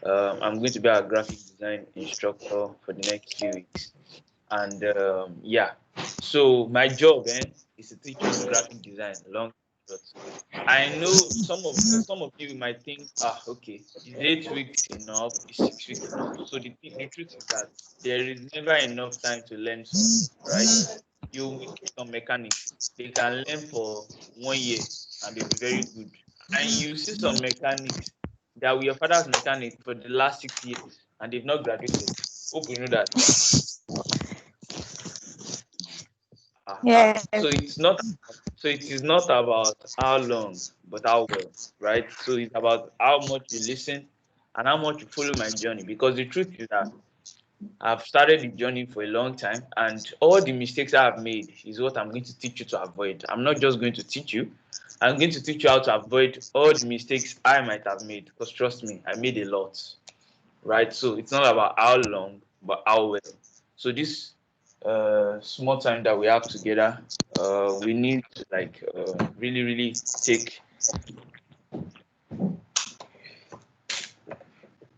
I'm going to be a graphic design instructor for the next few weeks. And yeah, so my job is to teach you graphic design long short. I know some of you might think, okay, is 8 weeks enough? Is 6 weeks enough? So the truth is that there is never enough time to learn something, right? You will see some mechanics, they can learn for 1 year and they'll be very good. And you see some mechanics that were your father's mechanic for the last 6 years and they've not graduated. Hope you know that. Yes. So it is not about how long, but how well, right? So it's about how much you listen and how much you follow my journey. Because the truth is that I've started the journey for a long time, and all the mistakes I have made is what I'm going to teach you to avoid. I'm not just going to teach you, I'm going to teach you how to avoid all the mistakes I might have made. Because trust me, I made a lot, right? So it's not about how long, but how well. So this small time that we have together, we need to really, really take.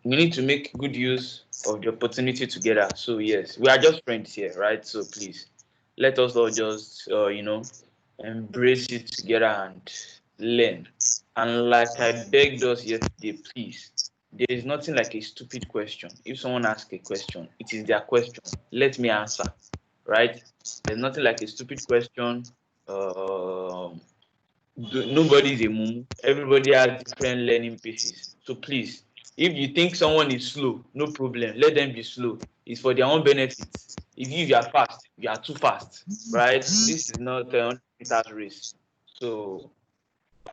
We need to make good use of the opportunity together. So yes, we are just friends here, right? So please, let us all just embrace it together and learn. And like I begged us yesterday, please, there is nothing like a stupid question. If someone asks a question, it is their question. Let me answer, right? There's nothing like a stupid question. Um, Nobody is a mumu. Everybody has different learning paces. So please, if you think someone is slow, no problem. Let them be slow. It's for their own benefits. If you are fast, you are too fast, right? This is not a 100 meters race. So,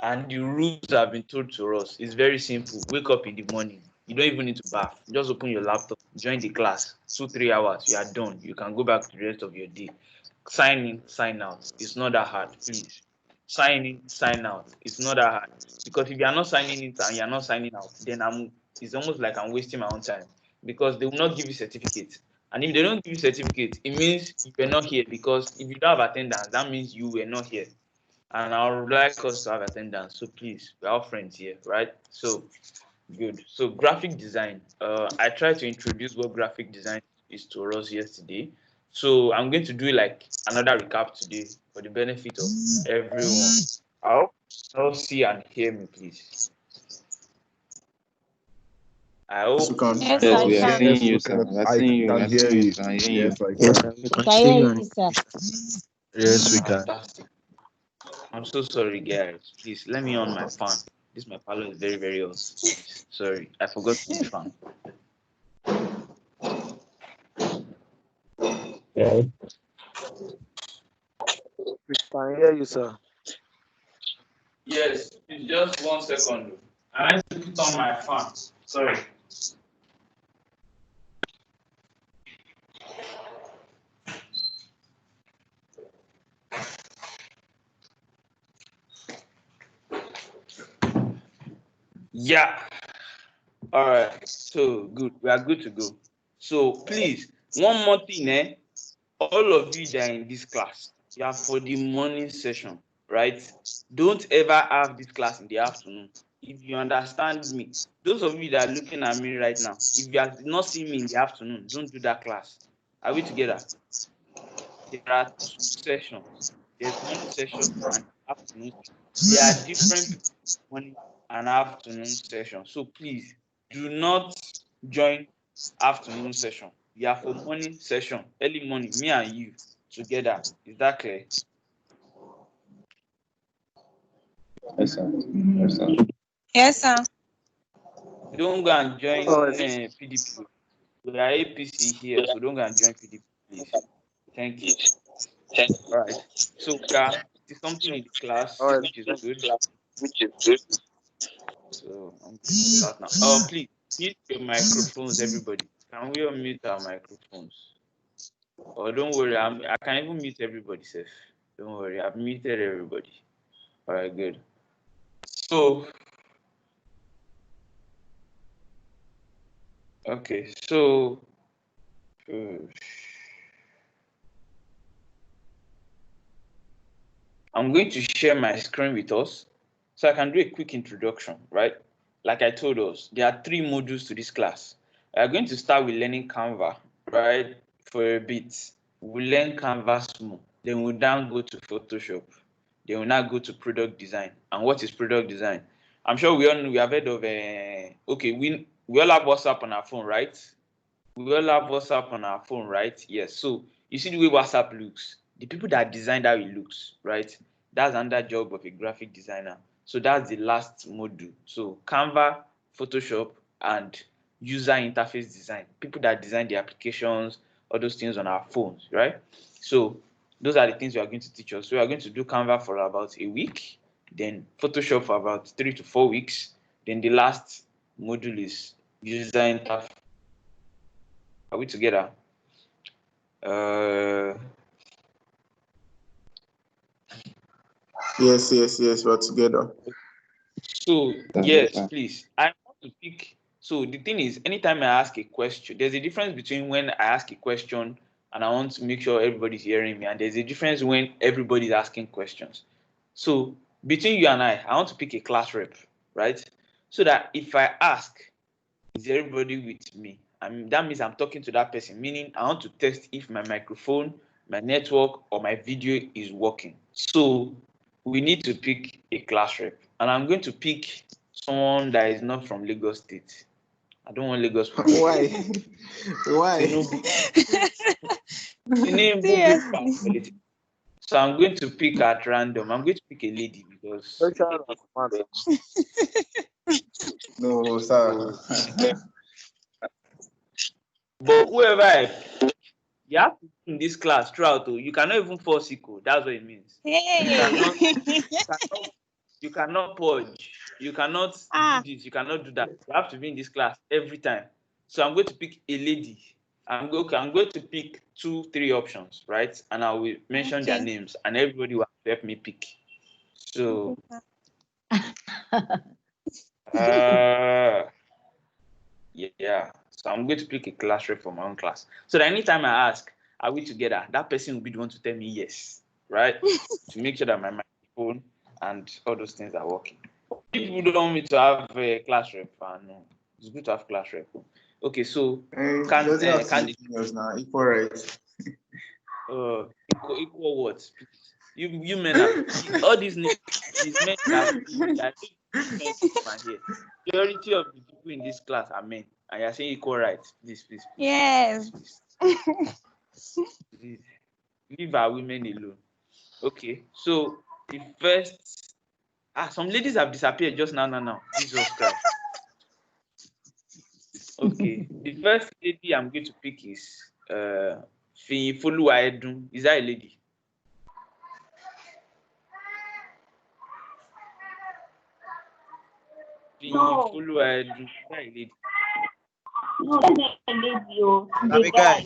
and the rules have been told to us. It's very simple. Wake up in the morning. You don't even need to bath. Just open your laptop, join the class. 2 3 hours, you are done. You can go back to the rest of your day. Sign in, sign out. It's not that hard, please. Sign in, sign out. It's not that hard. Because if you are not signing in and you are not signing out, then it's almost like I'm wasting my own time. Because they will not give you certificate. And if they don't give you certificate, it means you were not here. Because if you don't have attendance, that means you were not here. And I would like us to have attendance. So please, we're all friends here, right? So good. So graphic design. I tried to introduce what graphic design is to us yesterday. So I'm going to do like another recap today for the benefit of everyone. I hope you all see and hear me, please. I Yes, we hope can. you Yes, can sir, all you Yes, we are hear can. me. seeing Yes, you, we sir. can. We are I seeing you. We can are hear seeing you, you. sir. We are hearing you. Yes, I Yes, can. sir, we We can can see hear you you, and sir. yes, we can. Fantastic. I'm so sorry, guys. Please let me on my fan. This my parlor is very, very hot. Please, sorry, I forgot my fan. Yeah. We can hear you, sir. Yes, it's just 1 second. I need to put on my fan. Sorry. Yeah. All right. So good. We are good to go. So please, one more thing, all of you that are in this class, you are for the morning session, right? Don't ever have this class in the afternoon. If you understand me, those of you that are looking at me right now, if you are not seeing me in the afternoon, don't do that class. Are we together? There are two sessions. There's morning session and afternoon session. They are different morning and afternoon session. So please do not join afternoon session. You are for morning session, early morning, me and you together. Is that clear? Yes, sir. Yes, sir. Yes, sir. Don't go and join Oh, PDP. We are APC here, so don't go and join PDP, please. Thank you. All right. So it is something in the class, all right. which is good. So I'm going to start now. Please mute your microphones, everybody. Can we all mute our microphones? Oh, don't worry. I can even mute everybody, safe. Don't worry. I've muted everybody. All right, good. So, okay. So, I'm going to share my screen with us so I can do a quick introduction, right? like I told us, there are 3 modules to this class. We are going to start with learning Canva, right? For a bit. We'll learn Canva more. Then we'll now go to Photoshop. Then we'll now go to product design. And what is product design? I'm sure we have heard of okay, we all have WhatsApp on our phone, right? We all have WhatsApp on our phone, right? Yes. So you see the way WhatsApp looks. The people that designed how it looks, right? That's under job of a graphic designer. So that's the last module. So Canva, Photoshop, and user interface design. People that design the applications, all those things on our phones, right? So those are the things we are going to teach us. So we are going to do Canva for about a week, then Photoshop for about 3 to 4 weeks. Then the last module is user interface. Are we together? Yes, we're together. So yes, please. I want to pick. So the thing is, anytime I ask a question, there's a difference between when I ask a question and I want to make sure everybody's hearing me, and there's a difference when everybody's asking questions. So between you and I want to pick a class rep, right? So that if I ask, is everybody with me? I mean, that means I'm talking to that person, meaning I want to test if my microphone, my network, or my video is working. So we need to pick a class rep. And I'm going to pick someone that is not from Lagos State. I don't want Lagos people. Why? Why? So I'm going to pick at random. I'm going to pick a lady because. No, sir. But whoever you have to be in this class throughout, you cannot even force equal. That's what it means. You cannot purge. You cannot do this. You cannot do that. You have to be in this class every time. So I'm going to pick a lady. I'm going to pick 2, 3 options, right? And I will mention their names, and everybody will help me pick. So, yeah. So I'm going to pick a class rep for my own class. So that anytime I ask, are we together? That person will be the one to tell me yes, right? To make sure that my microphone and all those things are working. If you don't want me to have a class rep, no, it's good to have class rep. Okay, so can now equal rights. Equal what? You men are all these men are here. Majority of the people in this class are men, and you're saying equal rights. Please. Yes. Please. Leave our women alone. Okay, so the first some ladies have disappeared just now. Jesus Christ. Okay, the first lady I'm going to pick is Fiyinfoluwa Edun. Is that a lady? Fiyinfoluwa Edun. Is that a lady? No, that's a lady. The guy.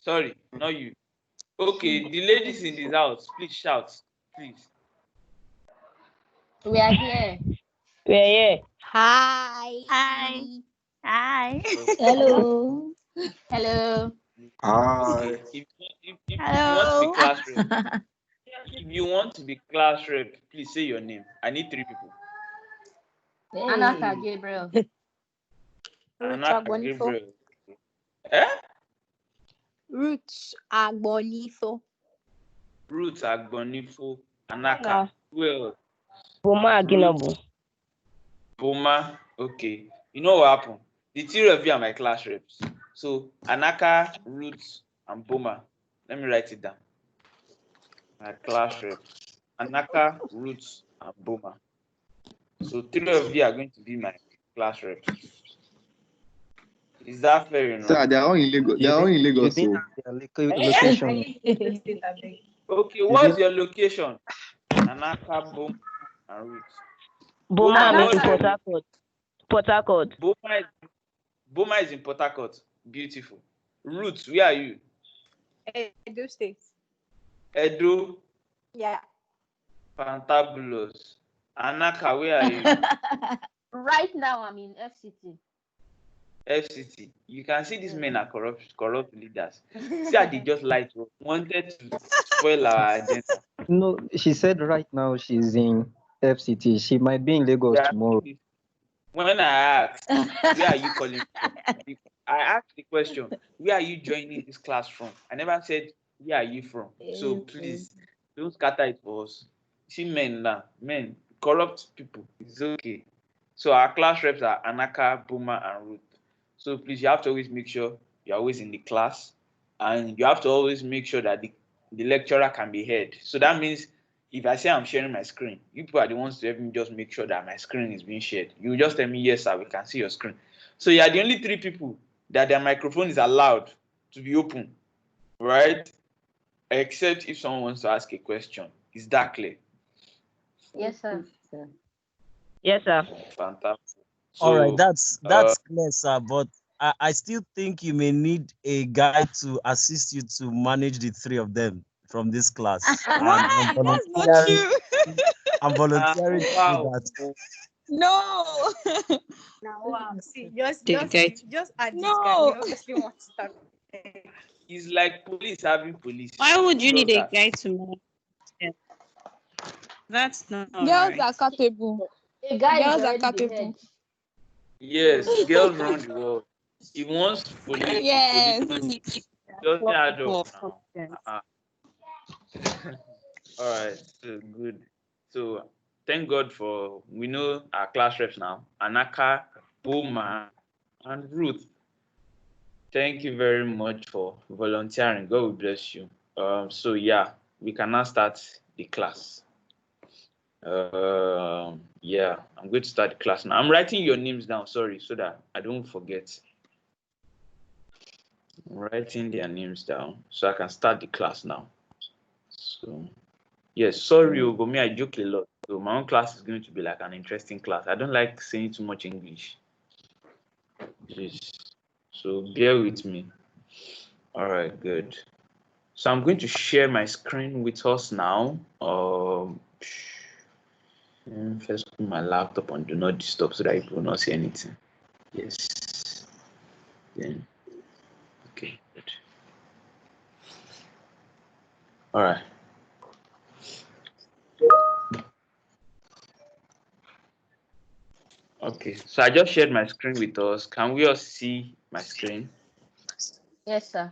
Sorry, not you. Okay, the ladies in this house, please shout, please. We are here. We are here. Hi. Hello. Hello. Hi. If you want to be class rep, please say your name. I need 3 people. Anaka Gabriel. Anaka Gabriel. Ruth Agbonifo. Anaka. Well, Boma Aginabu. Boma. Okay. You know what happened? The 3 of you are my class reps. So Anaka, Ruth, and Boma. Let me write it down. My class reps. Anaka, Ruth, and Boma. So 3 of you are going to be my class reps. Is that fair enough? Sir, they are all in Lagos. Location. Okay, what's your location? Anaka, Boma, and Ruth. Boma is in Port Harcourt. Boma is in Port Harcourt. Beautiful. Ruth, where are you? Edo State. Edo. Yeah. Fantabulous. Anaka, where are you? Right now, I'm in FCT. FCT. You can see these men are corrupt leaders. See how they just lied to wanted to spoil our agenda. No, she said right now she's in FCT. She might be in Lagos Yeah, tomorrow. when I asked, where are you calling from? I asked the question, where are you joining this class from? I never said, where are you from? So please, don't scatter it for us. See men now, men, corrupt people. It's okay. So our class reps are Anaka, Boma, and Ruth. So please, you have to always make sure you're always in the class, and you have to always make sure that the lecturer can be heard. So that means if I say I'm sharing my screen, you people are the ones to help me just make sure that my screen is being shared. You just tell me, yes, sir, we can see your screen. So you are the only 3 people that their microphone is allowed to be open, right? Except if someone wants to ask a question. Is that clear? Yes, sir. Yes, sir. Fantastic. So, All right, that's clear, sir. But I still think you may need a guy to assist you to manage the 3 of them from this class. Why? That's not true. I'm volunteering to do wow. that. No. Now, wow. See, just They just get- just add this No. guy. We obviously want to start. It's like police having police. Why would you Who need does a that? guy to manage them? That's not Girls right. are capable. A guy Girls is are already the capable. head. Yes, girls run the world. He wants police. Yes. Police just add Full up of now. confidence. All right, so good. So thank God for we know our class reps now. Anaka, Boma, and Ruth. Thank you very much for volunteering. God will bless you. So yeah, we can now start the class. Yeah, I'm going to start the class now. I'm writing your names down, sorry, so that I don't forget. I'm writing their names down so I can start the class now. So yes, sorry, Ogomi, I joke a lot. So my own class is going to be like an interesting class. I don't like saying too much English. Please. So bear with me. All right, good. So I'm going to share my screen with us now. First put my laptop on do not disturb so that you will not see anything. Yes. Then okay, good. All right. Okay, so I just shared my screen with us. Can we all see my screen? Yes, sir.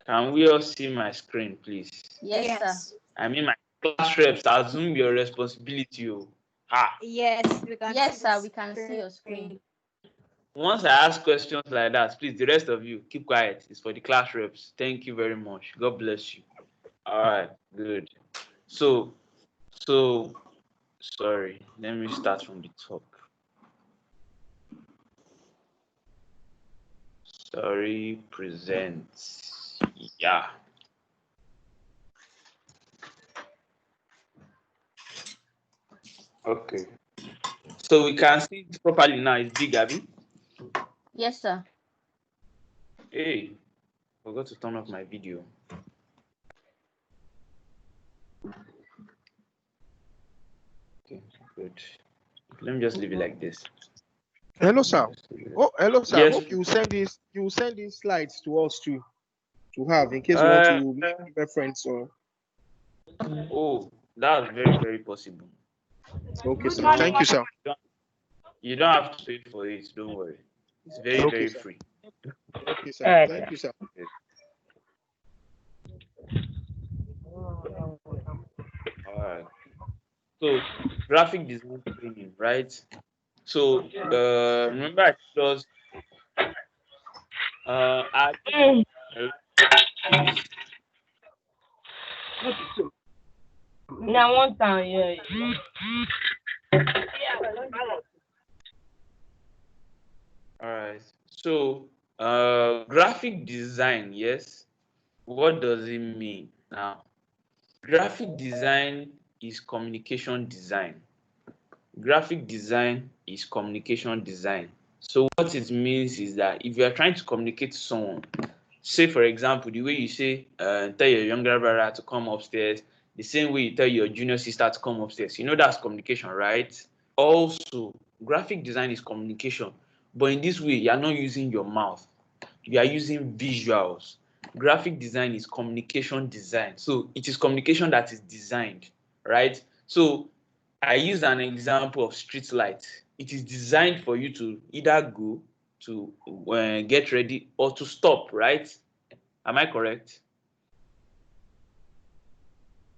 Can we all see my screen, please? Yes, sir. I mean, my class reps, assume your responsibility. Yes, we can. Yes, see sir. the We can see your screen. Once I ask questions like that, please, the rest of you, keep quiet. It's for the class reps. Thank you very much. God bless you. All right, good. So, sorry. Let me start from the top. Sorry, present. Yeah. Okay. So we can see it properly now. It's big, Abby. Yes, sir. Hey, forgot to turn off my video. Okay, good. Let me just leave it like this. Hello, sir. Oh, hello, sir. Yes. Hope you send these slides to us too, to have in case we want to make reference or. Oh, that's very, very possible. Okay, sir. Thank you, sir. You don't have to pay for it. Don't worry. It's very, very sir. free. Okay, sir. Thank you, sir. Okay. All right. So, graphic design training, right? So, remember I told us, Now one time, yeah. All right. So, graphic design, yes. What does it mean now? Graphic design is communication design. Graphic design is communication design. So what it means is that if you are trying to communicate to someone, say for example, the way you say, tell your younger brother to come upstairs, the same way you tell your junior sister to come upstairs, you know that's communication, right? Also, graphic design is communication, but in this way, you are not using your mouth. You are using visuals. Graphic design is communication design. So it is communication that is designed, right? So I used an example of street light. It is designed for you to either go to get ready or to stop, right? Am I correct?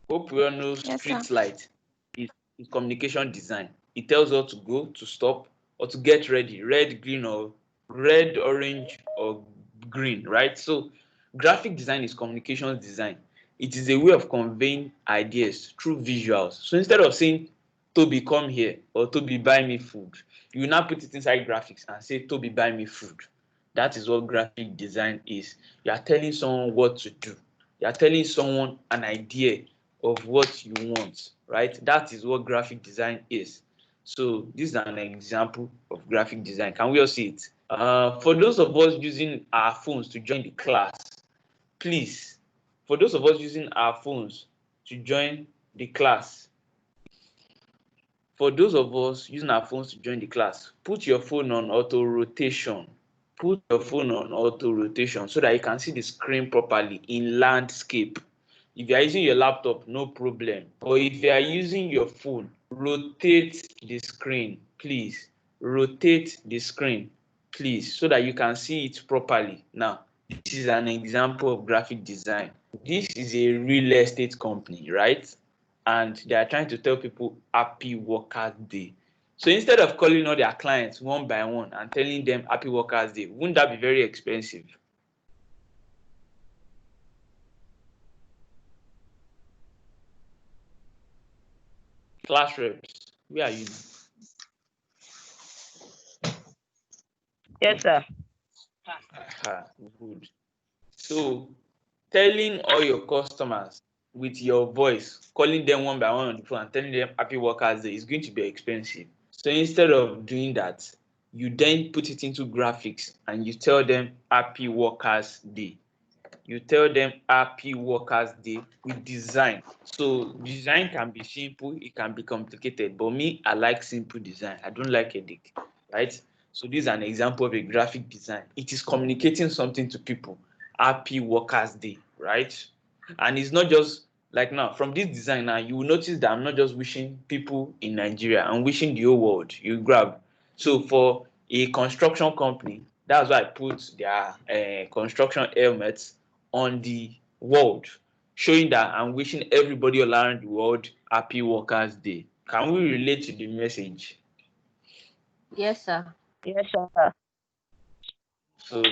Hope we all know street light is communication design. It tells us to go, to stop, or to get ready. Red, green, or red, orange, or green, right? So graphic design is communications design. It is a way of conveying ideas through visuals. So instead of saying, Toby, come here, or Toby, buy me food, you now put it inside graphics and say, Toby, buy me food. That is what graphic design is. You are telling someone what to do. You are telling someone an idea of what you want, right? That is what graphic design is. So this is an example of graphic design. Can we all see it? For those of us using our phones to join the class, please, for those of us using our phones to join the class, for those of us using our phones to join the class, put your phone on auto rotation. Put your phone on auto rotation so that you can see the screen properly in landscape. If you are using your laptop, no problem. But if you are using your phone, rotate the screen, please. Rotate the screen, please, so that you can see it properly. Now, this is an example of graphic design. This is a real estate company, right? And they are trying to tell people happy workers day. So instead of calling all their clients one by one and telling them happy workers day, wouldn't that be very expensive? Class reps, where are you? Yes, sir. Good. So telling all your customers with your voice, calling them one by one on the phone and telling them happy workers day is going to be expensive. So instead of doing that, you then put it into graphics and you tell them happy workers day. You tell them happy workers day with design. So design can be simple, it can be complicated, but me, I like simple design. I don't like headache, right? So this is an example of a graphic design. It is communicating something to people. Happy workers day, right? And it's not just like now, from this design now, you will notice that I'm not just wishing people in Nigeria, I'm wishing the whole world. You grab. So for a construction company, that's why I put their construction helmets on the world, showing that I'm wishing everybody around the world happy workers day. Can we relate to the message? Yes, sir. Yes, sir. So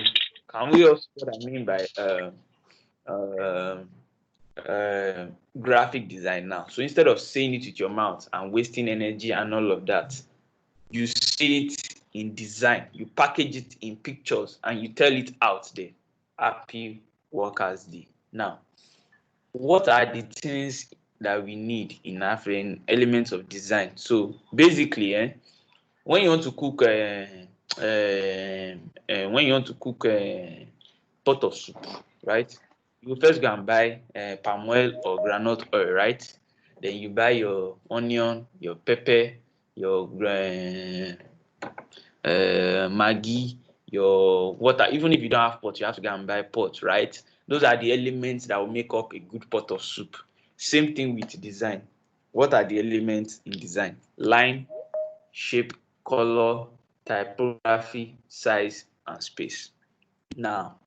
can we also what I mean by graphic design now? So instead of saying it with your mouth and wasting energy and all of that, you see it in design, you package it in pictures and you tell it out there. Happy workers day. Now, what are the things that we need in African elements of design? So basically, when you want to cook pot of soup, right? You first go and buy palm oil or groundnut oil, right? Then you buy your onion, your pepper, your Maggi, your water. Even if you don't have pot, you have to go and buy pot, right? Those are the elements that will make up a good pot of soup. Same thing with design. What are the elements in design? Line, shape, color, typography, size, and space. Now,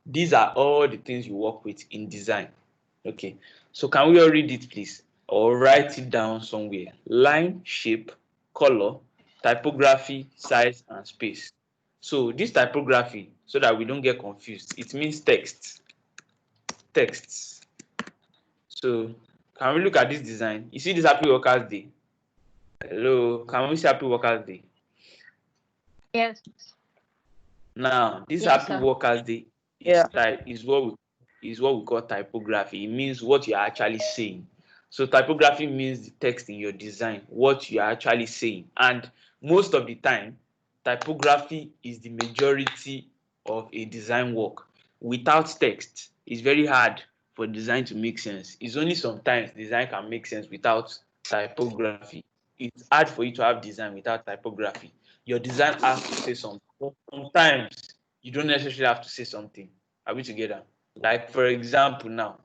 these are all the things you work with in design. Okay, so can we all read it, please? Or write it down somewhere. Line, shape, color, typography, size, and space. So this typography, so that we don't get confused, it means text. Texts. So can we look at this design? You see this happy workers day? Hello, can we see happy workers day? Yes. Now, this Yes, happy sir. workers day is what we call typography. It means what you're actually saying. So typography means the text in your design, what you're actually saying. And most of the time, typography is the majority of a design work. Without text, it's very hard for design to make sense. It's only sometimes design can make sense without typography. It's hard for you to have design without typography. Your design has to say something. But sometimes you don't necessarily have to say something. Are we together? Like for example now,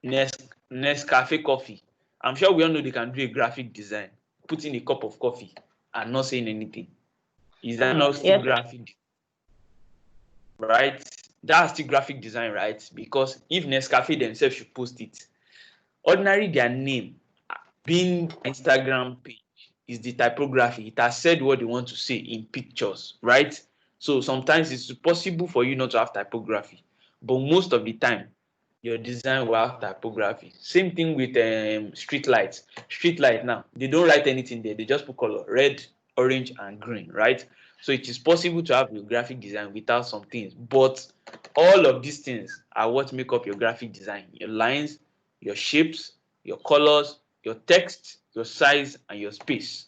Nescafe coffee. I'm sure we all know they can do a graphic design. putting a cup of coffee and not saying anything. Is that not still graphic? Right? That's still graphic design, right? Because if Nescafe themselves should post it, ordinarily their name being Instagram page is the typography. It has said what they want to say in pictures, right? So sometimes it's possible for you not to have typography, but most of the time your design will have typography. Same thing with street lights. Street light now, they don't write anything there. They just put color, red, orange, and green, right? So it is possible to have your graphic design without some things, but all of these things are what make up your graphic design. Your lines, your shapes, your colors, your text, your size, and your space.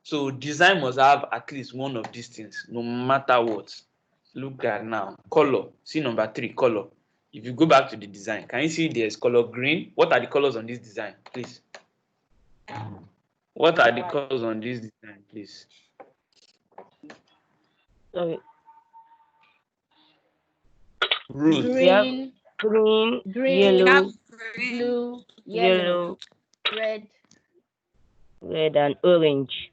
So design must have at least one of these things, no matter what. Look at now, color. See number 3, color. If you go back to the design, can you see there's color green? What are the colors on this design, please? What are the colors on this design, please? Sorry. Green, Green, green, yellow, blue, yellow, red, and orange.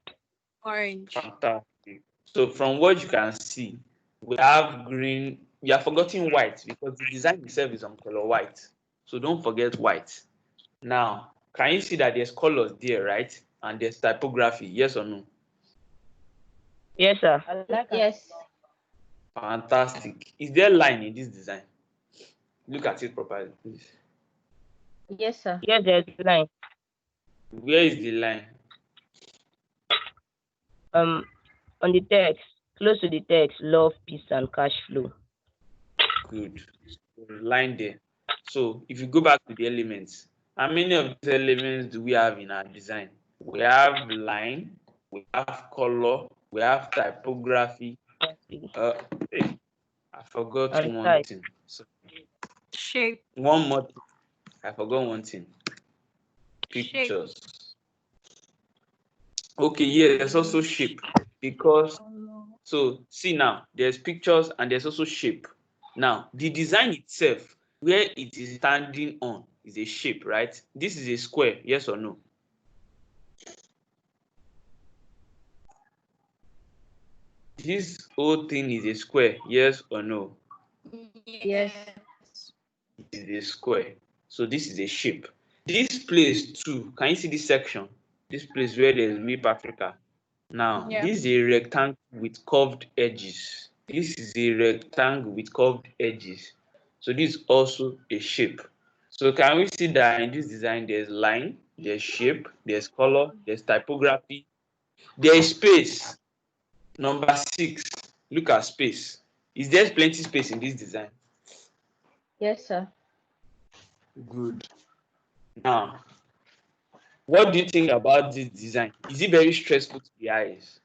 Orange. Fantastic. So from what you can see, we have green. You are forgetting white because the design itself is on color white. So don't forget white. Now, can you see that there's colors there, right? And there's typography, yes or no? Yes, sir. yes, Fantastic. Is there line in this design? Look at it properly, please. yes, sir. Yes, there's a line. Where is the line? On the text, close to the text, love, peace, and cash flow. Good. Line there. So if you go back to the elements, how many of these elements do we have in our design? We have line, we have color, we have typography. I forgot And one size. thing. So, Shape. one more thing. I forgot one thing. Pictures. Okay, yeah, there's also shape. Because, so see now, there's pictures and there's also shape. Now, the design itself, where it is standing on, is a shape, right? This is a square, yes or no? This whole thing is a square, yes or no? Yes. It is a square. So this is a shape. This place too, can you see this section? This place where there's Map Africa. Now, this is a rectangle with curved edges. This is a rectangle with curved edges. So this is also a shape. So can we see that in this design, there's line, there's shape, there's color, there's typography, there's space. Number 6, look at space. Is there plenty space in this design? Yes, sir. Good. Now, what do you think about this design? Is it very stressful to the eyes?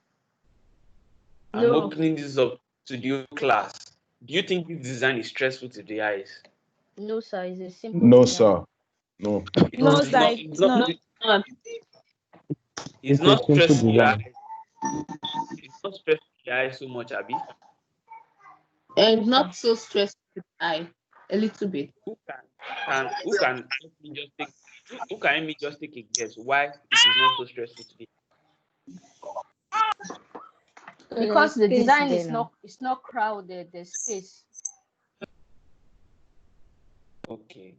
I'm No. opening this up to the class. Do you think this design is stressful to the eyes? No, sir. It's a simple No, design. sir. No. No, It's sir. not, It's not. it's not stressful to your eyes. It's not stressful to your eyes so much, Abby. Not so stressful to the eye, a little bit. Who can help me just take a guess why it is not so stressful to the Because the design is not crowded. There's space. Okay.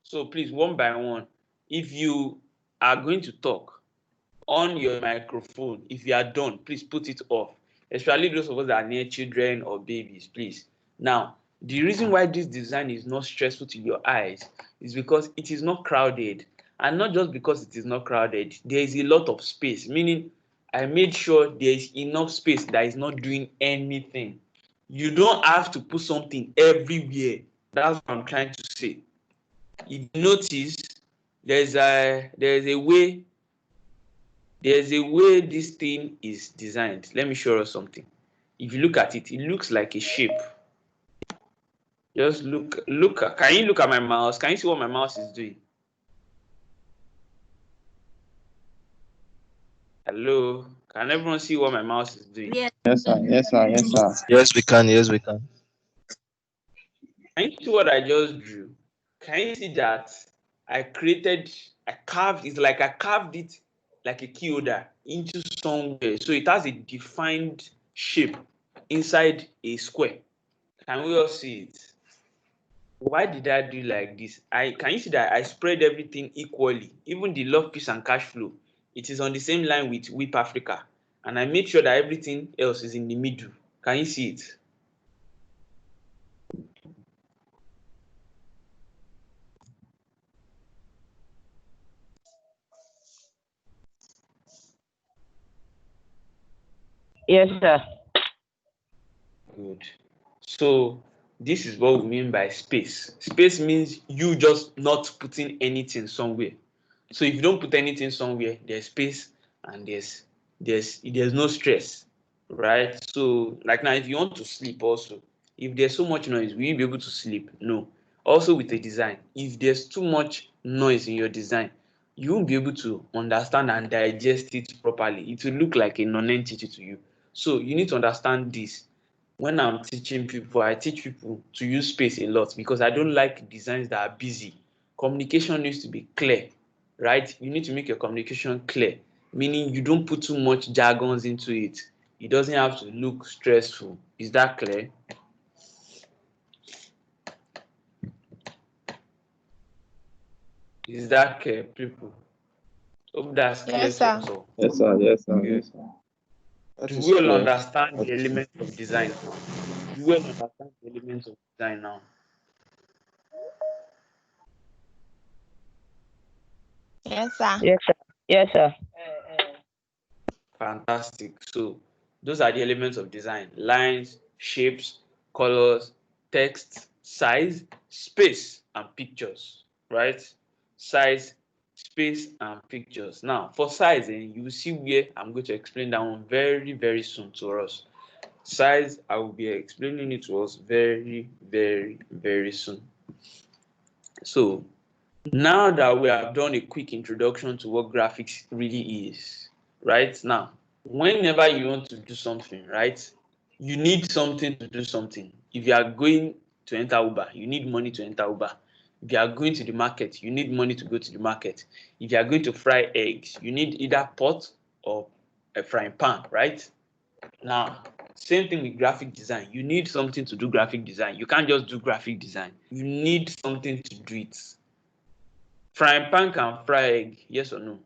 So please, one by one, if you are going to talk on your microphone, if you are done, please put it off. Especially those of us that are near children or babies, please. Now, the reason why this design is not stressful to your eyes is because it is not crowded. And not just because it is not crowded, there is a lot of space, meaning I made sure there is enough space that is not doing anything. You don't have to put something everywhere. That's what I'm trying to say. If you notice, there's a way this thing is designed. Let me show you something. If you look at it, it looks like a shape. Just look. Can you look at my mouse? Can you see what my mouse is doing? Hello? Can everyone see what my mouse is doing? Yes. Yes, sir. Yes, sir. Yes, sir. Yes, we can. Yes, we can. Can you see what I just drew? Can you see that I carved it like a key holder. into somewhere. So it has a defined shape inside a square. Can we all see it? Why did I do like this? Can you see that I spread everything equally? Even the love, peace, and cash flow, it is on the same line with WIP Africa. And I made sure that everything else is in the middle. Can you see it? Yes, sir. Good. So this is what we mean by space. Space means you just not putting anything somewhere. So if you don't put anything somewhere, there's space and there's no stress, right? So like now, if you want to sleep also, if there's so much noise, will you be able to sleep? No. Also with a design, if there's too much noise in your design, you won't be able to understand and digest it properly. It will look like a non-entity to you. So you need to understand this. When I'm teaching people, I teach people to use space a lot because I don't like designs that are busy. Communication needs to be clear, right? You need to make your communication clear, meaning you don't put too much jargons into it. It doesn't have to look stressful. Is that clear? Is that clear, people? Hope that's clear Yes, to sir. us all. Yes, sir. Yes, sir. Good. Yes, sir. That Do is we all clear. understand the elements of design now? Do we all understand the elements of design now? Yes, sir. Yes, sir. Yes, sir. Fantastic. So those are the elements of design: lines, shapes, colors, text, size, space, and pictures, right? Size, space, and pictures. Now, for size, you will see where I'm going to explain that one very, very soon to us. Size, I will be explaining it to us very, very, very soon. So now that we have done a quick introduction to what graphics really is, right? Now, whenever you want to do something, right, you need something to do something. If you are going to enter Uber, you need money to enter Uber. If you are going to the market, you need money to go to the market. If you are going to fry eggs, you need either pot or a frying pan, right? Now, same thing with graphic design. You need something to do graphic design. You can't just do graphic design. You need something to do it. Frying pan can fry egg, yes or no?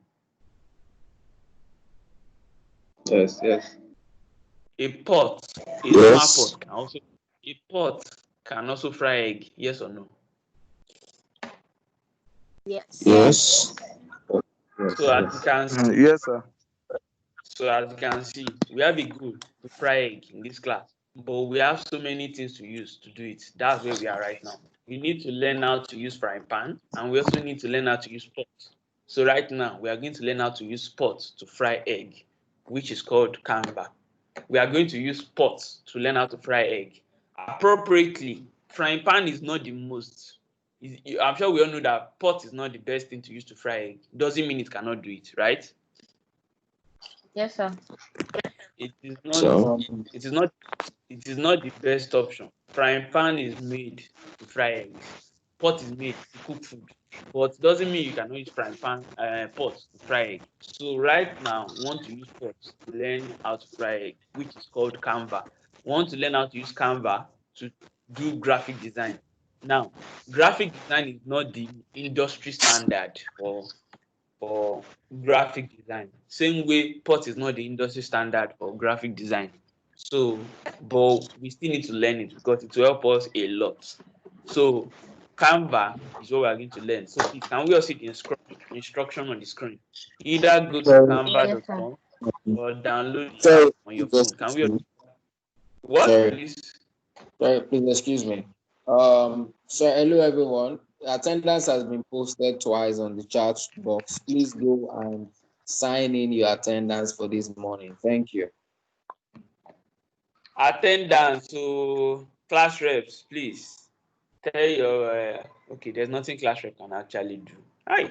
Yes, yes. A pot, a Yes. small pot can also fry egg, yes or no? Yes. Yes. Yes, So as you yes. can see, Yes, sir. we have a goal to fry egg in this class, but we have so many things to use to do it. That's where we are right now. We need to learn how to use frying pan, and we also need to learn how to use pot. So right now, we are going to learn how to use pot to fry egg, which is called Canva. We are going to use pot to learn how to fry egg. Appropriately, frying pan is not the most. I'm sure we all know that pot is not the best thing to use to fry egg. Doesn't mean it cannot do it, right? Yes, sir. It is not. So, It is not. It is not the best option. Frying pan is made to fry eggs. Pot is made to cook food, but doesn't mean you cannot use frying pan pot to fry egg. So right now, we want to use pot to learn how to fry egg, which is called Canva. We want to learn how to use Canva to do graphic design. Now, graphic design is not the industry standard for graphic design. Same way, pot is not the industry standard for graphic design. So, but we still need to learn it because it will help us a lot. So, Canva is what we are going to learn. So, please, can we all see the instruction on the screen? Either go to sorry, Yes, sir. canva.com or download the app sorry, on your please phone. Can we excuse all me. what, Sorry, please? sorry, please excuse me. So hello everyone. Attendance has been posted twice on the chat box. Please go and sign in your attendance for this morning. Thank you. Attendance. So, class reps, please tell your. Okay, there's nothing class rep can actually do. Hi.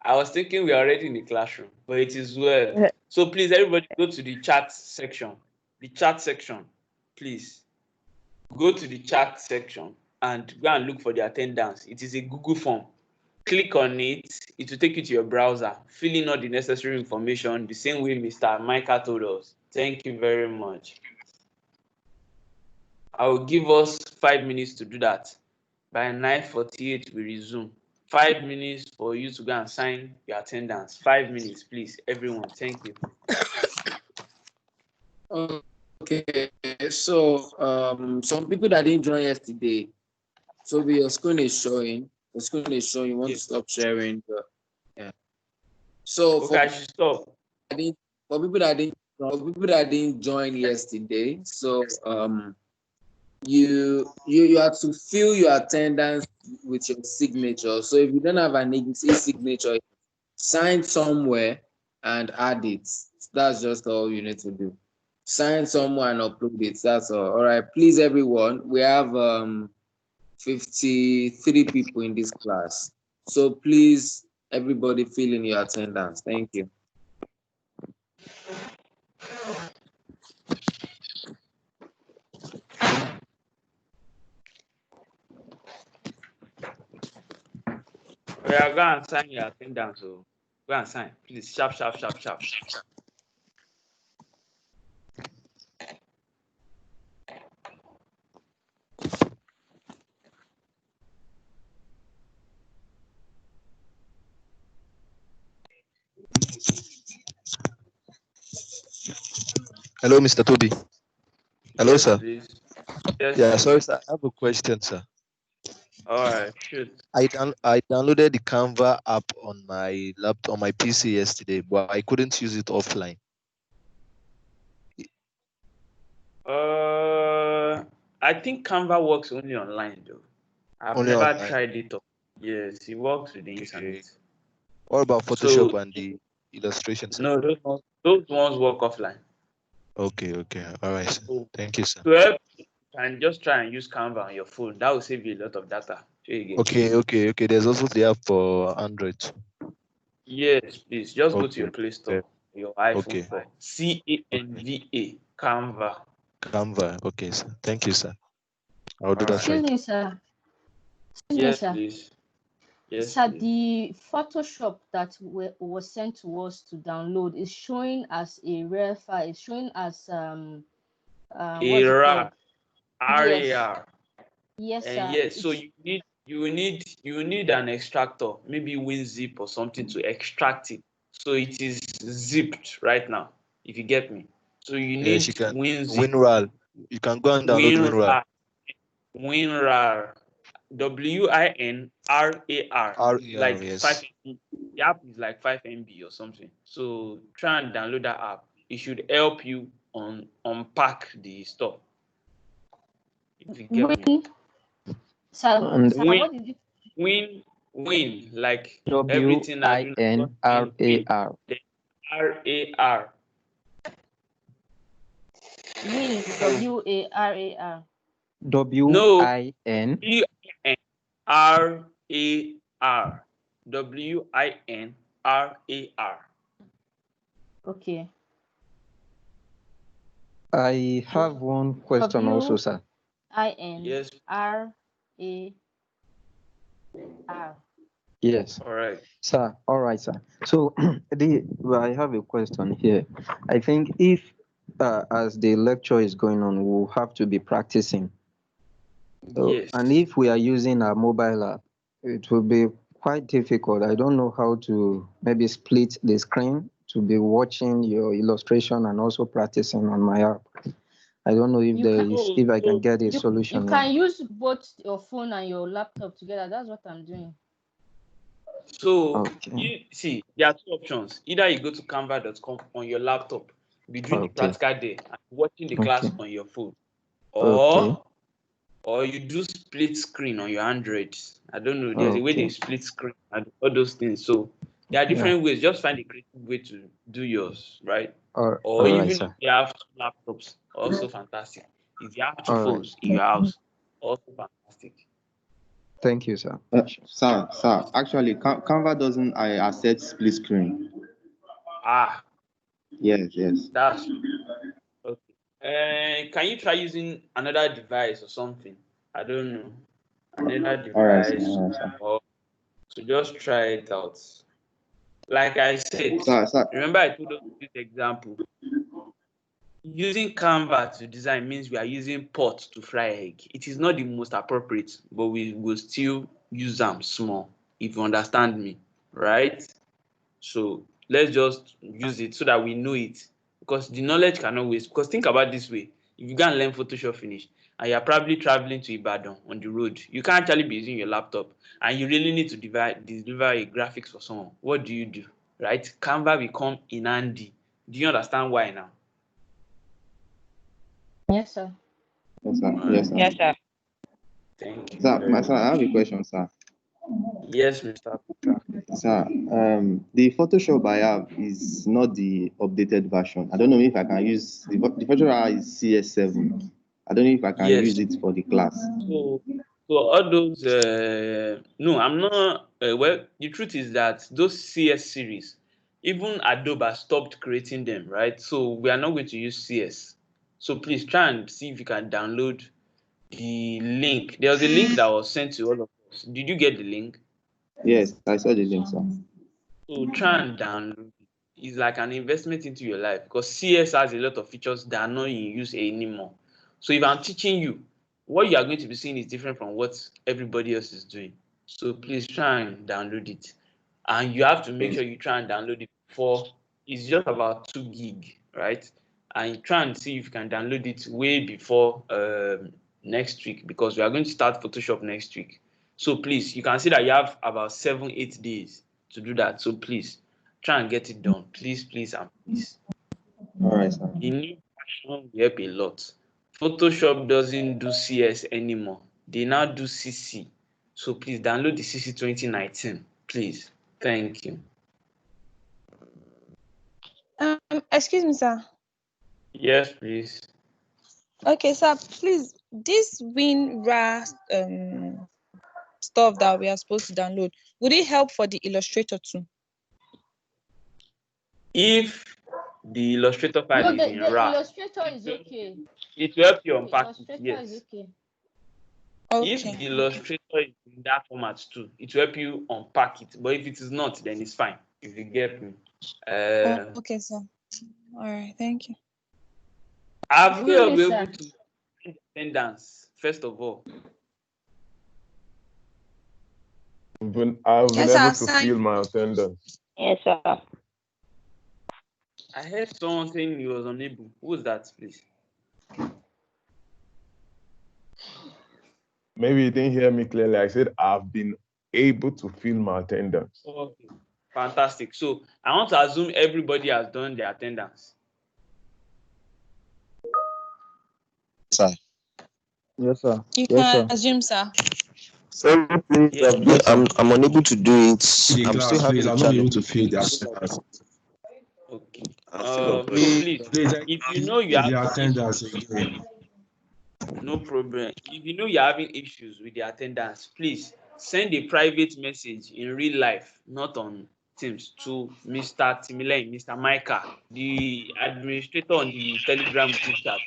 I was thinking we are already in the classroom, but it is well. So please, everybody go to the chat section. The chat section, please. Go to the chat section and go and look for the attendance. It is a Google form. click on it. It will take you to your browser. Fill in all the necessary information the same way Mr. Micah told us. Thank you very much. I will give us 5 minutes to do that. By 9:48, we resume. 5 minutes for you to go and sign your attendance. 5 minutes, please, everyone. Thank you. Okay, so some people that didn't join yesterday, so your screen is showing. The screen is showing. You want to stop sharing. Yeah. So okay, I should stop. For people that didn't join yesterday, so you have to fill your attendance with your signature. So if you don't have an e-signature, sign somewhere and add it. That's just all you need to do. Sign somewhere and upload it. That's all. All right, please, everyone. We have 53 people in this class. So please, everybody, fill in your attendance. Thank you. We are going to sign your attendance. So go and sign, please. Sharp, sharp, sharp, sharp. Hello, Mr. Toby. Hello, Yes, sir. please. Yes, Yeah, please. sorry, sir. I have a question, sir. All right, shoot. I downloaded the Canva app on my laptop, on my PC yesterday, but I couldn't use it offline. I think Canva works only online, though. I've Only never online. tried it. Yes, it works with the internet. What about Photoshop and the illustration, sir? No, those ones work offline. Okay, all right, sir. So, Thank you, sir. to help, you can just try and use Canva on your phone. That will save you a lot of data. Okay. There's also the app for Android. Yes, please. Just go to your Play Store, your iPhone store. Canva. Canva. Canva. Okay, sir. Thank you, sir. I'll do that. Excuse me, sir. Yes, please. Yes, Sir, please. the Photoshop that was sent to us to download is showing as a rare file. It's showing as what's it called? RAR. Yes, sir. And yes, so you need an extractor, maybe WinZip or something to extract it. So it is zipped right now, if you get me. So you need WinZip. WinRAR. You can go and download WinRAR. WinRAR. WinRAR. Like yes. 5 MB. The app is like 5 MB or something. So try and download that app. It should help you unpack the stuff. If you get me. Sir, what did you? Win, like everything I do. WINRAR. RAR. Win, WARAR. WINRAR. WINRAR. Okay. I have one question also, sir. WINRAR. Yes. All right. Sir, all right, sir. So I have a question here. I think if as the lecture is going on, we'll have to be practicing. Yes. And if we are using a mobile app, it will be quite difficult. I don't know how to maybe split the screen to be watching your illustration and also practicing on my app. I don't know if I can get a solution. You can use both your phone and your laptop together. That's what I'm doing. So you see, there are two options. Either you go to canva.com on your laptop, be doing the practical day and watching the class on your phone, or you do split screen on your Android. I don't know. There's a way they split screen and all those things. So there are different ways. Just find a creative way to do yours, right? Or even if you have two laptops, also fantastic. If you have two phones in your house, also fantastic. Thank you, sir. Sir, actually, Canva doesn't accept split screen. Yes. That's okay. Can you try using another device or something? I don't know. Another device or So just try it out. Like I said, Sir. remember I told us this example. Using Canva to design means we are using pot to fry egg. It is not the most appropriate, but we will still use them small, if you understand me, right? So let's just use it so that we know it, because the knowledge cannot waste. Because think about this way: if you go and learn Photoshop finish and you're probably traveling to Ibadan on the road, you can't actually be using your laptop and you really need to deliver a graphics for someone. What do? Right? Canva will come in handy. Do you understand why now? Yes, sir. Yes, sir. Yes, sir. Yes, sir. Thank you. Sir, my son, I have a question, sir. Yes, Mr. Peter. Sir, the Photoshop I have is not the updated version. I don't know if I can use the Photoshop I have is CS7. I don't know if I can Yes. use it for the class. So all those, no, I'm not. Well, the truth is that those CS series, even Adobe has stopped creating them, right? So we are not going to use CS. So please try and see if you can download the link. There was a link that was sent to all of us. Did you get the link? Yes, I saw the link, sir. So try and download it. It's like an investment into your life, because CS has a lot of features that are not in use anymore. So if I'm teaching you, what you are going to be seeing is different from what everybody else is doing. So please try and download it. And you have to make sure you try and download it before. It's just about 2 gig, right? And you try and see if you can download it way before next week, because we are going to start Photoshop next week. So please, you can see that you have about 7-8 days to do that. So please try and get it done. Please, and please. All right, sir. The new version will help a lot. Photoshop doesn't do CS anymore. They now do CC. So please download the CC 2019. Please. Thank you. Excuse me, sir. Yes, please. Okay, sir, please, this WinRAR stuff that we are supposed to download, would it help for the Illustrator too? If the Illustrator file No, is the in RAR, Illustrator is okay. it will help you The unpack it, Illustrator yes. is okay. If the Illustrator is in that format too, it will help you unpack it. But if it is not, then it's fine. If you get me. Okay, sir. All right, thank you. Have we Good been news, able sir. to find attendance, first of all? I've been able to feel my attendance. Yes, sir. I heard someone saying he was unable. Who was that, please? Maybe you didn't hear me clearly. I said I've been able to feel my attendance. Okay, fantastic. So I want to assume everybody has done their attendance. Sir. Yes, sir. You Yes, can sir. assume, sir. Sorry, please. Yes. I'm unable to do it. The I'm class, still having please. a I'm not able challenge. to feel the attendance. Okay. I'm still on So break. please, Please, if you know you have the attendance issues, again. no problem. If you know you're having issues with the attendance, please send a private message in real life, not on Teams, to Mr. Timilane, Mr. Micah, the administrator on the Telegram group chat.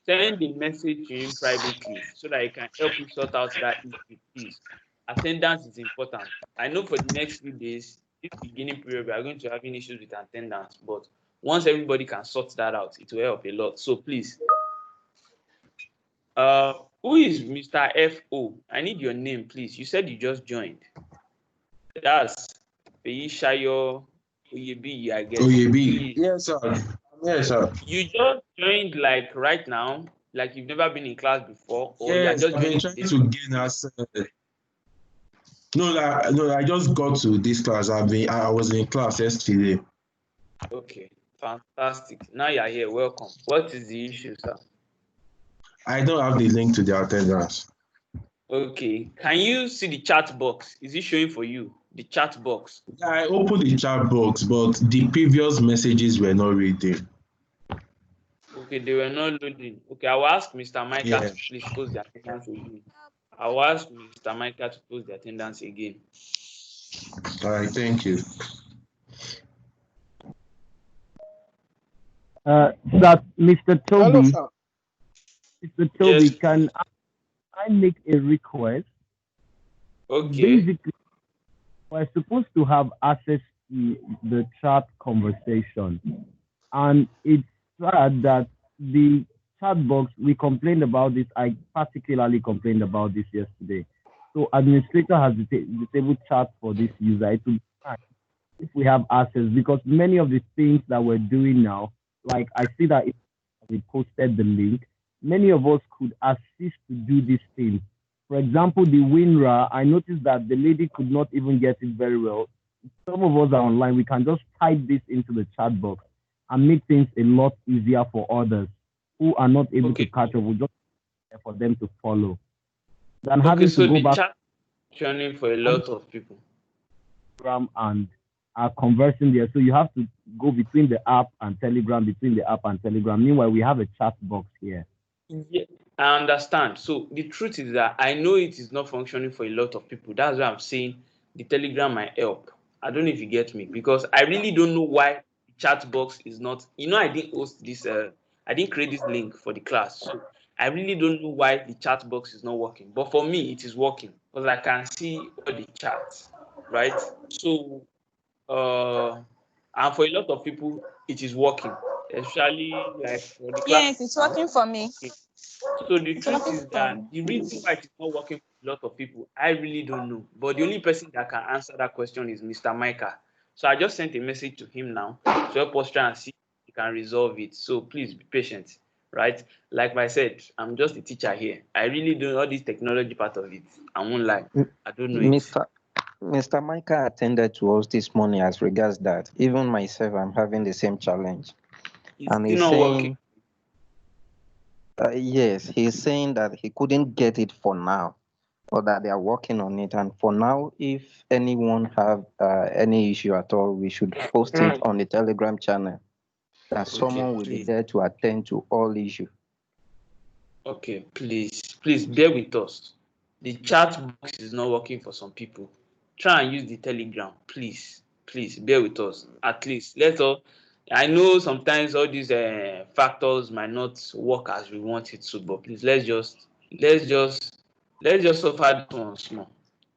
Send a message to him privately so that he can help you sort out that issue, please. Attendance is important. I know for the next few days, this beginning period, we are going to have issues with attendance, but once everybody can sort that out, it will help a lot. So please, who is Mr. FO? I need your name, please. You said you just joined. That's Feishayo Oyebi, I guess. Oyebi. Yes, sir. Yes, sir. You just joined like right now, like you've never been in class before, or you are Yes, just I've been joining trying to gain access. No, I just got to this class. I was in class yesterday. Okay, fantastic. Now you're here. Welcome. What is the issue, sir? I don't have the link to the attendance. Okay. Can you see the chat box? Is it showing for you? The chat box. I opened the chat box, but the previous messages were not reading. Okay, they were not loading. Okay, I will ask Mr. Micah to please post the attendance again. I will ask Mr. Micah to post the attendance again. All right, thank you. That Mr. Hello, Toby, sir. Mr. Toby, Yes. can I make a request? Okay. we're supposed to have access to the chat conversation. And it's sad that the chat box, we complained about this. I particularly complained about this yesterday. So administrator has disabled chat for this user. It would be nice if we have access, because many of the things that we're doing now, like I see that if we posted the link, many of us could assist to do these things. For example, the WinRAR, I noticed that the lady could not even get it very well. Some of us are online. We can just type this into the chat box and make things a lot easier for others who are not able to catch up. We just for them to follow than having so to go the back chat training for a lot of people. and are conversing there. So you have to go between the app and Telegram, Meanwhile, we have a chat box here. Yeah, I understand. So the truth is that I know it is not functioning for a lot of people. That's why I'm saying the Telegram might help. I don't know if you get me, because I really don't know why the chat box is not. I didn't host this. I didn't create this link for the class, so I really don't know why the chat box is not working. But for me, it is working because I can see all the chats, right? So, and for a lot of people, it is working, especially like for the class Yes, it's now. working for me. So the It's truth working is for that me. the reason why it is not working for a lot of people, I really don't know. But the only person that can answer that question is Mr. Micah. So I just sent a message to him now to help us try and see if he can resolve it. So please be patient, right? Like I said, I'm just a teacher here. I really don't know all this technology part of it. I won't lie. I don't know it. Mr. Micah attended to us this morning as regards that. Even myself, I'm having the same challenge. It's And still he's not saying, working. yes, he's saying that he couldn't get it for now, or that they are working on it. And for now, if anyone have any issue at all, we should post it on the Telegram channel. That someone will be please. there to attend to all issues. Okay, please bear with us. The chat box is not working for some people. Try and use the Telegram, please bear with us. At least let us. I know sometimes all these factors might not work as we want it to, but please let's just suffer this one small,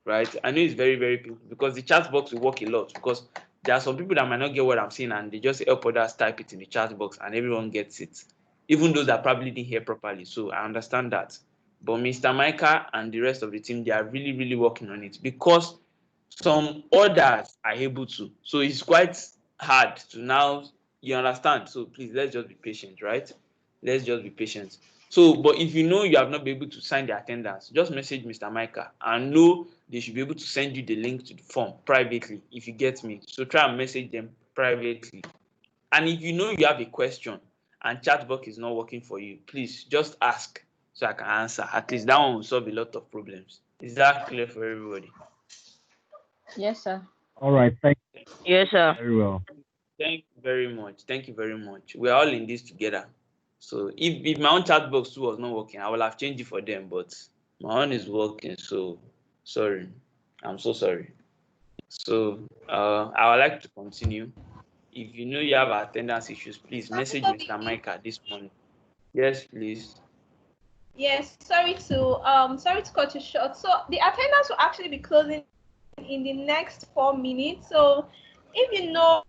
right? I know it's very very painful because the chat box will work a lot, because there are some people that might not get what I'm saying and they just help others type it in the chat box and everyone gets it, even those that probably didn't hear properly. So I understand that. But Mr. Micah and the rest of the team, they are really, really working on it because some others are able to. So it's quite hard to now, you understand? So please, let's just be patient, right? Let's just be patient. So, but if you know you have not been able to sign the attendance, just message Mr. Micah and know they should be able to send you the link to the form privately, if you get me. So try and message them privately. And if you know you have a question and chatbot is not working for you, please just ask so I can answer. At least that one will solve a lot of problems. Is that clear for everybody? Yes, sir. All right. Thank you. Yes, sir. Very well. Thank you very much. Thank you very much. We're all in this together. So if my own chat box too was not working, I will have changed it for them, but my own is working. So sorry. I'm so sorry. So I would like to continue. If you know you have attendance issues, please message Mr. Micah this morning. Yes, please. Yes, sorry to cut you short. So the attendance will actually be closing in the next 4 minutes. So if you know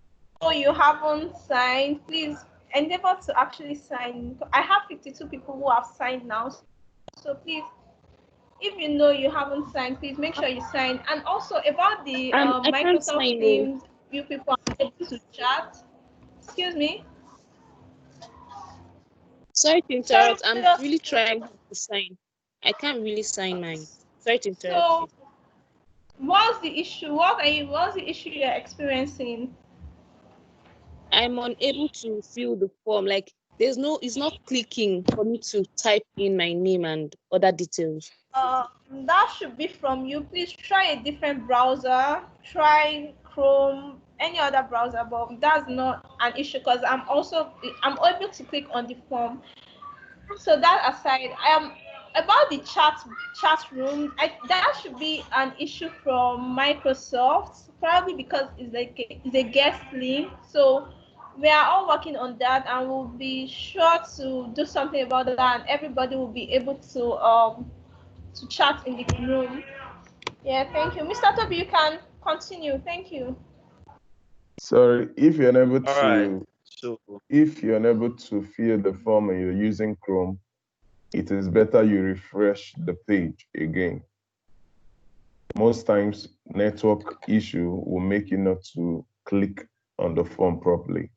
you haven't signed, please endeavor to actually sign. I have 52 people who have signed now. So please, if you know you haven't signed, please make sure you sign. And also about the I can't Microsoft sign. Teams, you people are able to chat. Excuse me. Sorry to interrupt. I'm really trying to sign. I can't really sign mine. Sorry to interrupt you. So what's the issue? What's the issue you're experiencing? I'm unable to fill the form. Like it's not clicking for me to type in my name and other details. That should be from you. Please try a different browser. Try Chrome, any other browser, but that's not an issue because I'm able to click on the form. So that aside, about the chat room. That should be an issue from Microsoft, probably because it's a guest link. So we are all working on that, and we'll be sure to do something about that, and everybody will be able to chat in the room. Yeah, thank you, Mr. Toby. You can Continue. Thank you. Sorry, if you're unable All right. to So if you're unable to fill the form and you're using Chrome, it is better you refresh the page again. Most times, network issue will make you not to click on the form properly,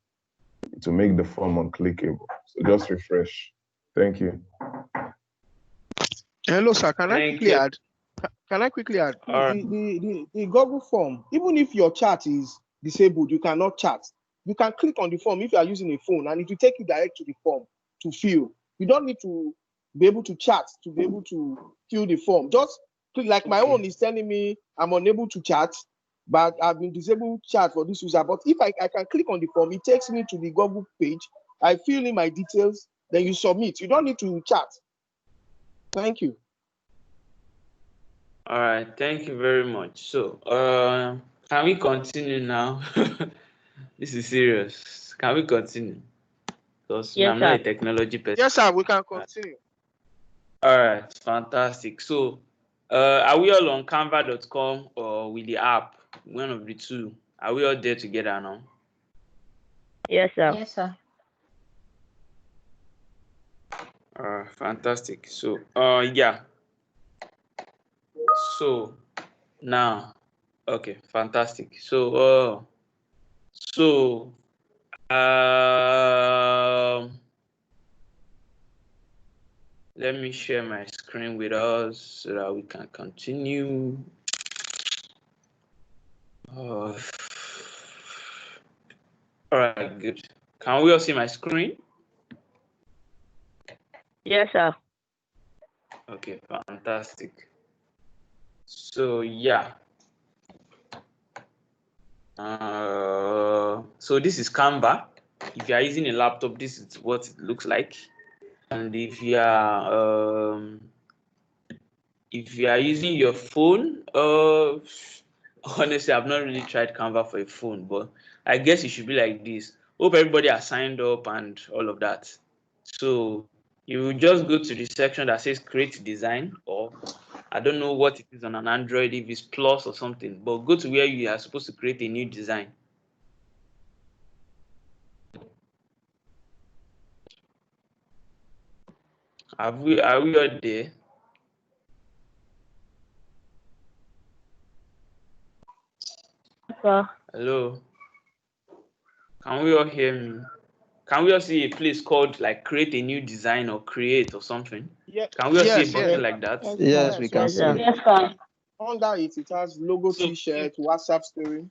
to make the form unclickable. So just refresh. Thank you. Hello, sir. Can I thank quickly you. add? Can I quickly add? All right. The Google form, even if your chat is disabled, you cannot chat. You can click on the form if you are using a phone, and it will take you direct to the form to fill. You don't need to be able to chat to be able to fill the form. Just click. Like my own is telling me I'm unable to chat, but I've been disabled chat for this user. But if I can click on the form, it takes me to the Google page. I fill in my details, then you submit. You don't need to chat. Thank you. All right. Thank you very much. So, can we continue now? This is serious. Can we continue? Because Yes, I'm not a sir. technology person. Yes, sir. We can continue. All right. Fantastic. So, are we all on canva.com or with the app? One of the two. Are we all there together now? Yes, sir. Yes, sir. Fantastic. So, yeah. So now, okay, fantastic. So, let me share my screen with us so that we can continue. All right, good. Can we all see my screen? Yes, sir. Okay, fantastic. So yeah. So this is Canva. If you are using a laptop, this is what it looks like. And if you are using your phone, honestly, I've not really tried Canva for a phone, but I guess it should be like this. Hope everybody has signed up and all of that. So you will just go to the section that says create design, or I don't know what it is on an Android, if it's plus or something, but go to where you are supposed to create a new design. Are we all there? Sir. Hello? Can we all hear me? Can we all see a place called like create a new design or create or something? Yeah. Can we all see a Yes. button like that? Yes, we can Yes, see sir. it. Yes, sir. Under it, it has logo, So, T-shirt, WhatsApp story.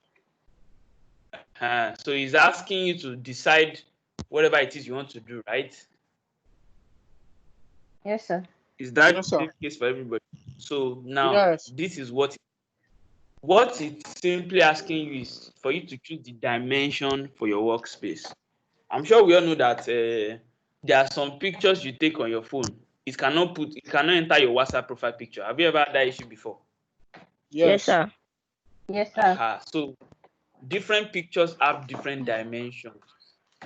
so he's asking you to decide whatever it is you want to do, right? Yes, sir. Is that Yes, the sir. same case for everybody? So now Yes. this is what it's simply asking you is for you to choose the dimension for your workspace. I'm sure we all know that there are some pictures you take on your phone. It cannot enter your WhatsApp profile picture. Have you ever had that issue before? Yes, Yes. sir. Yes, sir. So different pictures have different dimensions.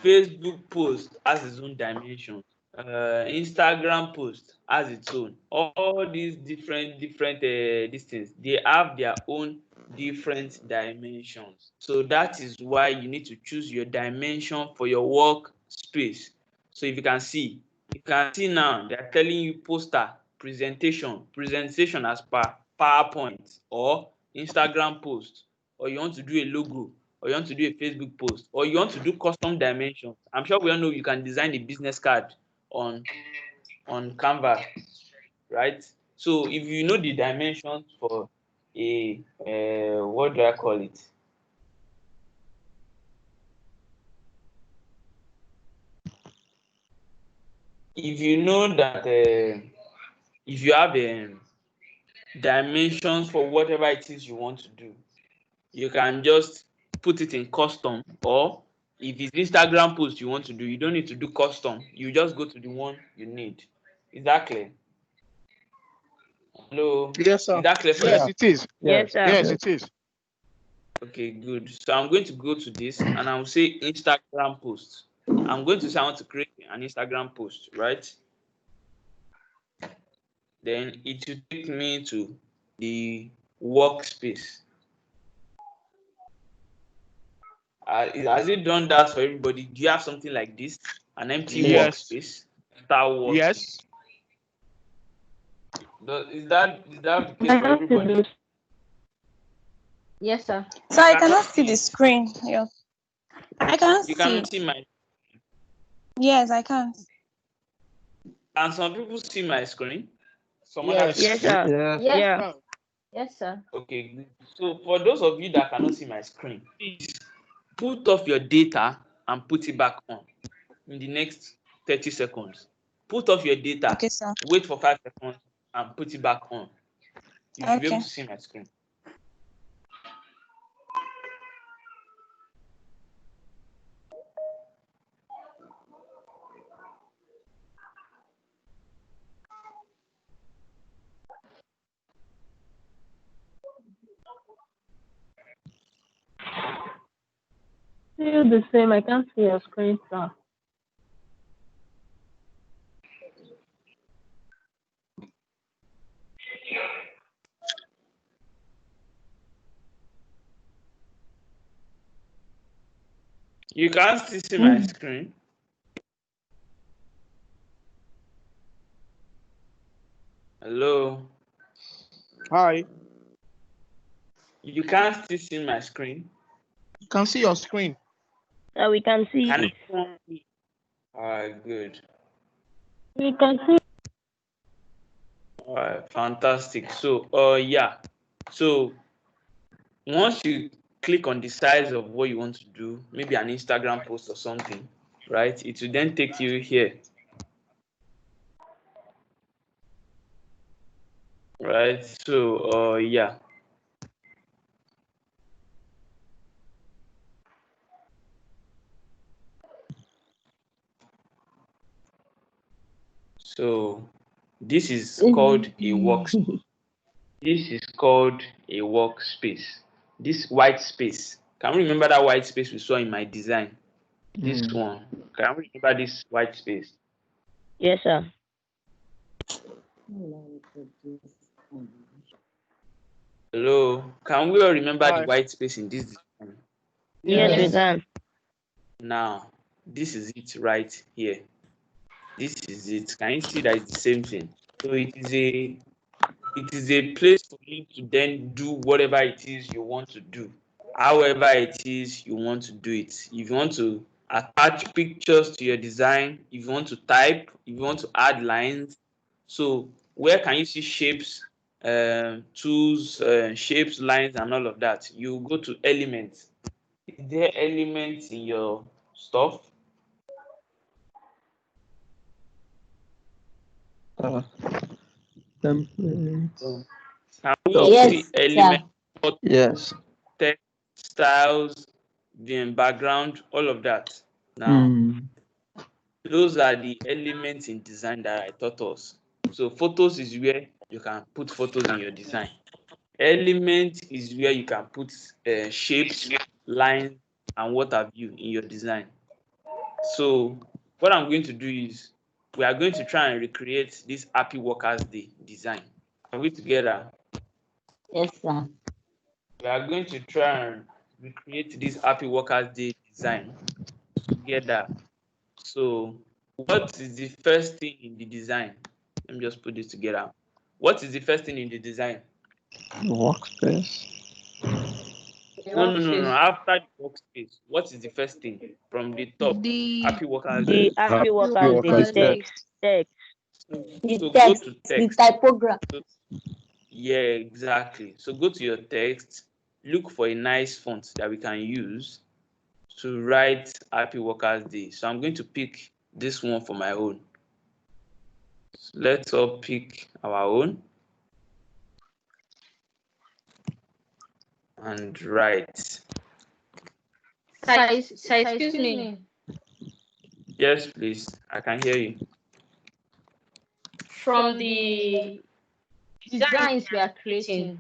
Facebook post has its own dimensions. Instagram post has its own. All these different these things, they have their own different dimensions. So that is why you need to choose your dimension for your work space. So if you can see now they are telling you poster, presentation as per PowerPoint or Instagram post, or you want to do a logo, or you want to do a Facebook post, or you want to do custom dimensions. I'm sure we all know you can design a business card on Canva, right? So if you know the dimensions for a what do I call it? If you know that if you have dimensions for whatever it is you want to do, you can just put it in custom, or if it's Instagram post you want to do, you don't need to do custom. You just go to the one you need. Is that clear? Hello? Yes, sir. Is that clear for Yes, you? it is. Yes, sir. Yes, it is. Okay, good. So I'm going to go to this and I'll say Instagram post. I'm going to say I want to create an Instagram post, right? Then it will take me to the workspace. Has it done that for everybody? Do you have something like this? An empty Yes. workspace? Start working. Yes. Is that the case for everybody? Yes, sir. So I cannot see the screen. Yeah. I can't You see. cannot see my. Yes, I can't. And some people see my screen. Some Yes. other people. Yes, sir. Yeah. Yeah. Yes, sir. Okay, good. So for those of you that cannot see my screen, please put off your data and put it back on in the next 30 seconds. Put off your data, Okay, sir. wait for 5 seconds and put it back on. You should be able Okay. to see my screen. Still the same. I can't see your screen, sir. You can't still see my screen. Hello. Hi. You can't still see my screen. You can see your screen. We can see Can it. anyone see? All right, good. We can see. All right, fantastic. So, yeah. So once you click on the size of what you want to do, maybe an Instagram post or something, right? It will then take you here. Right. So, yeah. So this is called a workspace. This is called a workspace. This white space. Can we remember that white space we saw in my design? This one. Can we remember this white space? Yes, sir. Hello. Can we all remember Hi. the white space in this design? Yes, we can. Now, this is it right here. This is it. Can you see that it's the same thing? So it is a place for you to then do whatever it is you want to do, however it is you want to do it. If you want to attach pictures to your design, if you want to type, if you want to add lines. So where can you see shapes, tools, shapes, lines, and all of that? You go to elements. Is there elements in your stuff? Templates. Can we all see elements? Yes. Text, styles, the background, all of that. Now, those are the elements in design that I taught us. So photos is where you can put photos in your design. Element is where you can put shapes, lines, and what have you in your design. So what I'm going to do is we are going to try and recreate this Happy Workers Day design. Are we together? Yes, sir. We are going to try and recreate this Happy Workers Day design together. So what is the first thing in the design? Let me just put this together. What is the first thing in the design? Workspace. No. After the workspace, what is the first thing from the top? Happy Workers Day. The Happy Workers Day, the text. So go to text. The typography. Yeah, exactly. So go to your text, look for a nice font that we can use to write Happy Workers Day. So I'm going to pick this one for my own. So let's all pick our own and write. Excuse me. Yes, please. I can hear you. From the designs we are creating,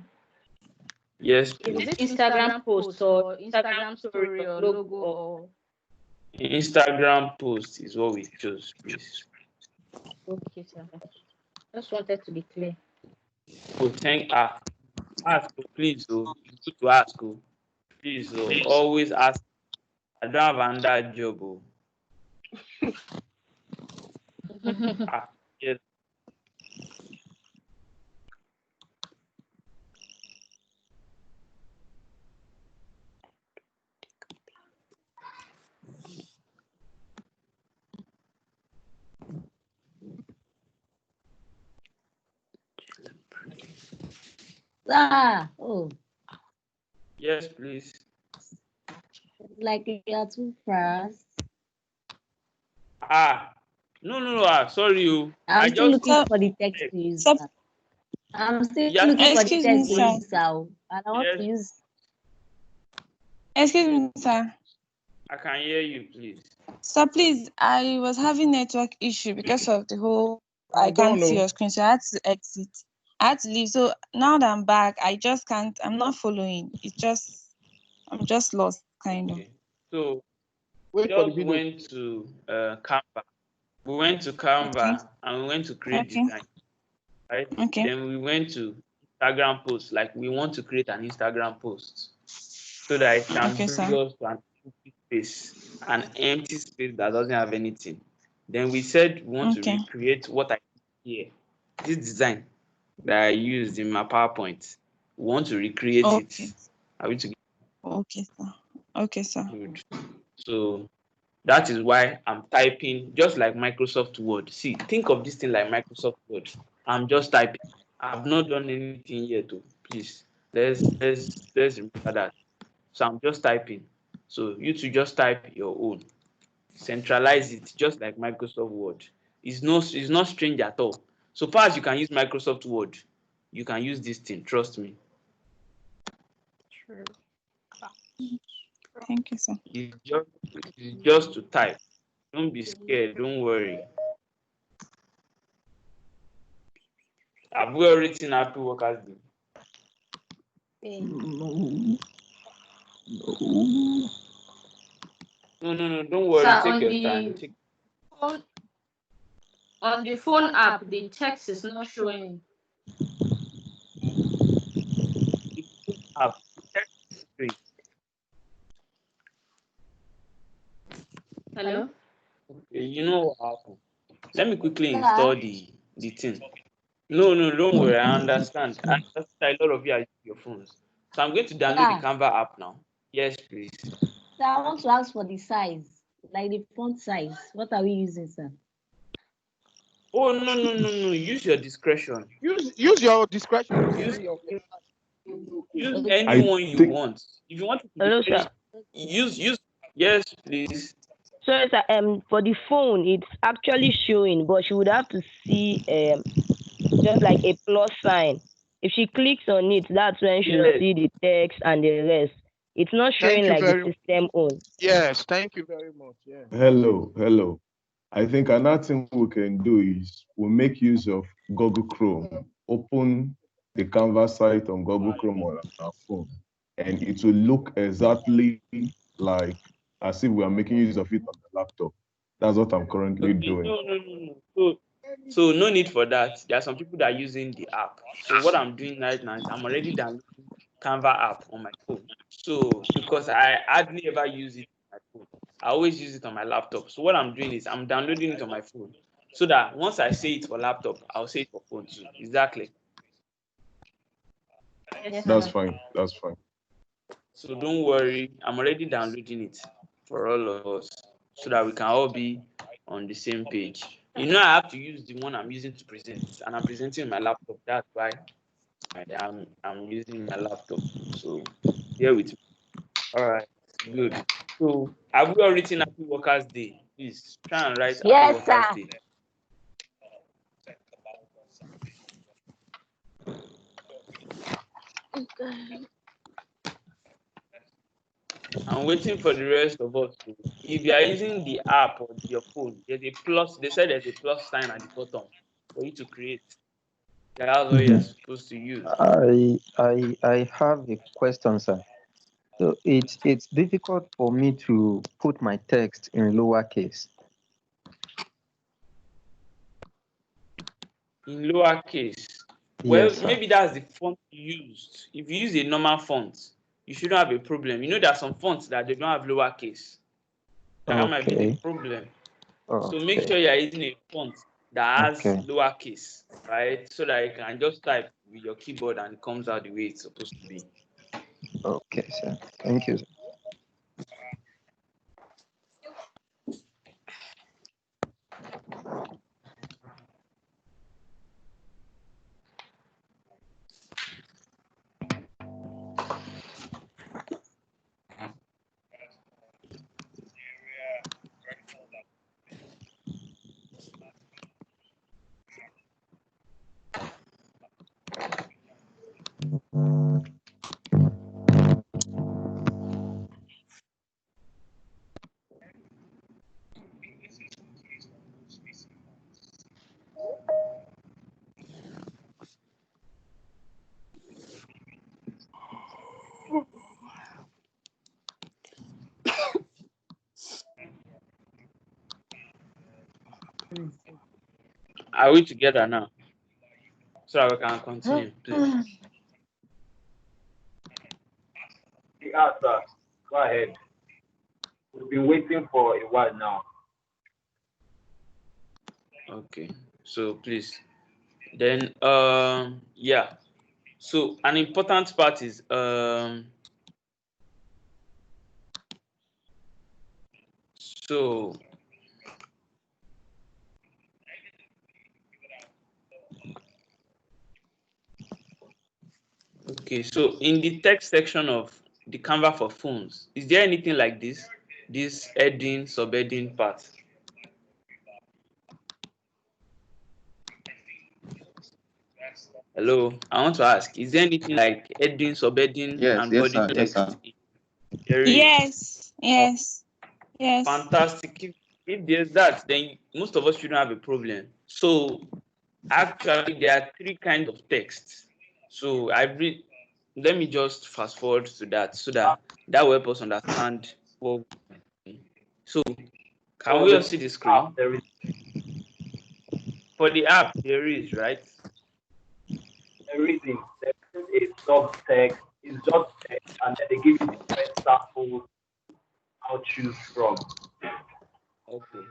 Yes, is please. it Instagram post or Instagram story or logo or? Instagram post is what we chose, please. Okay, sir. Just wanted to be clear. Oh, ask, please. Oh, it's good to ask. Oh, please. Oh, always ask I don't have another job. Oh. Yes. Oh, Yes, please. like you are too fast. No. Sorry, you. I'm I still just looking for the text to use. Sir, I'm still yeah. looking for the excuse text me, to sir. use, and I want to Yes, use. Excuse me, sir. I can hear you, please. Sir, please, I was having network issue because of the whole I I don't can't see know. your screen, so I had to exit. I had to leave. So now that I'm back, I just can't, I'm not following. I'm just lost, kind of. Okay. So Wait for the just video. went to Canva. We went to Okay. Canva and we went to create Okay. design, right? Okay. Then we went to Instagram post. Like we want to create an Instagram post so that it can Okay, bring sir. us to an empty space that doesn't have anything. Then we said we want to Okay. recreate what I here. This design that I used in my PowerPoint. We want to recreate Okay. it. Are we together? Okay, sir. Okay, sir. Good. So that is why I'm typing just like Microsoft Word. See, think of this thing like Microsoft Word. I'm just typing. I've not done anything yet, though. Please, let's remember that. So I'm just typing. So you two just type your own. Centralize it just like Microsoft Word. It's not strange at all. So far as you can use Microsoft Word, you can use this thing. Trust me. True. Thank you, sir. It's just to type. Don't be scared. Don't worry. Have we already seen Happy Workers Day? No. Don't worry. Sir, Take your time. on the phone app, the text is not showing. App. Straight. Hello? Okay, you know what happened? Let me quickly install the thing. No, don't worry. I understand. I understand that a lot of you are using your phones. So I'm going to download the Canva app now. Yes, please. Sir, I want to ask for the size, like the font size. What are we using, sir? Oh no. Use your discretion. Use your discretion. Use anyone you want. If you want to Hello, be very, sir. use. Yes, please. So for the phone, it's actually showing, but she would have to see just like a plus sign. If she clicks on it, that's when she'll see the text and the rest. It's not showing like the system on. Yes, thank you very much. Yeah. Hello. I think another thing we can do is we'll make use of Google Chrome. Open the Canva site on Google Chrome on our phone, and it will look exactly like as if we are making use of it on the laptop. That's what I'm currently doing. No. So no need for that. There are some people that are using the app. So what I'm doing right now is I'm already downloading Canva app on my phone. So because I hardly ever use it on my phone, I always use it on my laptop. So what I'm doing is I'm downloading it on my phone, so that once I say it for laptop, I'll say it for phone too. Exactly. Yes, That's fine. So don't worry. I'm already downloading it for all of us, so that we can all be on the same page. You know, I have to use the one I'm using to present, and I'm presenting my laptop. That's why I'm using my laptop. So bear with me. All right, good. So have we all written Happy Workers Day? Please try and write Happy Workers Day. I'm waiting for the rest of us. If you are using the app or your phone, there's a plus. They said there's a plus sign at the bottom for you to create. That's what you're supposed to use. I have a question, sir. So it's difficult for me to put my text in lowercase. In lowercase. Well, Yes, sir. maybe that's the font you used. If you use a normal font, you shouldn't have a problem. You know, there are some fonts that they don't have lowercase. That might be the Okay. problem. So make Okay. sure you're using a font that has Okay. lowercase, right? So that you can just type with your keyboard and it comes out the way it's supposed to be. Okay, sir. Thank you, sir. Are we together now? So that we can continue, please. Yeah, sir. Go ahead. We've been waiting for a while now. Okay. So please. Then yeah. So an important part is so okay, so in the text section of the Canva for phones, is there anything like this heading, subheading part? Hello, I want to ask, is there anything like heading, subheading, Yes, and yes, body sir. Yes, text? sir. There is. Yes, yes, yes. Fantastic. If there's that, then most of us shouldn't have a problem. So actually, there are three kinds of texts. So let me just fast forward to that so that will help us understand what. So can For we the all see the screen? there is For the app, there is, right? everything. There is a subtext. It's just text, and then they give you different samples I'll choose from. Okay.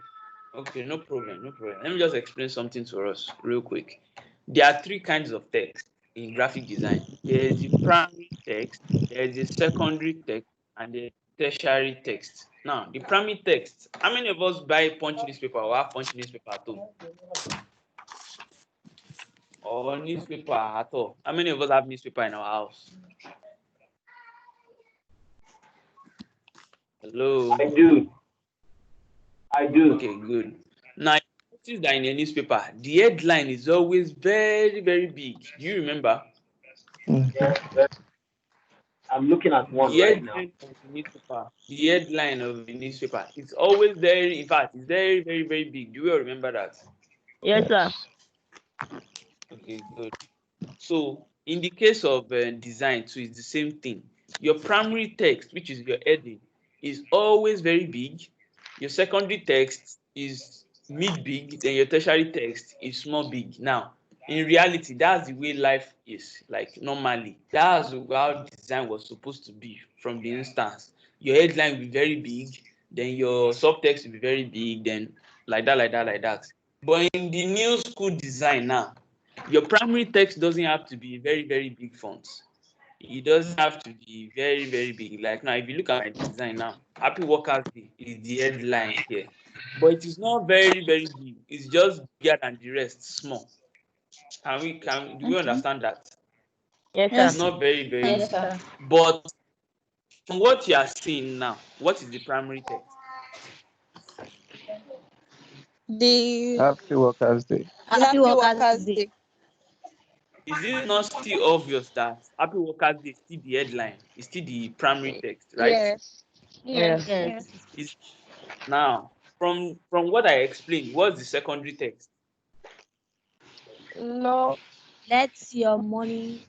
Okay, no problem, no problem. Let me just explain something to us real quick. There are three kinds of text in graphic design. There is the primary text, there is the secondary text, and the tertiary text. Now, the primary text, how many of us buy punch newspaper or have punch newspaper at home? Or newspaper at all? How many of us have newspaper in our house? Hello? I do. I do. Okay, good. Now, you notice that in a newspaper, the headline is always very, very big. Do you remember? Yes, I'm looking at one The right now. headline of the newspaper, the headline of the newspaper, it's always very, in fact, it's very, very, very big. Do you all remember that? Yes, sir. Okay, good. So, in the case of design, too, it's the same thing. Your primary text, which is your heading, is always very big. Your secondary text is mid big, then your tertiary text is small big. Now, in reality, that's the way life is. Like normally, that's how design was supposed to be from the instance. Your headline will be very big, then your subtext will be very big, then like that, like that, like that. But in the new school design now, your primary text doesn't have to be very, very big fonts. It doesn't have to be very, very big. Like now, if you look at my design now, Happy Workers Day is the headline here. But it is not very, very big. It's just bigger than the rest, small. Do you understand that? Yes, It's sir. not very, very Yes, big. sir. But from what you are seeing now, what is the primary text? The Happy Workers' Day. Happy Workers' Day. Is it not still obvious that Happy Workers Day is still the headline? It's still the primary text, right? yes, Yeah. yes, Yes. Is now from what I explained, what's the secondary text? No, Let your money.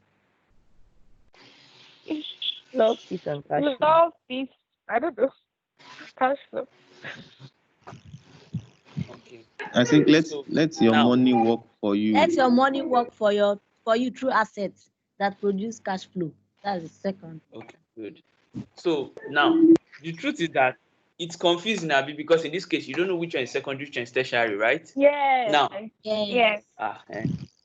love, peace, and passion. Love, peace. I don't know. Cash flow. Okay. I think So let your now, money work for you. Let your money work for you through assets that produce cash flow. That's the second. okay, good. So now the truth is that it's confusing, Abi, because in this case, you don't know which one is secondary, which one is tertiary, right? Yes. Now, Yes.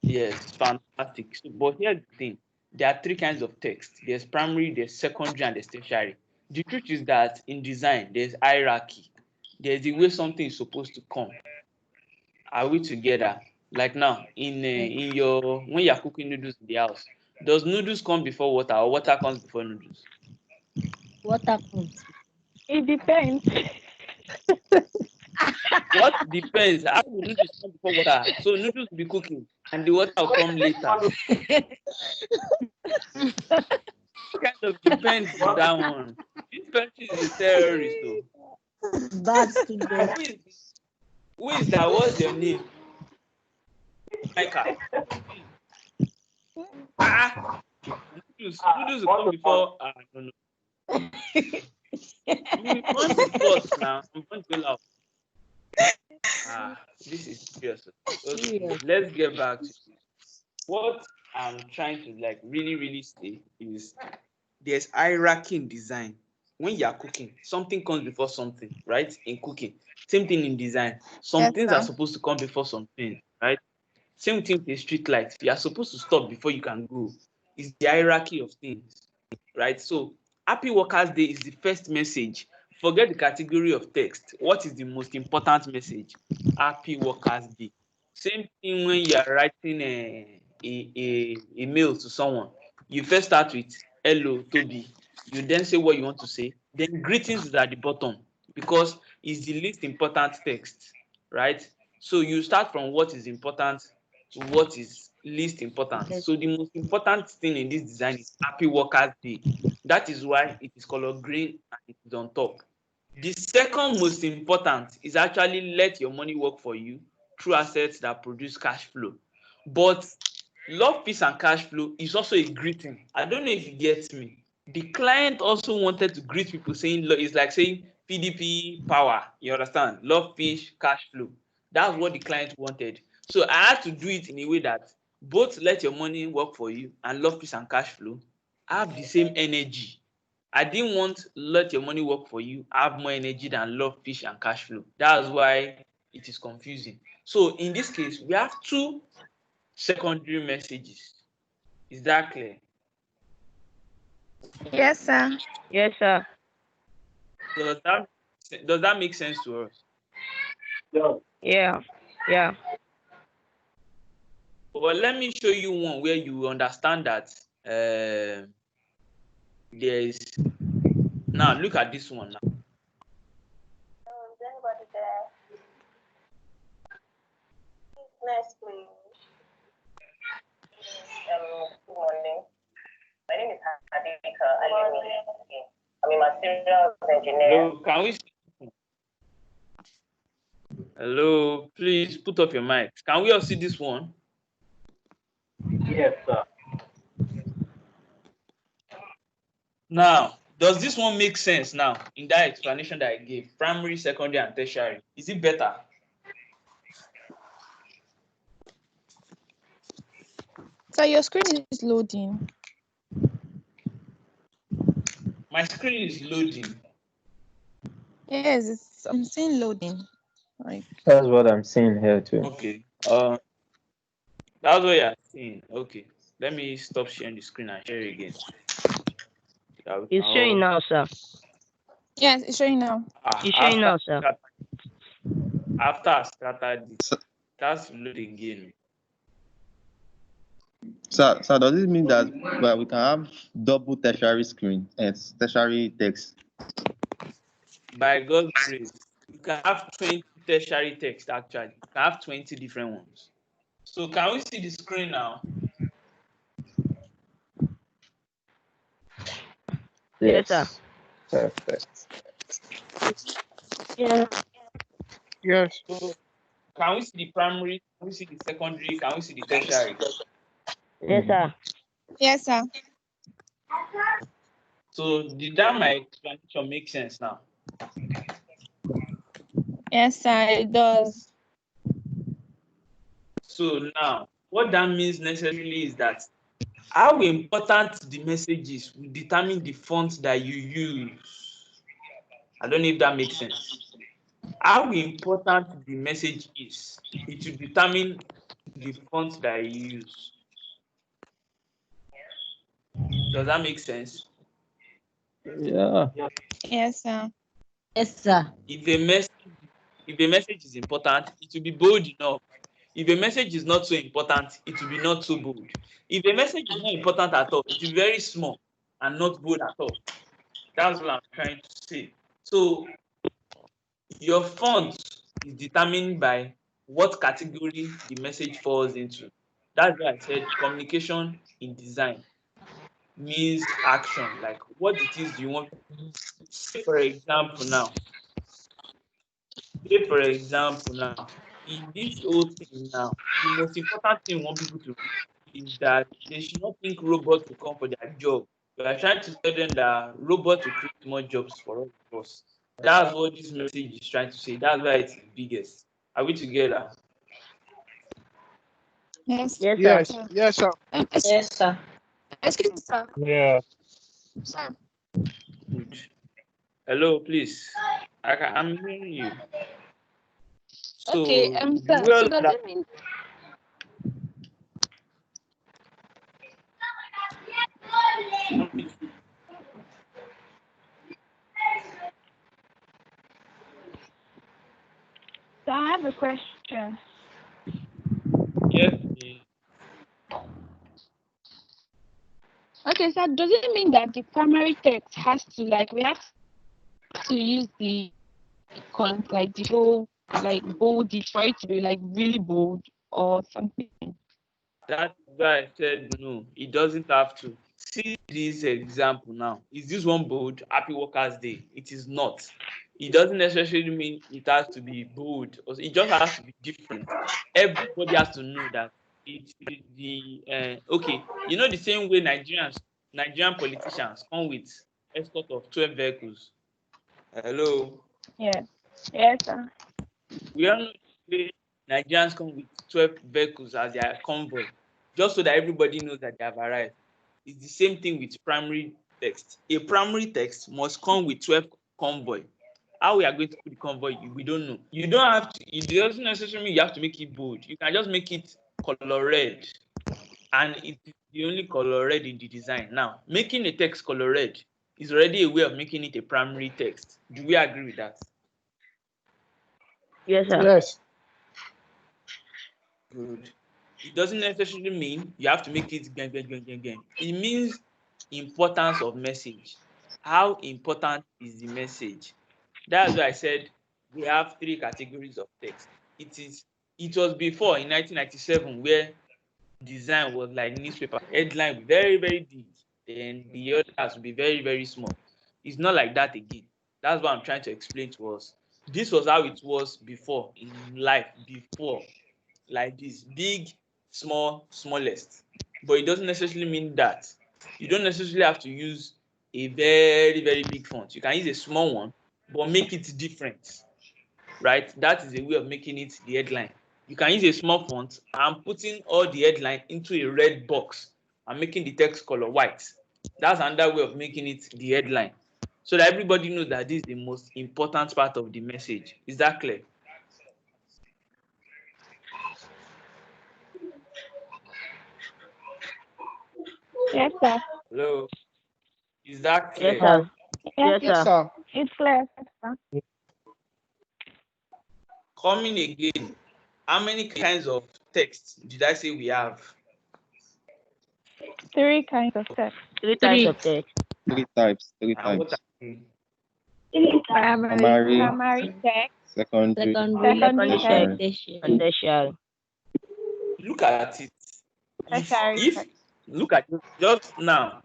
yes, fantastic. So, but here's the thing: there are three kinds of text. There's primary, there's secondary, and there's tertiary. The truth is that in design, there's hierarchy. There's the way something is supposed to come. Are we together? Like now, in your when you're cooking noodles in the house, does noodles come before water or water comes before noodles? Water comes. It depends. What depends? How will noodles come before water? So noodles will be cooking and the water will come later. Kind of depends on that one. This person is a terrorist, though. Bad student. Who is that? What's your name? Micah. Noodles will come before. No. You want to pause now. I'm going to go loud. This is serious. Okay, let's get back to what I'm trying to really say is there's hierarchy in design. When you're cooking, something comes before something, right? In cooking, same thing in design. Some things are supposed to come before something, right? Same thing with a street light. You are supposed to stop before you can go. It's the hierarchy of things, right? So, Happy Workers' Day is the first message. Forget the category of text. What is the most important message? Happy Workers' Day. Same thing when you are writing a mail to someone. You first start with hello, Toby. You then say what you want to say. Then greetings is at the bottom because it's the least important text, right? So you start from what is important to what is least important. So the most important thing in this design is Happy Workers' Day. That is why it is color green and it is on top. The second most important is actually let your money work for you through assets that produce cash flow. But love, peace, and cash flow is also a greeting. I don't know if you get me. The client also wanted to greet people saying it's like saying PDP power. You understand? Love, peace, cash flow. That's what the client wanted. So I had to do it in a way that both let your money work for you and love, peace, and cash flow have the same energy. I didn't want let your money work for you have more energy than love, peace, and cash flow. That's why it is confusing. So in this case, we have two secondary messages. Is that clear? Yes, sir. Yes, sir. Does that make sense to us? Yeah. Yeah. But let me show you one where you understand that there is. Now look at this one now. Next, please. Good morning. My name is Hadika. I'm a materials engineer. Hello, can we see? Hello, please put up your mic. Can we all see this one? Yes, sir. Now, does this one make sense now in that explanation that I gave? Primary, secondary, and tertiary. Is it better? So your screen is loading. My screen is loading. Yes, I'm seeing loading. Like That's what I'm seeing here too. Okay. That's what you're seeing. Okay. Let me stop sharing the screen and share it again. It's showing now, sir. yes, it's showing now. It's showing now, sir. After I started this, that's loading again. So does it mean that we can have double tertiary screen and tertiary text? By God's grace, you can have 20 tertiary text actually. You can have 20 different ones. So can we see the screen now? Yes, sir. Perfect. Yeah. Yes. So can we see the primary? Can we see the secondary? Can we see the tertiary? Yes, sir. Yes, sir. So did that my explanation make sense now? Yes, sir, it does. So now, what that means necessarily is that how important the message is will determine the font that you use. I don't know if that makes sense. How important the message is, it will determine the font that you use. Does that make sense? Yeah. Yes, sir. Yes, sir. If the message is important, it will be bold enough. If a message is not so important, it will be not so bold. If a message is not important at all, it will be very small and not bold at all. That's what I'm trying to say. So your font is determined by what category the message falls into. That's why I said communication in design means action, like what it is you want. Say for example now, in this whole thing now, the most important thing we want people to read is that they should not think robots will come for their job. We are trying to tell them that robots will create more jobs for all of us. That's what this message is trying to say. That's why it's the biggest. Are we together? Yes. Yes, sir. Yes, yes, sir. Yes, sir. Excuse me, sir. Yeah. Sir. Good. Hello, please. I'm hearing you. Okay, So the sir. So world does that it mean So I have a question. yes, okay, sir, does it mean that the primary text has to like we have to use the like the whole like bold it for it to be like really bold or something? that's why I said no. It doesn't have to. See this example now. Is this one bold? Happy Workers' Day. It is not. It doesn't necessarily mean it has to be bold. It just has to be different. Everybody has to know that okay. You know the same way Nigerian politicians come with escort of 12 vehicles. Hello. Yes. Yes, sir. We all know the way Nigerians come with 12 vehicles as their convoy, just so that everybody knows that they have arrived. It's the same thing with primary text. A primary text must come with 12 convoy. How we are going to put the convoy, we don't know. You don't have to, it doesn't necessarily mean you have to make it bold. You can just make it color red. And it is the only color red in the design. Now, making a text color red is already a way of making it a primary text. Do we agree with that? Yes, sir. Yes. Good. It doesn't necessarily mean you have to make it gang. It means importance of message. How important is the message? That's why I said we have 3 categories of text. It was before in 1997 where design was like newspaper. Headline would be very, very big. Then the others would be very, very small. It's not like that again. That's what I'm trying to explain to us. This was how it was before in life, before, like this, big, small, smallest. But it doesn't necessarily mean that. You don't necessarily have to use a very, very big font. You can use a small one, but make it different, right? That is a way of making it the headline. You can use a small font and putting all the headline into a red box and making the text color white. That's another way of making it the headline, so that everybody knows that this is the most important part of the message. Is that clear? Yes, sir. Hello? Is that Yes, clear? sir. Yes, Yes, Yes, sir. sir. it's clear, sir. Coming again, how many kinds of text did I say we have? 3 kinds of text. 3 types Three. of text. 3 types, 3 And what are types. they? Primary Primary, text, secondary, Secondary, secondary text, tertiary. tertiary. And tertiary. Look at it. tertiary If text. look at it just now,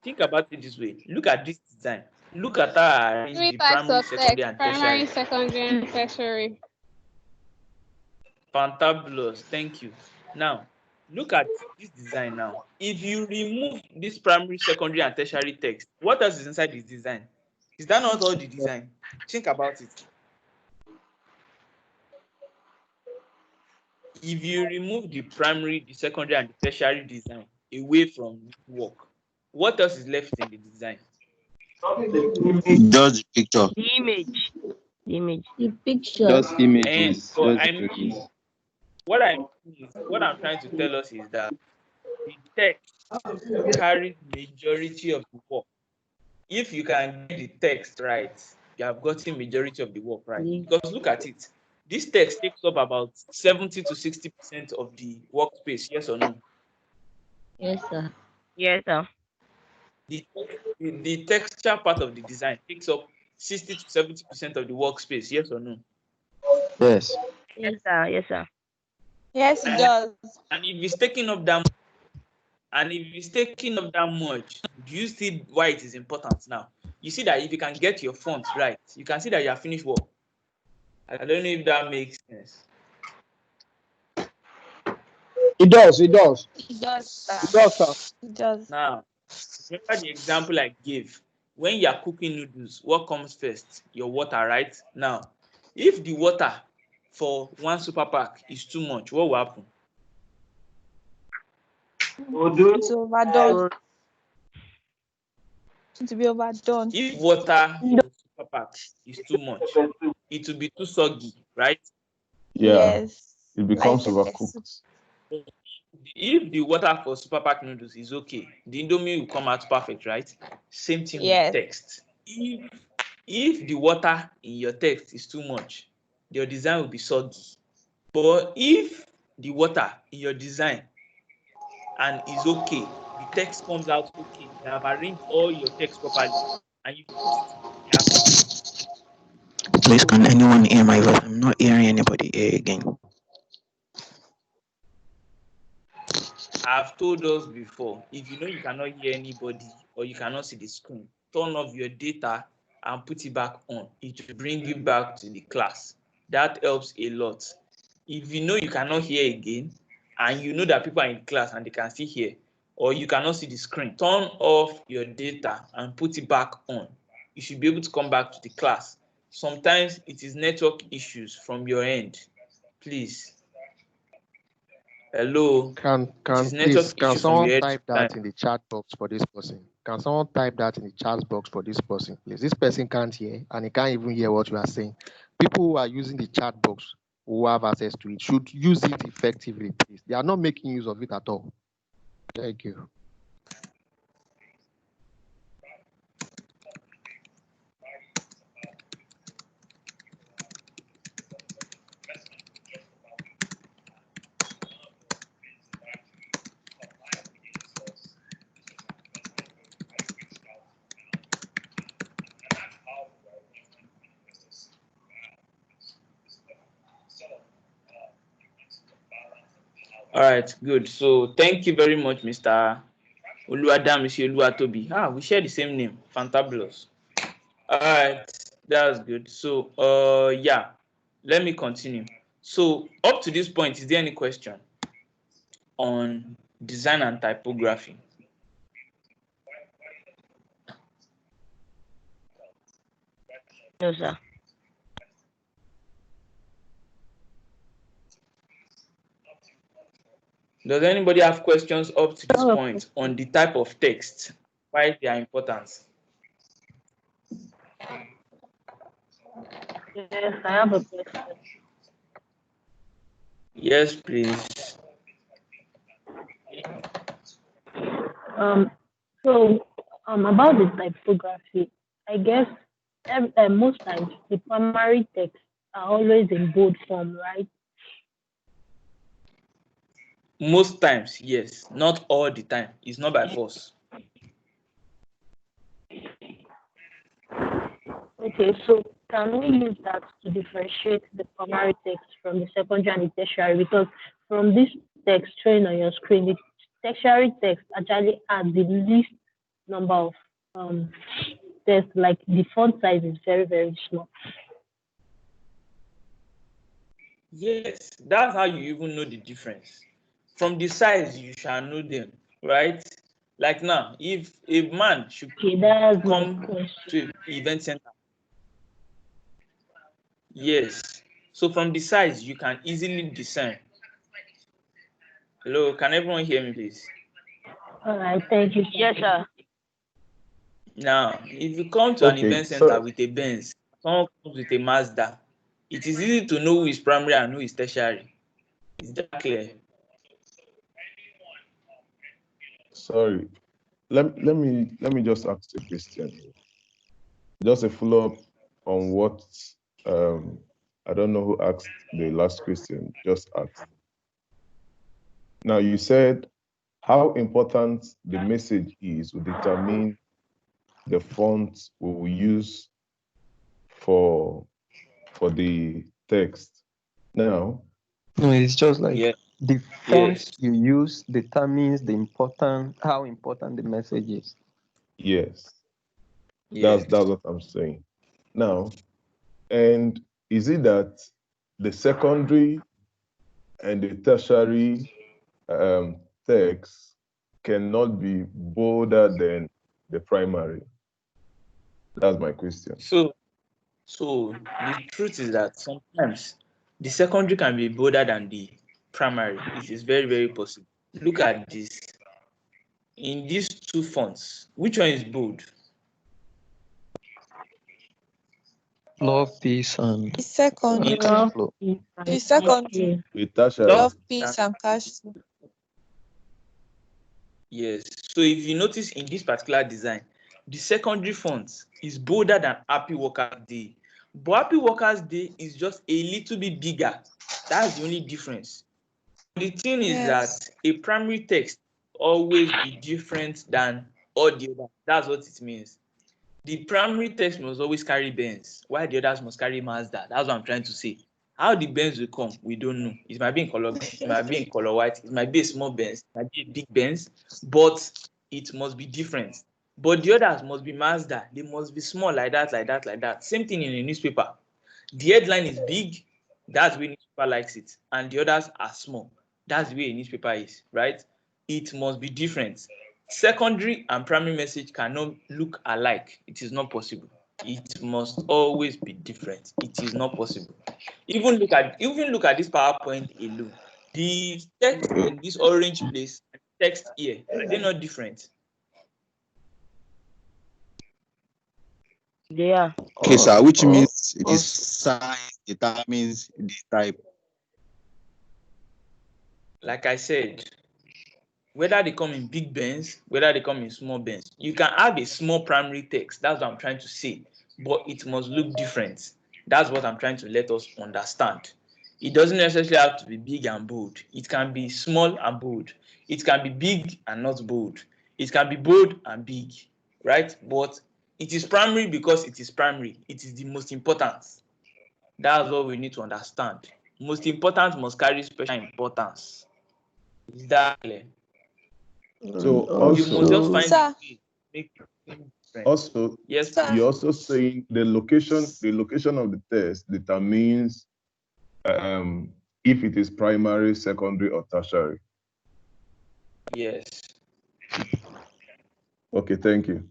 think about it this way. Look at this design. Look at how I arrange Three the types primary, of secondary, text, and primary, tertiary. secondary, and tertiary. Fantabulous. Thank you. Now, look at this design now. If you remove this primary, secondary, and tertiary text, what else is inside this design? Is that not all the design? Think about it. If you remove the primary, the secondary, and the tertiary design away from work, what else is left in the design? Just the picture. The image. The image. The picture. Just And images. so Just I the mean, images. what I'm trying to tell us is that the text carries majority of the work. If you can get the text right, you have gotten majority of the work right. Because look at it. This text takes up about 70 to 60% of the workspace, yes or no? Yes, sir. Yes, sir. The texture part of the design takes up 60 to 70% of the workspace, yes or no? Yes. Yes, sir. Yes, sir. Yes, it does. And if it's taking up that much, do you see why it is important now? You see that if you can get your font right, you can see that you have finished work. I don't know if that makes sense. It does. It does. It does, sir. It does, sir. It does. Now, remember the example I gave. When you are cooking noodles, what comes first? Your water, right? Now, if the water for one super pack is too much, what will happen? It's overdone. To be overdone. If water for the super pack is too much, it will be too soggy, right? Yeah. Yes. It becomes Like overcooked. If the water for super pack noodles is okay, the indomie will come out perfect, right? Same thing yes. with text. If the water in your text is too much, your design will be soggy. But if the water in your design and is okay, the text comes out okay, you have arranged all your text properly, and you post it, you have finished. Please, can anyone hear my voice? I'm not hearing anybody here again. I've told us before, if you know you cannot hear anybody or you cannot see the screen, turn off your data and put it back on. It will bring you back to the class. That helps a lot. If you know you cannot hear again and you know that people are in class and they can still hear, or you cannot see the screen, turn off your data and put it back on. You should be able to come back to the class. Sometimes it is network issues from your end. Please. Hello. Please, can someone From type that in the chat box for this person? Can someone type that in the chat box for this person, please? This person can't hear and he can't even hear what you are saying. People who are using the chat box who have access to it should use it effectively, please. They are not making use of it at all. Thank you. All right, good. So thank you very much, Mr. Oluwadamisi Oluwatobi. We share the same name. Fantabulous. All right, that's good. So yeah, let me continue. So up to this point, is there any question on design and typography? No, sir. Does anybody have questions up to this point on the type of text, why they are important? Yes, I have a question. Yes, please. About the typography, I guess most times the primary texts are always in bold form, right? Most times, yes. Not all the time. It's not by force. Okay, so can we use that to differentiate the primary text from the secondary and the tertiary? Because from this text showing on your screen, the tertiary text actually has the least number of text, like the font size is very, very small. Yes, that's how you even know the difference. From the size, you shall know them, right? Like now, if a man should come to an event center, yes. So from the size, you can easily discern. Hello, can everyone hear me, please? All right, thank you. Yes, sir. Now, if you come to an Okay, event center so with a Benz, someone comes with a Mazda, it is easy to know who is primary and who is tertiary. Is that clear? sorry. Let me just ask a question here. Just a follow-up on what I don't know who asked the last question, just asked. Now you said how important the message is will determine the font we will use for the text. Now, No, it's just like Yeah. the font Yes. you use determines how important the message is. yes, Yes. that's what I'm saying. Now, and is it that the secondary and the tertiary text cannot be bolder than the primary? That's my question. So the truth is that sometimes the secondary can be bolder than the primary. It is very, very possible. Look at this. In these two fonts, which one is bold? Love, peace, and The second, In Love, flow. peace, the and second, peace. With tertiary, love, Love peace, and and cash. yes. So if you notice in this particular design, the secondary font is bolder than Happy Workers Day. But Happy Workers Day is just a little bit bigger. That's the only difference. The thing is Yes. that a primary text always be different than all the other. That's what it means. The primary text must always carry Benz, while the others must carry Mazda. That's what I'm trying to say. How the Benz will come, we don't know. It might be in color green, it might be in color white, it might be a small Benz, it might be a big Benz, but it must be different. But the others must be Mazda. They must be small like that, like that, like that. Same thing in a newspaper. The headline is big, that's the way newspaper likes it, and the others are small. That's the way a newspaper is, right? It must be different. Secondary and primary message cannot look alike. It is not possible. It must always be different. It is not possible. Even look at this PowerPoint alone. The text in this orange place and text here, are they not different? They are. Okay, sir, which Oh, means the also, size determines the type. Like I said, whether they come in big Benz, whether they come in small Benz, you can have a small primary text. That's what I'm trying to say, but it must look different. That's what I'm trying to let us understand. It doesn't necessarily have to be big and bold. It can be small and bold. It can be big and not bold. It can be bold and big, right? But it is primary because it is primary. It is the most important. That's what we need to understand. Most important must carry special importance. Is that clear? So You must just find Sir, a way to make things different. also Yes, sir, you're please. also saying the location of the test determines if it is primary, secondary, or tertiary. Yes. Okay, thank you.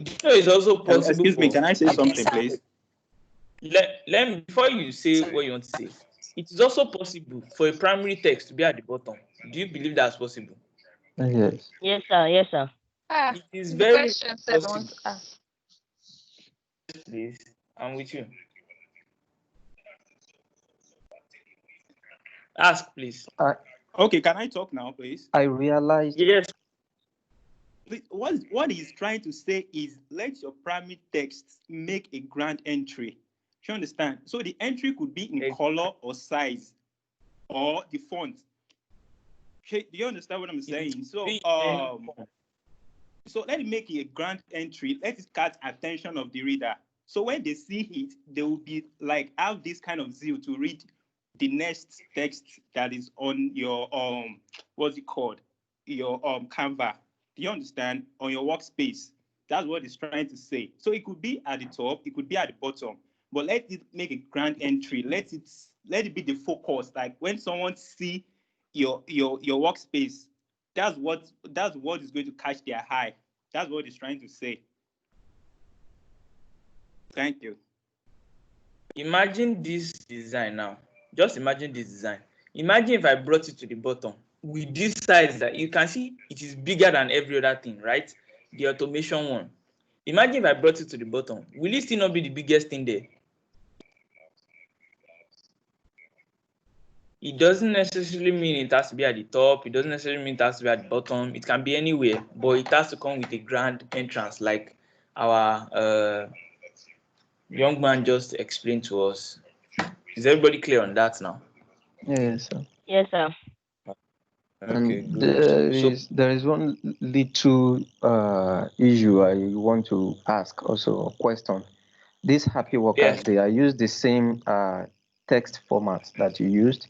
Do you know it's also possible Excuse me, for can I say a something, please? let me before you say what you want to say. It is also possible for a primary text to be at the bottom. Do you believe that's possible? yes. Yes, sir. Yes, sir. It is The very question said I want possible. to ask. Please, I'm with you. Ask, please. Okay, can I talk now, please? I realized. Yes. Please, what he's trying to say is let your primary text make a grand entry. Do you understand? So the entry could be in color or size or the font. Okay, do you understand what I'm saying? So so let it make a grand entry. Let it catch attention of the reader. So when they see it, they will be like have this kind of zeal to read the next text that is on your what's it called? Your Canva. Do you understand? On your workspace. That's what it's trying to say. So it could be at the top, it could be at the bottom, but let it make a grand entry. Let it be the focus. Like when someone see your workspace, that's what is going to catch their eye. That's what it's trying to say. Thank you. Imagine this design now. Just imagine this design. Imagine if I brought it to the bottom with this size that you can see it is bigger than every other thing, right? the automation one. Imagine if I brought it to the bottom. Will it still not be the biggest thing there? It doesn't necessarily mean it has to be at the top. It doesn't necessarily mean it has to be at the bottom. It can be anywhere, but it has to come with a grand entrance, like our young man just explained to us. Is everybody clear on that now? Yes, sir. Yes, sir. Okay, And good. there is one little issue I want to ask, also a question. This Happy Workers Day, I used the same text format that you used,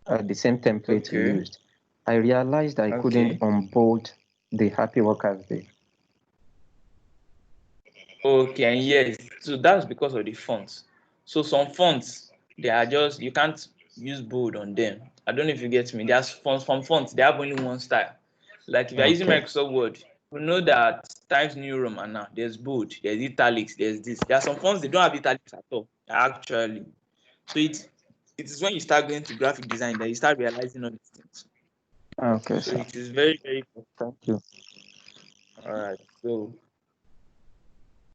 the same template you used. I realized I couldn't unbold the Happy Workers Day. Okay, and yes, so that's because of the fonts. So some fonts, they are just, you can't use bold on them. I don't know if you get me. There's fonts from fonts, they have only one style. Like if you're using Microsoft Word, you know that Times New Roman now, there's bold, there's italics, there's this. There are some fonts they don't have italics at all, actually. So it is when you start going to graphic design that you start realizing all these things. Okay, So sir. it is very, very important. Thank you. All right.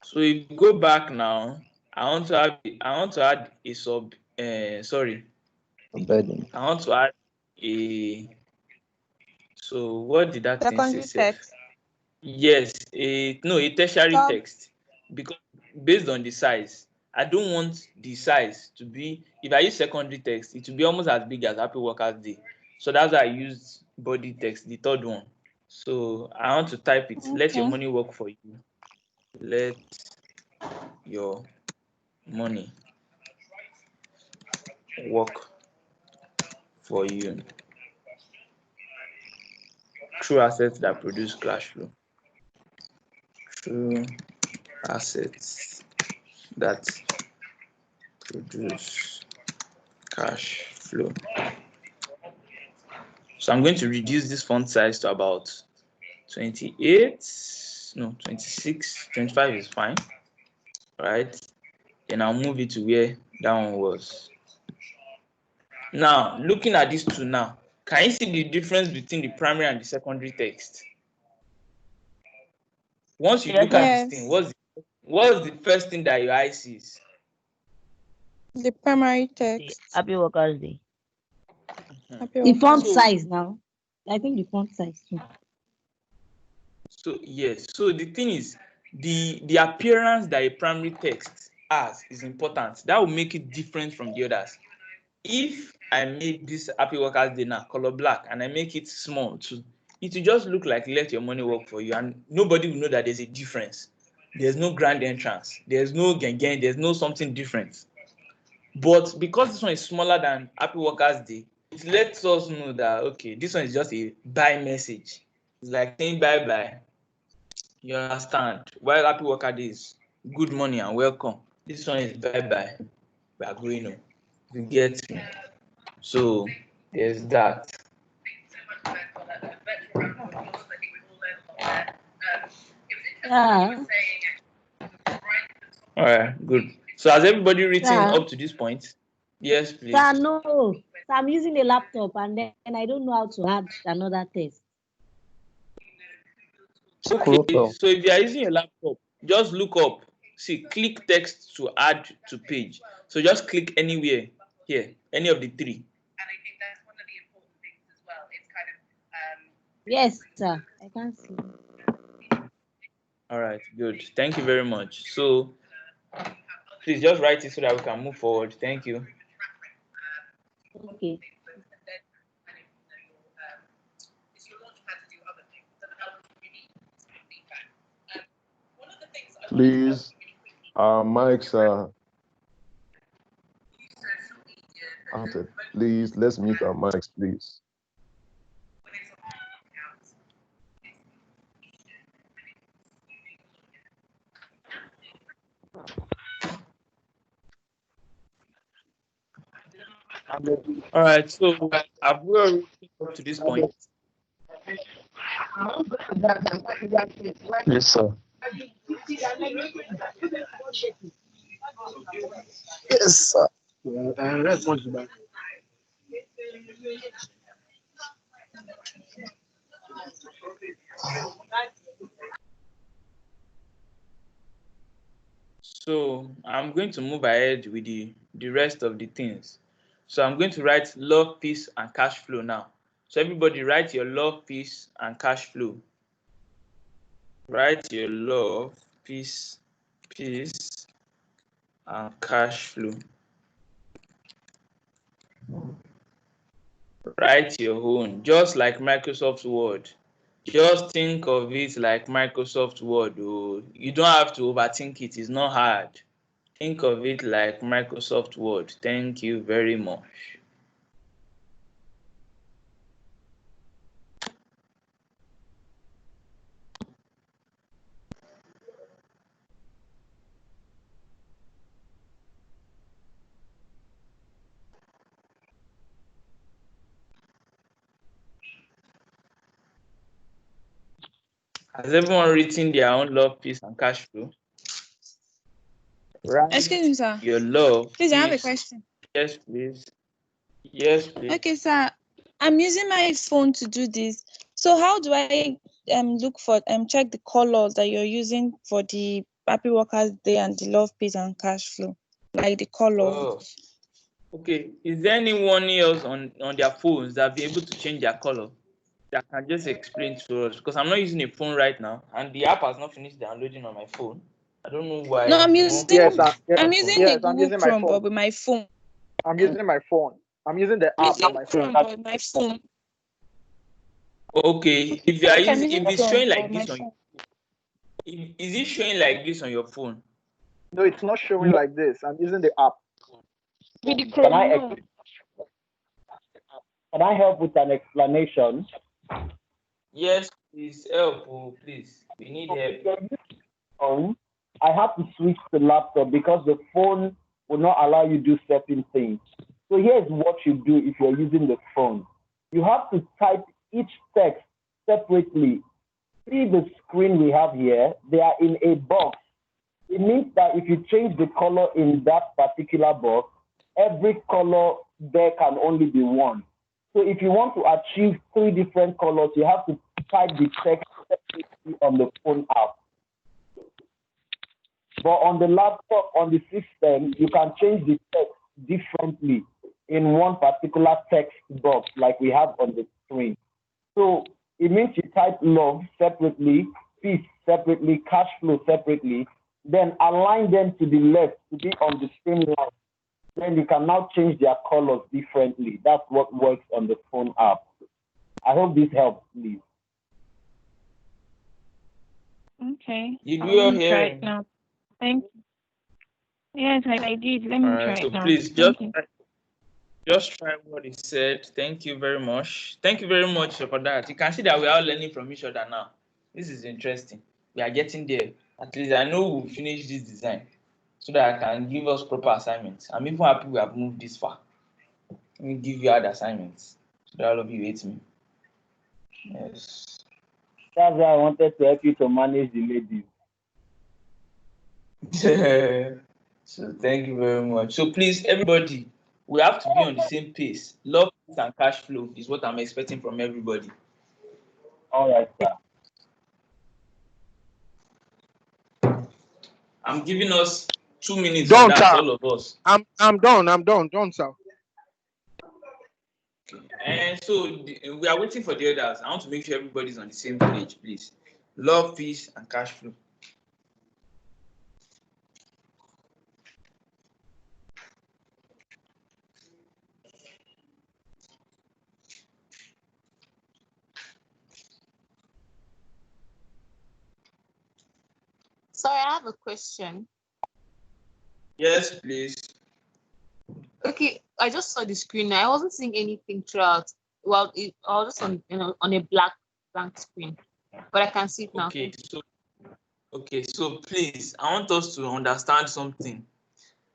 So if you go back now, I want to add a sub. Sorry. Embedding. I want to add a. So what did that thing say? Secondary text. Yes, a tertiary Sub. text, because based on the size, I don't want the size to be. If I use secondary text, it will be almost as big as Happy Workers Day. So that's why I used body text, the third one. So I want to type it. Let your money work for you. Let your money work for you through assets that produce cash flow. Through assets that produce cash flow. So I'm going to reduce this font size to about 28, no, 26, 25 is fine, right? Then I'll move it to where that one was. Now, looking at these two now, can you see the difference between the primary and the secondary text? Once you look at this thing, what's the first thing that your eye sees? The primary text. Happy Workers Day. The font size now. I think the font size too. So yes, so the thing is, the appearance that a primary text has is important. That will make it different from the others. If I make this Happy Workers Day now color black and I make it small too, it will just look like let your money work for you, and nobody will know that there's a difference. There's no grand entrance, there's no gang, there's no something different. But because this one is smaller than Happy Workers Day, it lets us know that okay, this one is just a bye message. It's like saying bye bye. You understand? While Happy Worker Day is good morning and welcome, this one is bye bye. We are going home. You get me? So there's that. Yeah. All right, good. So has everybody written up to this point? Yes, please. Sir, no. So I'm using a laptop and then I don't know how to add another text. Okay, so if you are using a laptop, just look up. See, click text to add to page. So just click anywhere here, any of the three. Yes, sir. I can see. All right, good. Thank you very much. So please just write it so that we can move forward. Thank you. Okay. Please, our mics are outed. Please, let's mute our mics, please. All right, so have we already up to this point? Yes, sir. Yes, sir. So I'm going to move ahead with the rest of the things. So I'm going to write love, peace, and cash flow now. So everybody write your love, peace, and cash flow. Write your love, peace, and cash flow. Write your own, just like Microsoft Word. Just think of it like Microsoft Word. Oh, you don't have to overthink it. It's not hard. Think of it like Microsoft Word. Thank you very much. Has everyone written their own love, peace, and cash flow? Right. Excuse me, sir. Your love, Please, I have a peace. question. Yes, please. Yes, please. Okay, sir. I'm using my phone to do this. So how do I look for check the colors that you're using for the Happy Workers Day and the love, peace, and cash flow? Like the colors. Oh, okay. Is there anyone else on their phones that be able to change their color? That can just explain to us, because I'm not using a phone right now and the app has not finished downloading on my phone. I don't know why. No, I'm using Yes, I'm using the Google Chrome, but with my phone. I'm using my phone. I'm using the app on my phone. But with my phone. Okay, if you are I'm using, using if it's Chrome, showing but like with my this on, phone. is it showing like this on your phone? No, it's not showing like this. I'm using the app. With the Can I Chrome, no. can I help with an explanation? Yes, please help. Oh, please, we need help. Phone, I have to switch to laptop because the phone will not allow you to do certain things. So here's what you do if you're using the phone. You have to type each text separately. See the screen we have here, they are in a box. It means that if you change the color in that particular box, every color there can only be one. So if you want to achieve 3 different colors, you have to type the text separately on the phone app. But on the laptop, on the system, you can change the text differently in one particular text box like we have on the screen. So it means you type love separately, peace separately, cash flow separately, then align them to the left to be on the same line. Then you can now change their colors differently. That's what works on the phone app. I hope this helps, please. Okay. Did Let we all me hear try him? it now. Thank you. Yes, I did. Let All me right, try so it now. please Thank you. just try what he said. Thank you very much. Thank you very much for that. You can see that we are all learning from each other now. This is interesting. We are getting there. At least I know we'll finish this design so that I can give us proper assignments. I'm even happy we have moved this far. Let me give you other assignments so that all of you hate me. Yes. That's why I wanted to help you to manage the ladies. So thank you very much. So please, everybody, we have to be on the same pace. Love, peace, and cash flow is what I'm expecting from everybody. All right, sir. I'm giving us 2 minutes Done, on that, sir. all of us. I'm done, sir. And so we are waiting for the others. I want to make sure everybody's on the same page, please. Love, peace, and cash flow. Sorry, I have a question. Yes, please. Okay, I just saw the screen. I wasn't seeing anything throughout. Well, I was just on a blank screen, but I can see it now. Okay, so please, I want us to understand something.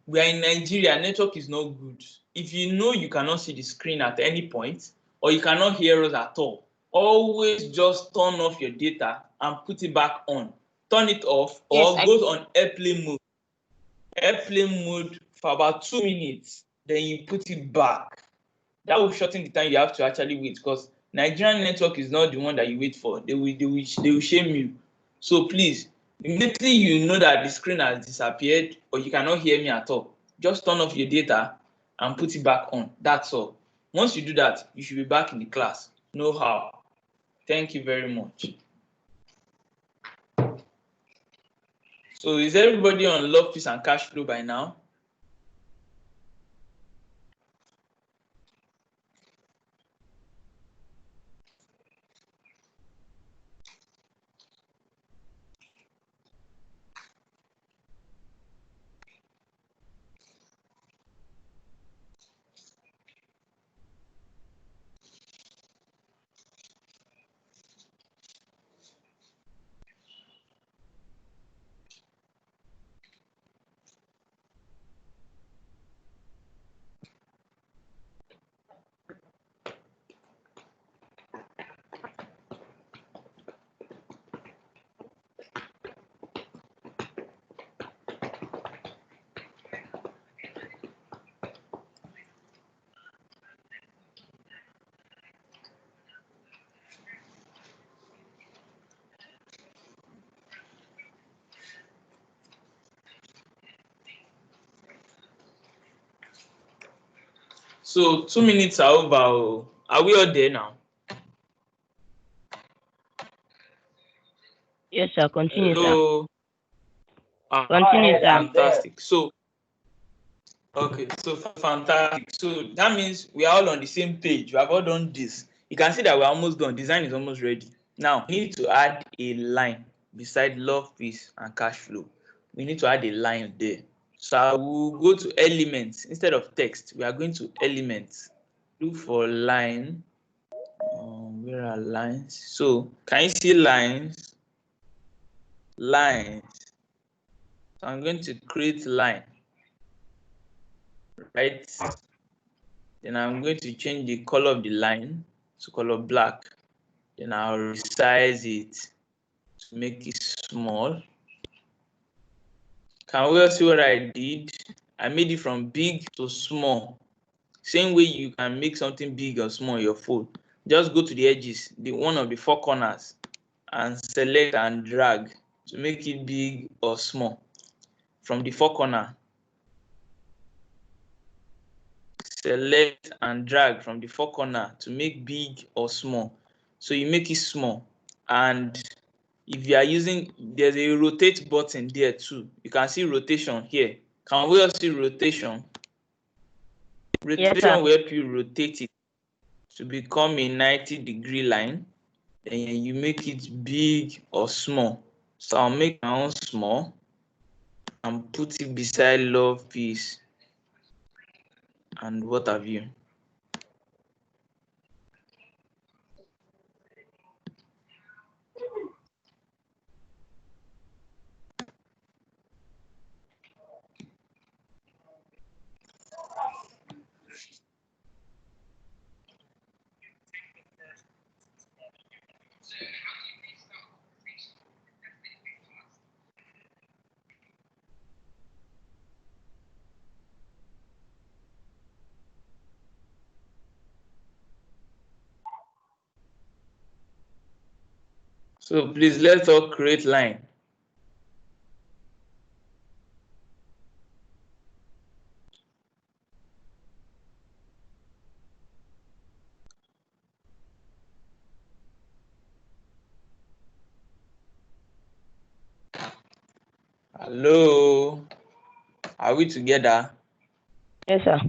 We are in Nigeria, network is not good. If you know you cannot see the screen at any point, or you cannot hear us at all, always just turn off your data and put it back on. Turn it off or go on airplane mode. Airplane mode for about 2 minutes, then you put it back. That will shorten the time you have to actually wait, because Nigerian network is not the one that you wait for. They will shame you. So please, Immediately you know that the screen has disappeared or you cannot hear me at all, just turn off your data and put it back on. That's all. Once you do that, you should be back in the class. Know how. Thank you very much. So is everybody on love, peace, and cash flow by now? So 2 minutes are over. Are we all there now? Yes, sir. Continue, sir. Hello. Continue, sir. Fantastic. So fantastic. So that means we are all on the same page. We have all done this. You can see that we're almost done. Design is almost ready. Now we need to add a line beside love, peace, and cash flow. We need to add a line there. So I will go to elements instead of text. We are going to elements. Look for line. Where are lines? So can you see lines? Lines. So I'm going to create line. Right? Then I'm going to change the color of the line to color black. Then I'll resize it to make it small. Can we all see what I did? I made it from big to small. Same way you can make something big or small on your phone. Just go to the edges, the one of the 4 corners, and select and drag to make it big or small. From the 4 corner, select and drag from the 4 corner to make big or small. So you make it small. And if you are using, there's a rotate button there too. You can see rotation here. Can we all see rotation? Rotation will help you rotate it to become a 90-degree line. Then you make it big or small. So I'll make my own small and put it beside love, peace, and what have you. So please let's all create line. Hello, are we together? Yes, sir.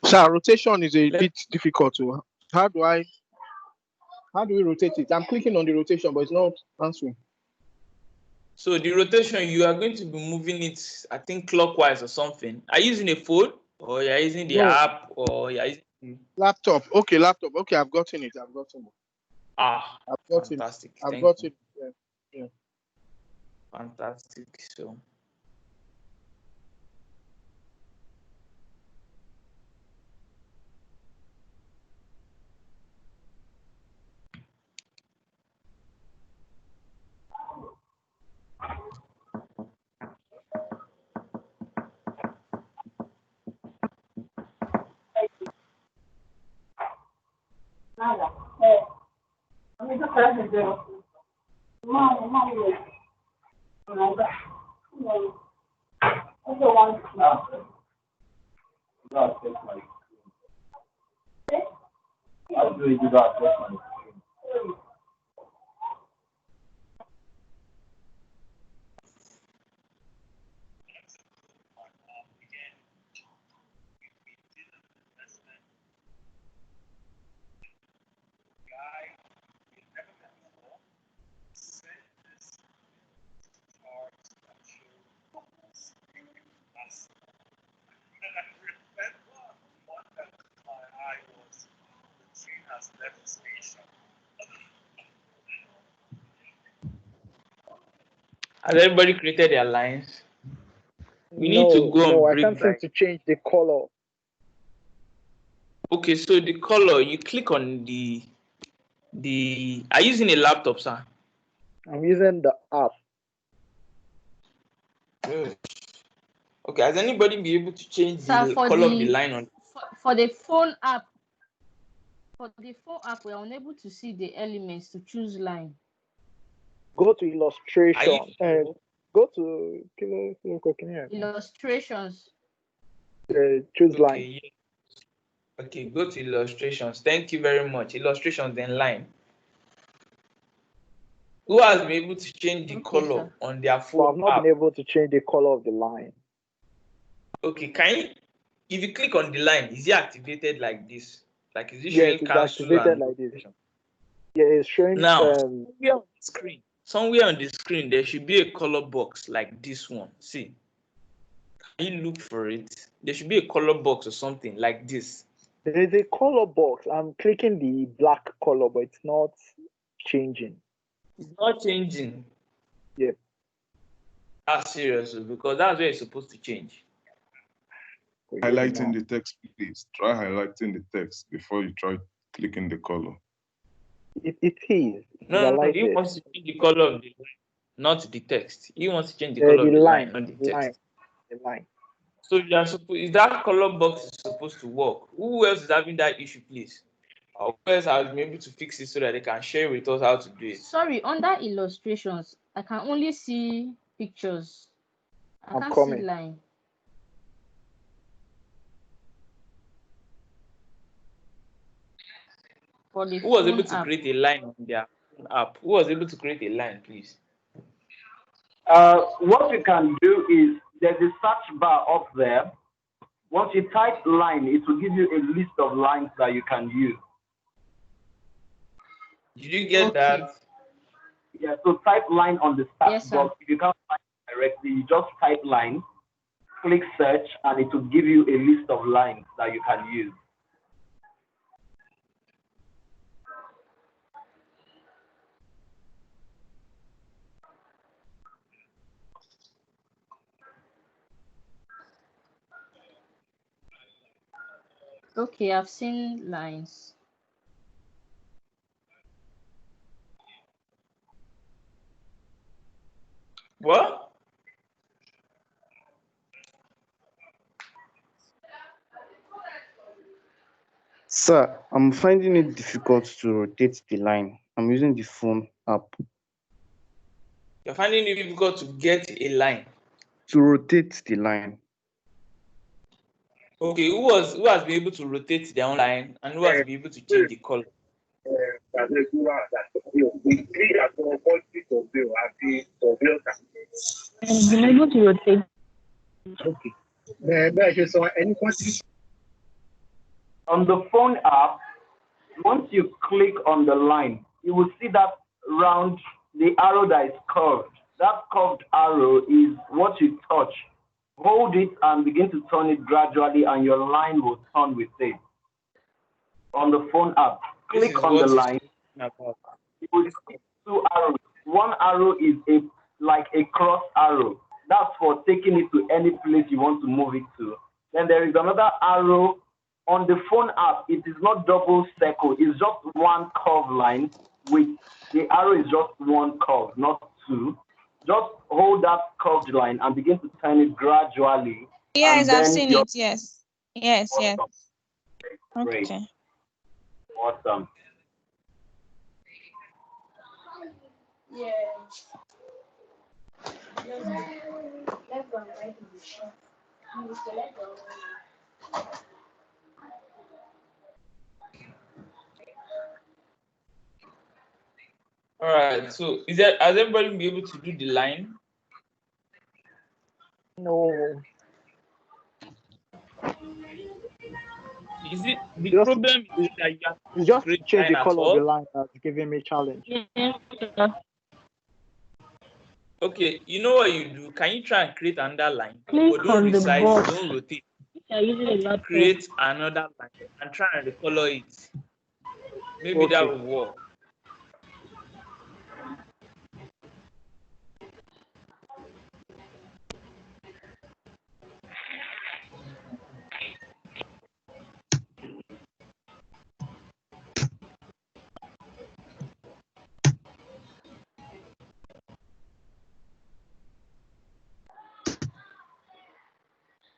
Sir, rotation is a bit difficult to. How do we rotate it? I'm clicking on the rotation, but it's not answering. So the rotation, you are going to be moving it, I think, clockwise or something. Are you using a phone or you're using the app or you're using laptop? Okay, laptop. Okay, I've gotten it. I've gotten it. Fantastic. I've got it. Yeah. Fantastic. So Has everybody created their lines? We need to No, go no, on I break can't seem by. to change the color. Okay, so the color, you click on are you using a laptop, sir? I'm using the app. Okay, has anybody be able to change Sir, the color of the line on? for the phone app, we are unable to see the elements to choose line. Go to illustration you- and go to Illustrations. Choose line. Okay, okay, go to illustrations. Thank you very much. Illustrations, then line. Who has been able to change the color on their But phone I've not app? been able to change the color of the line. Okay, can you, if you click on the line, is it activated like this? Like, is it Yes, showing it's cancel activated and like this. Yeah, it's showing. now somewhere on the screen there should be a color box like this one. See, can you look for it? There should be a color box or something like this. There is a color box. I'm clicking the black color, but it's not changing. It's not changing. Yeah. That's serious because that's where it's supposed to change. Highlighting the text, please. Try highlighting the text before you try clicking the color. It is. No, he wants to change the color of the line, not the text. He wants to change the color of the line, not the text. The line. So you are supposed, is that color box is supposed to work? Who else is having that issue, please? Or who else has been able to fix it so that they can share with us how to do it? Sorry, under illustrations, I can only see pictures. I can't see line. For the Who was phone able to app. create a line on their phone app? Who was able to create a line, please? What you can do is there's a search bar up there. Once you type line, it will give you a list of lines that you can use. Did you get that? Yeah, so type line on the search box. If you can't find it directly, you just type line, click search, and it will give you a list of lines that you can use. Okay, I've seen lines. What? Sir, I'm finding it difficult to rotate the line. I'm using the phone app. You're finding it difficult to get a line. To rotate the line. Okay, who has been able to rotate their own line and who has been able to change the color? And been able to rotate. Okay. On the phone app, once you click on the line, you will see that round, the arrow that is curved. That curved arrow is what you touch. Hold it and begin to turn it gradually, and your line will turn with it. On the phone app, click on the line. You will see two arrows. One arrow is like a cross arrow. That's for taking it to any place you want to move it to. Then there is another arrow. On the phone app, it is not double circle. It's just one curved line with the arrow is just one curve, not two. Just hold that curved line and begin to turn it gradually. Yes, and I've then seen it. Yes. Yes, yes. Great. Okay. Awesome. All right. So has everybody been able to do the line? No. Is it the Just problem is that you have it's to just create change line the at color of the all? line that's giving me challenge. Okay, you know what you do? Can you try and create another line? Click But don't on the resize, box. don't rotate. If you're using a laptop, Create another line and try and recolor it. Maybe that Okay. will work.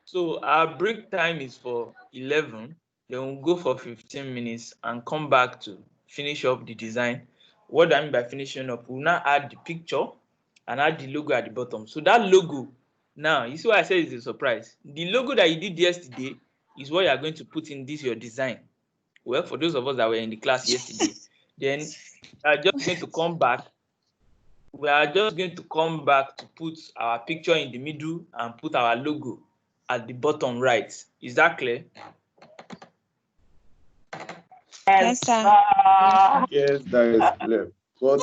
So our break time is for 11. Then we'll go for 15 minutes and come back to finish up the design. What I mean by finishing up, we'll now add the picture and add the logo at the bottom. So that logo, now, you see why I said it's a surprise. The logo that you did yesterday is what you are going to put in this your design. Well, for those of us that were in the class yesterday, then we are just going to come back. We are just going to come back to put our picture in the middle and put our logo at the bottom right. Is that clear? Yes, sir. Yes, that is clear. But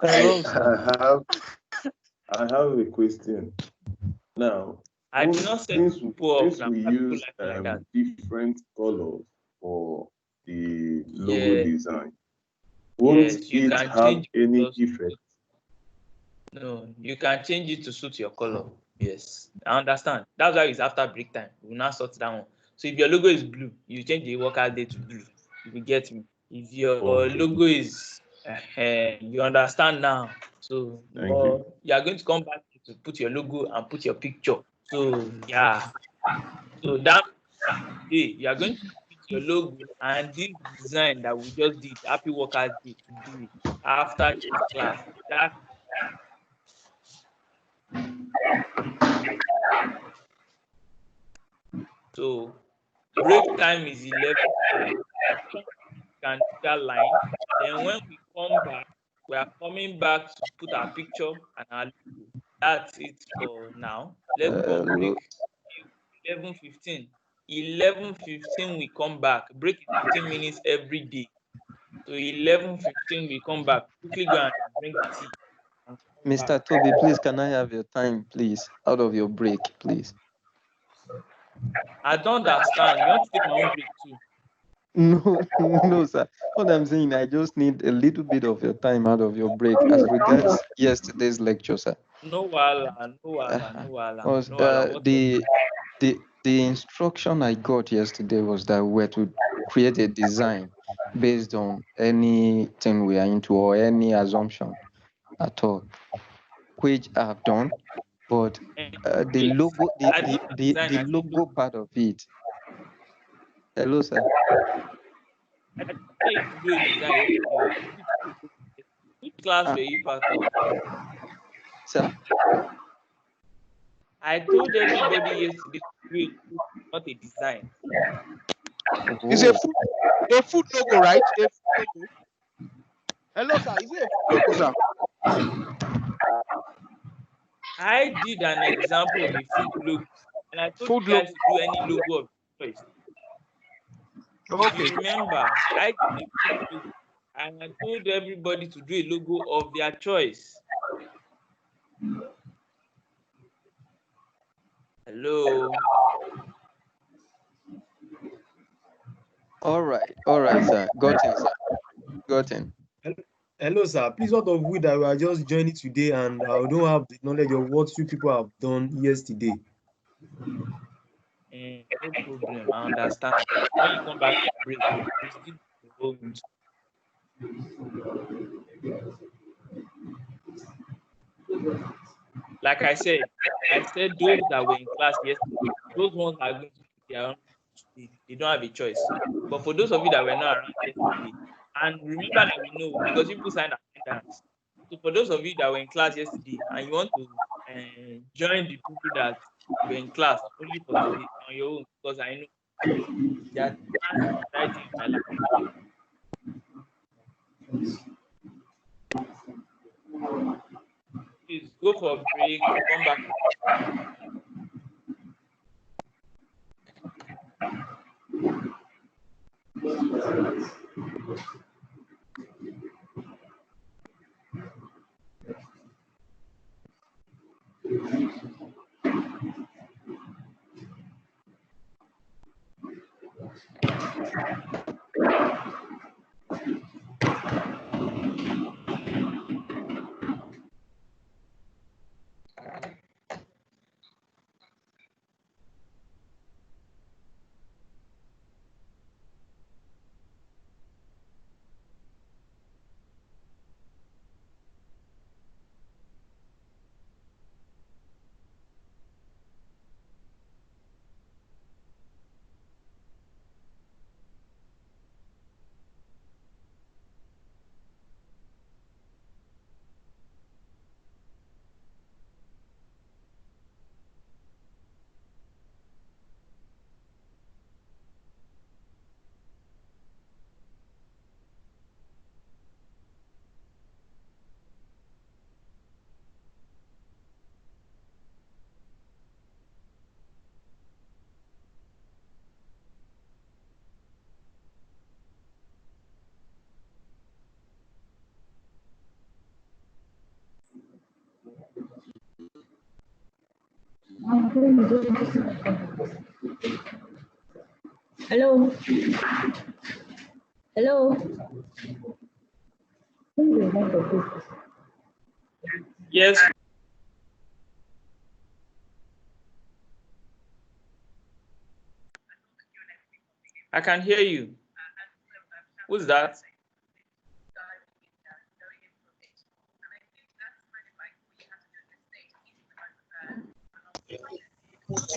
I have a question. Now, I did not set people up. since we use like that. different colors for the logo Yeah. design, won't Yes, you it can have change any colors. effect? No, you can change it to suit your color. Yes, I understand. That's why it's after break time. We'll now sort that one. So if your logo is blue, you change the worker day to blue. You get me. If your logo is, you understand now. So you are going to come back to put your logo and put your picture. So yeah. So that day you are going to put your logo and this design that we just did, Happy Workers Day today after this class. That so break time is 11. Can do that line. Then when we come back, we are coming back to put our picture and our logo. That's it for now. Let's go on break. 11:15. 11:15 we come back. Break is 15 minutes every day. So 11:15 we come back. Quickly go and drink tea. Mr. Toby, please, can I have your time, please, out of your break, please? I don't understand. You want to take my own break too? No, no, sir. What I'm saying, I just need a little bit of your time out of your break as regards yesterday's lecture, sir. No wala, no wala, no wala, Was, no wala. the instruction I got yesterday was that we're to create a design based on anything we are into or any assumption at all, which I have done. But the logo, the logo part of it. Hello, sir. I didn't tell you to do a design yesterday. Which class were you part of? Sir? I told everybody yesterday to do it, not a design. It's a food logo, right? A food logo. Hello, sir. Is it a food logo, sir? I did an example of a food logo, and I told Food you guys logo. to do any logo of your choice. Okay. If you remember, I did a food logo, and I told everybody to do a logo of their choice. Hello. All right, sir. Got in, sir. Got in. Hello, sir. Please, what of we that we are just joining today and I don't have the knowledge of what you people have done yesterday? No problem. I understand. When you come back from break, we still go into. Like I said those that were in class yesterday, those ones are going to put their own today. They don't have a choice. But for those of you that were not around yesterday, and remember that we know because people signed attendance, So for those of you that were in class yesterday and you want to join the people that were in class only for today on your own, because I know that class anxiety in my life. Please go for a break, come back. Hello. Hello. Yes. I can hear you. Who's that?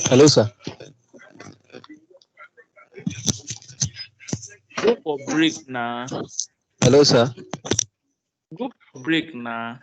Hello, sir. Go for break now. Hello, sir. Go for break now.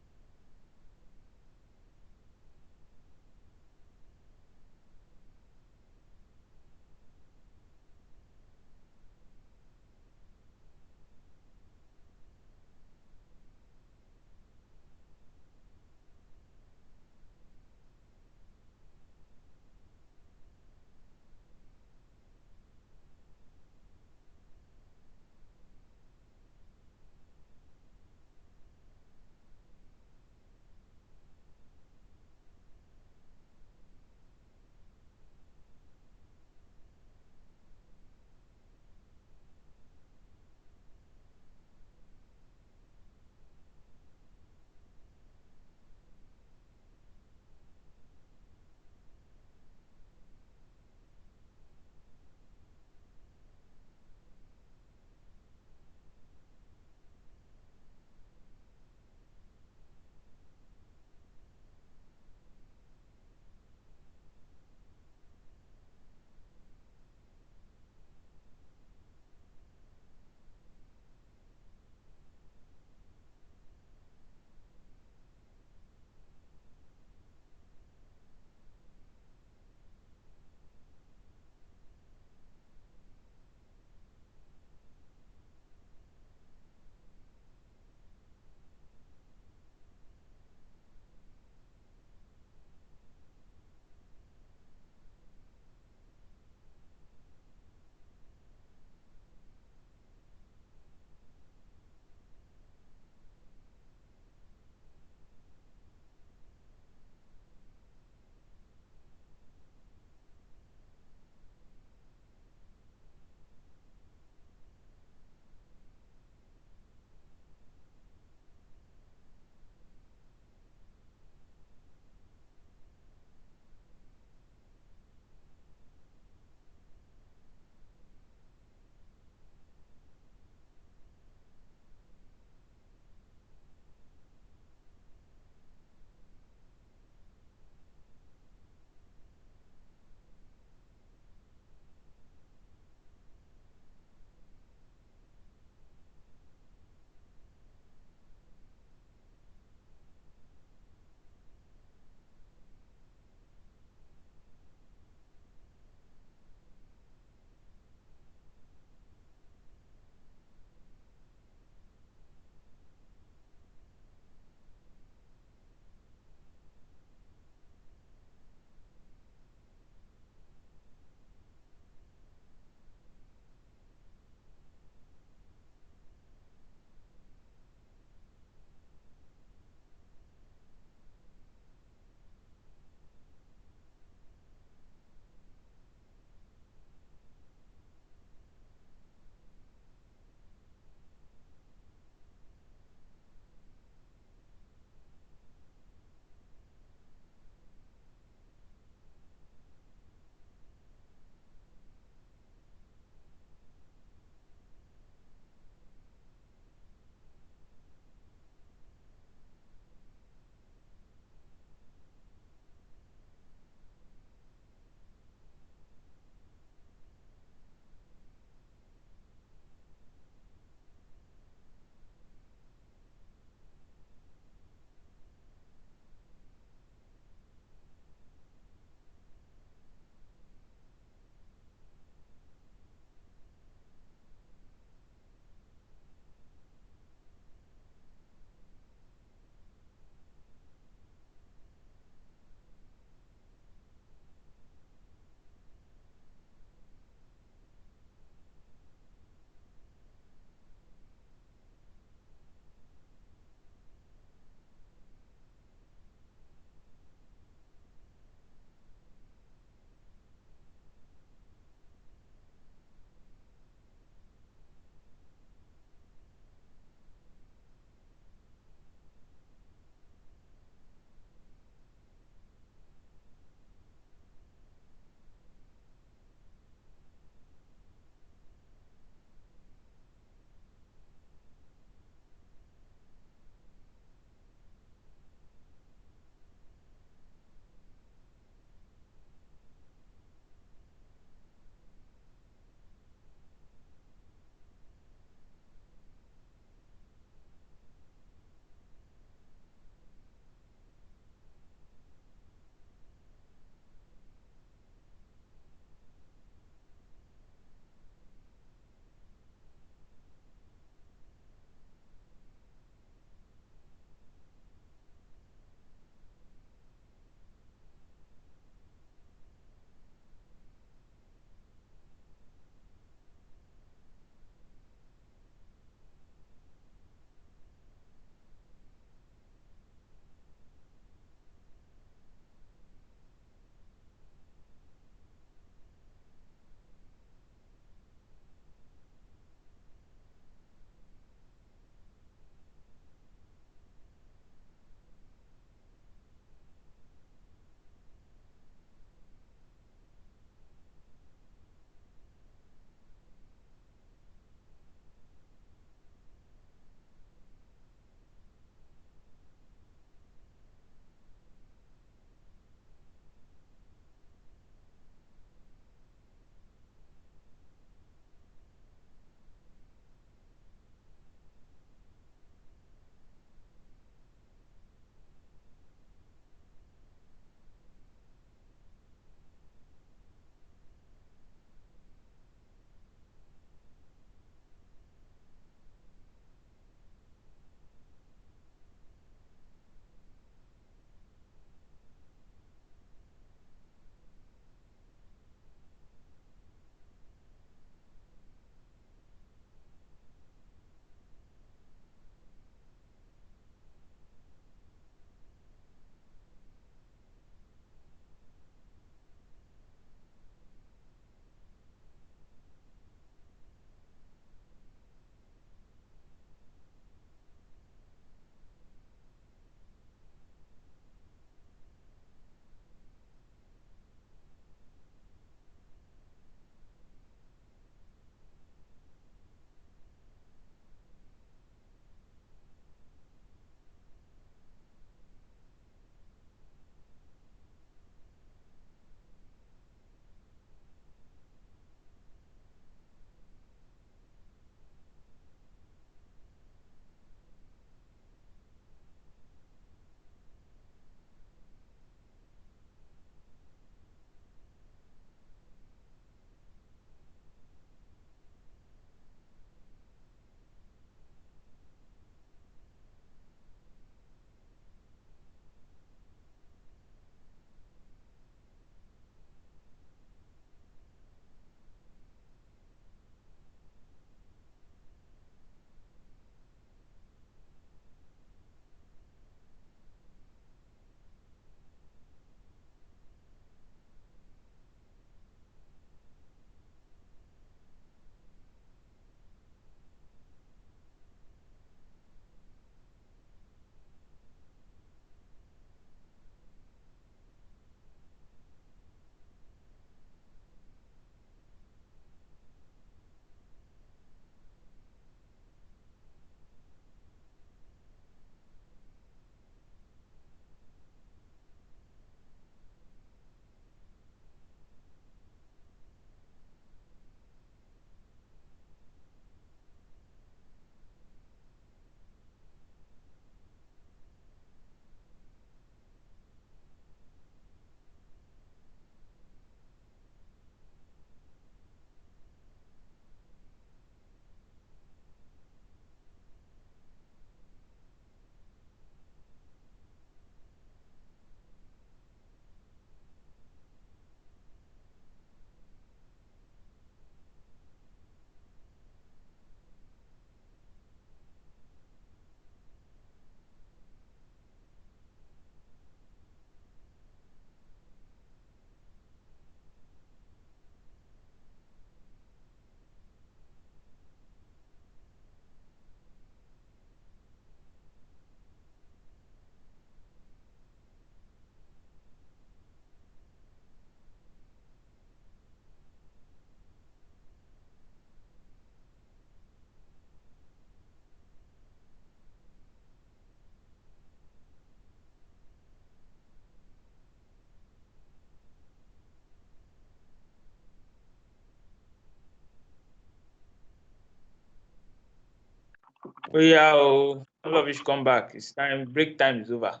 Oh yeah, oh, all of you should come back. It's time. Break time is over.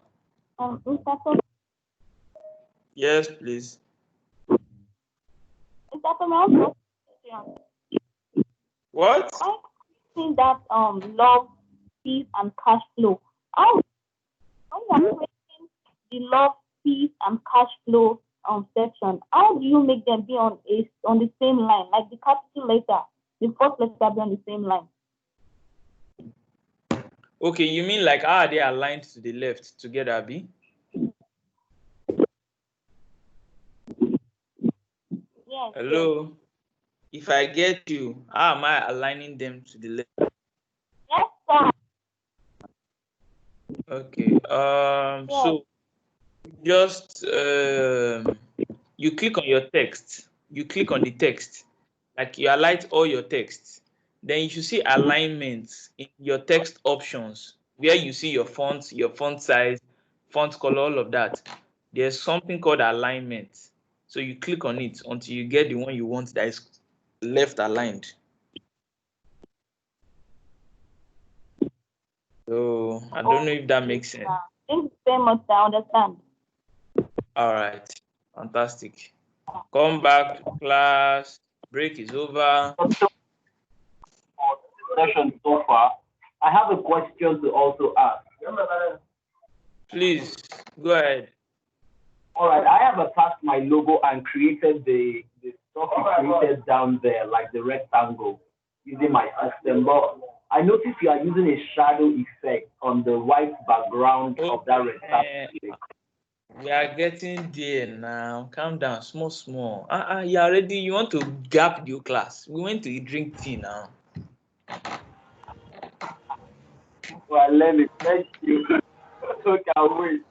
Mr. Tom, Yes, please. Mr. Tom, I have a question. What? I think that love, peace, and cash flow. How when you are creating the love, peace, and cash flow section, how do you make them be on the same line, like the capital letter, the first letter be on the same line? Okay, you mean like how are they aligned to the left together, Abi? Yes. Hello? If I get you, how am I aligning them to the left? Yes, sir. Okay. So just you click on your text. You click on the text, like you highlight all your text. Then you should see alignments in your text options where you see your font size, font color, all of that. There's something called alignment. So you click on it until you get the one you want that is left aligned. So I don't know if that makes sense. Thank you very much, I understand. All right, fantastic. Come back to class. Break is over. Session so far. I have a question to also ask. Please go ahead. All right, I have attached my logo and created the stuff you created down there, like the rectangle, using my system. But I noticed you are using a shadow effect on the white background of that rectangle. We are getting there now. Calm down, small. You already. You want to gap your class? We went to drink tea now. Well, let me thank you. Okay, I'll wait.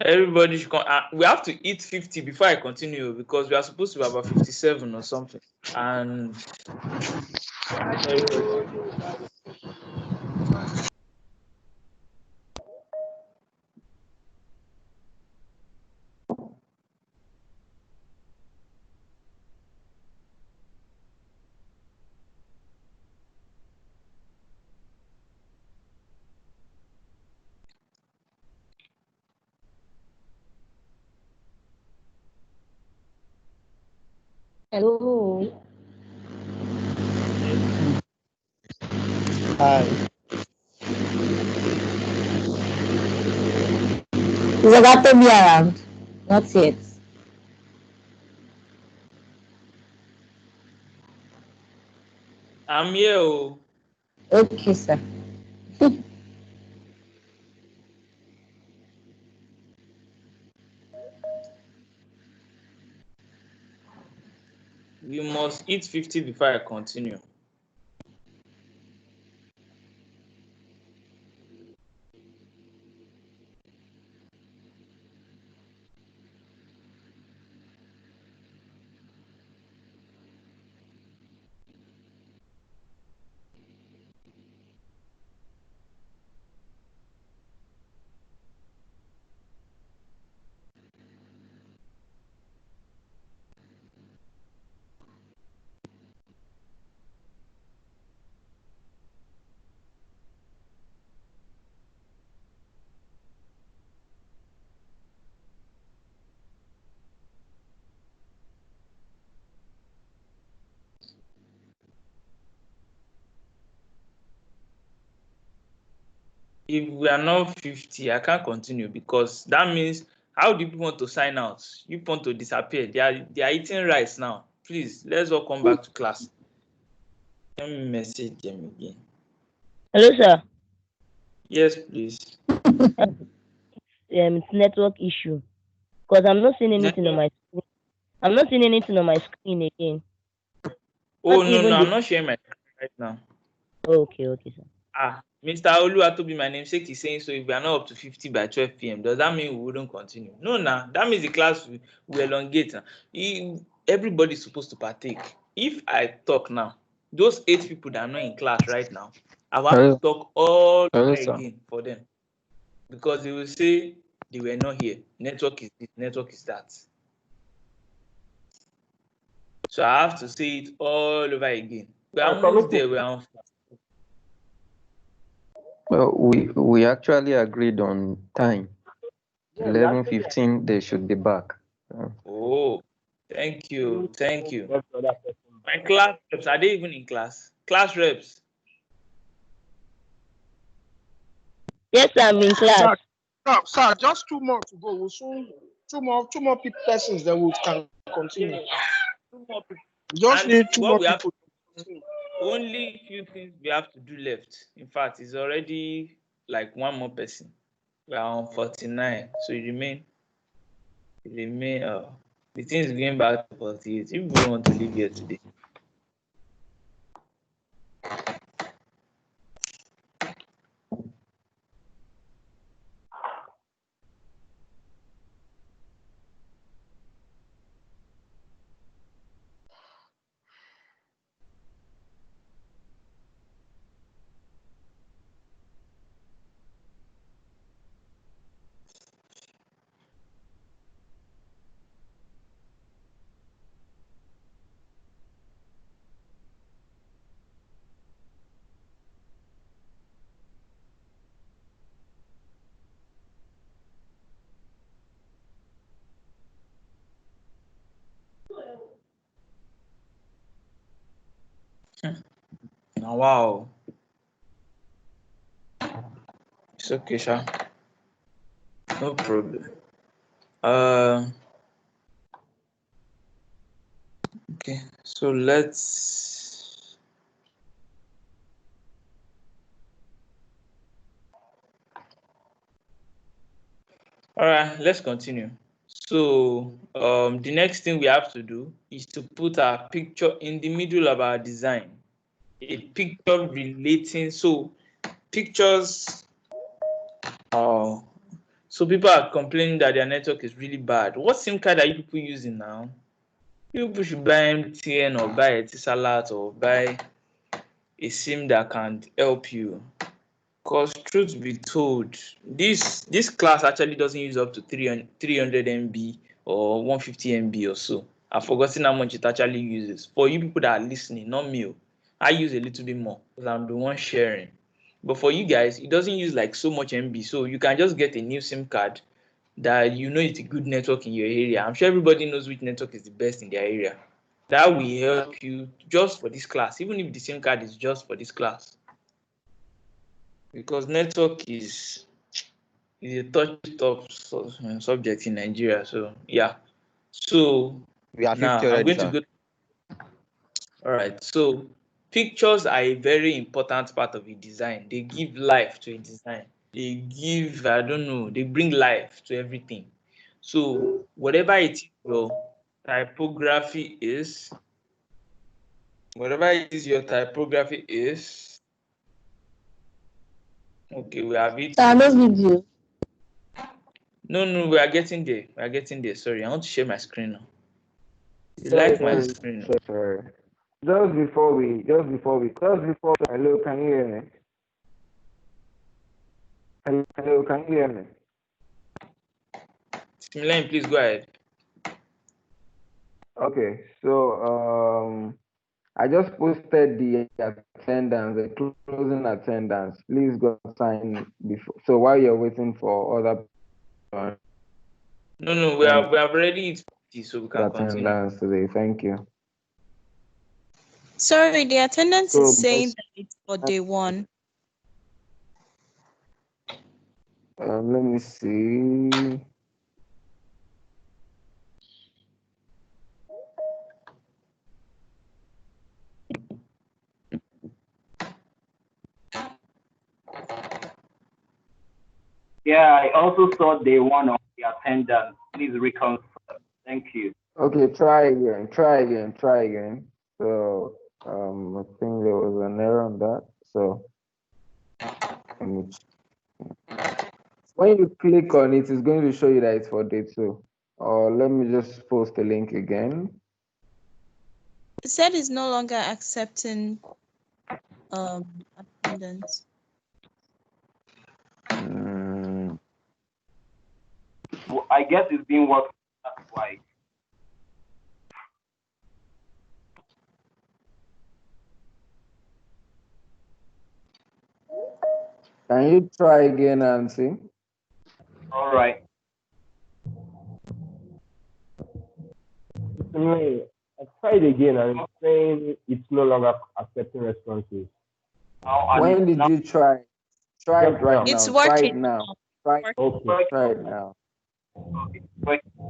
Everybody should come. We have to eat 50 before I continue because we are supposed to be about 57 or something. And Hello. Hi. Is Agatomi around? Not yet. I'm here. Oh. Okay, sir. We must eat 50 before I continue. If we are not 50, I can't continue because that means how do people want to sign out? You want to disappear. They are eating rice now. Please, let's all come back to class. Let me message them again. Hello, sir. Yes, please. It's network issue because I'm not seeing anything on my screen. I'm not seeing anything on my screen again. Oh no, I'm not sharing my screen right now. Okay, sir. Mr. Oluwatobi, my namesake is saying so. If we are not up to 50 by 12 p.m., does that mean we wouldn't continue? No, that means the class will elongate. Everybody's supposed to partake. if I talk now, those 8 people that are not in class right now, I will have Hello, to talk all hello, over sir. again for them because they will say they were not here. Network is this, network is that. So I have to say it all over again. We are almost there. We are on. Well, we actually agreed on time. 11:15, they should be back. Oh, thank you. Thank you. My class reps, are they even in class? Class reps. Yes, I'm in class. Sir, just 2 more to go. We'll soon two more persons, then we can continue. 2 more people. We just And need 2 what more we have people. only few things we have to do left. In fact, it's already like 1 more person. We are on 49. So it remain the thing is going back to 48. If we don't want to leave here today. Now, wow. It's okay, Sha. No problem. Okay, so let's all right, let's continue. So the next thing we have to do is to put our picture in the middle of our design. A picture relating, so pictures so people are complaining that their network is really bad. What SIM card are you people using now? You people should buy MTN or buy Etisalat or buy a SIM that can help you. Because truth be told, this class actually doesn't use up to 300 MB or 150 MB or so. I've forgotten how much it actually uses. For you people that are listening, not me, I use a little bit more because I'm the one sharing. But for you guys, it doesn't use like so much MB. So you can just get a new SIM card that you know it's a good network in your area. I'm sure everybody knows which network is the best in their area. That will help you just for this class, even if the SIM card is just for this class. Because network is a touched up subject in Nigeria. So yeah. So We are 50 now I'm already, going to sir. go. All right. So pictures are a very important part of a design. They give life to a design. They give, I don't know, they bring life to everything. So whatever it is your typography is, okay, we have it. I love video. No, we are getting there. We are getting there. Sorry, I want to share my screen now. You like my screen? Sorry. Just before we, hello, can you hear me? Hello, can you hear me? Similar, please go ahead. Okay, so I just posted the attendance, the closing attendance. Please go sign before. So while you're waiting for other No, we have already hit 50, so we can continue. attendance today. Thank you. Sorry, the attendance So, is saying that it's for day 1. Let me see. Yeah, I also saw day 1 of the attendance. Please reconfirm. Thank you. Okay, try again. So I think there was an error on that. So when you click on it, it's going to show you that it's for day 2. Or let me just post the link again. It said it's no longer accepting attendance. Well, I guess it's been working. That's why. Can you try again and see? All right. I tried again and it's saying it's no longer accepting responses. When did you try? Try it right now. It's Try it working. now. Try it. Okay. Try it now.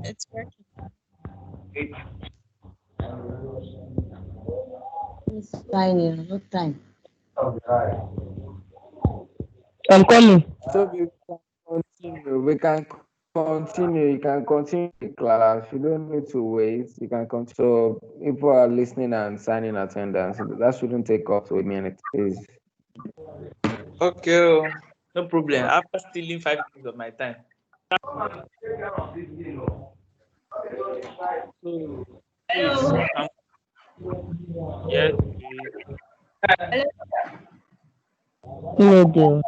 It's working. It's fine, no time. I'm coming. So we can continue. We can continue. You can continue the class. You don't need to wait. You can continue. So people are listening and signing attendance. That shouldn't take up to a minute, please. Okay, no problem. After stealing 5 minutes of my time. So, please, yes, please. No deal.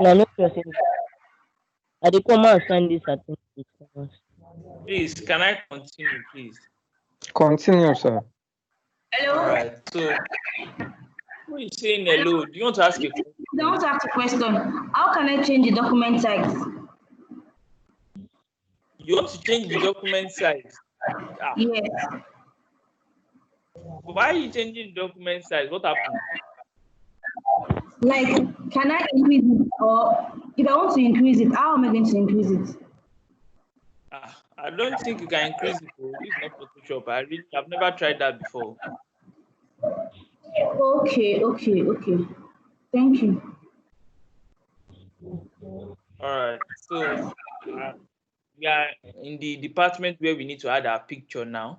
No, no person. I dey come and sign this attendance. Please, can I continue, please? Continue, sir. All right. So, who is saying hello? Do you want to ask a question? I want to ask a question. How can I change the document size? You want to change the document size? Yes. Why are you changing the document size? What happened? Like, can I increase it? Or if I want to increase it, how am I going to increase it? I don't think you can increase it. This is not Photoshop. I've never tried that before. Okay. Thank you. All right. So we are in the department where we need to add our picture now.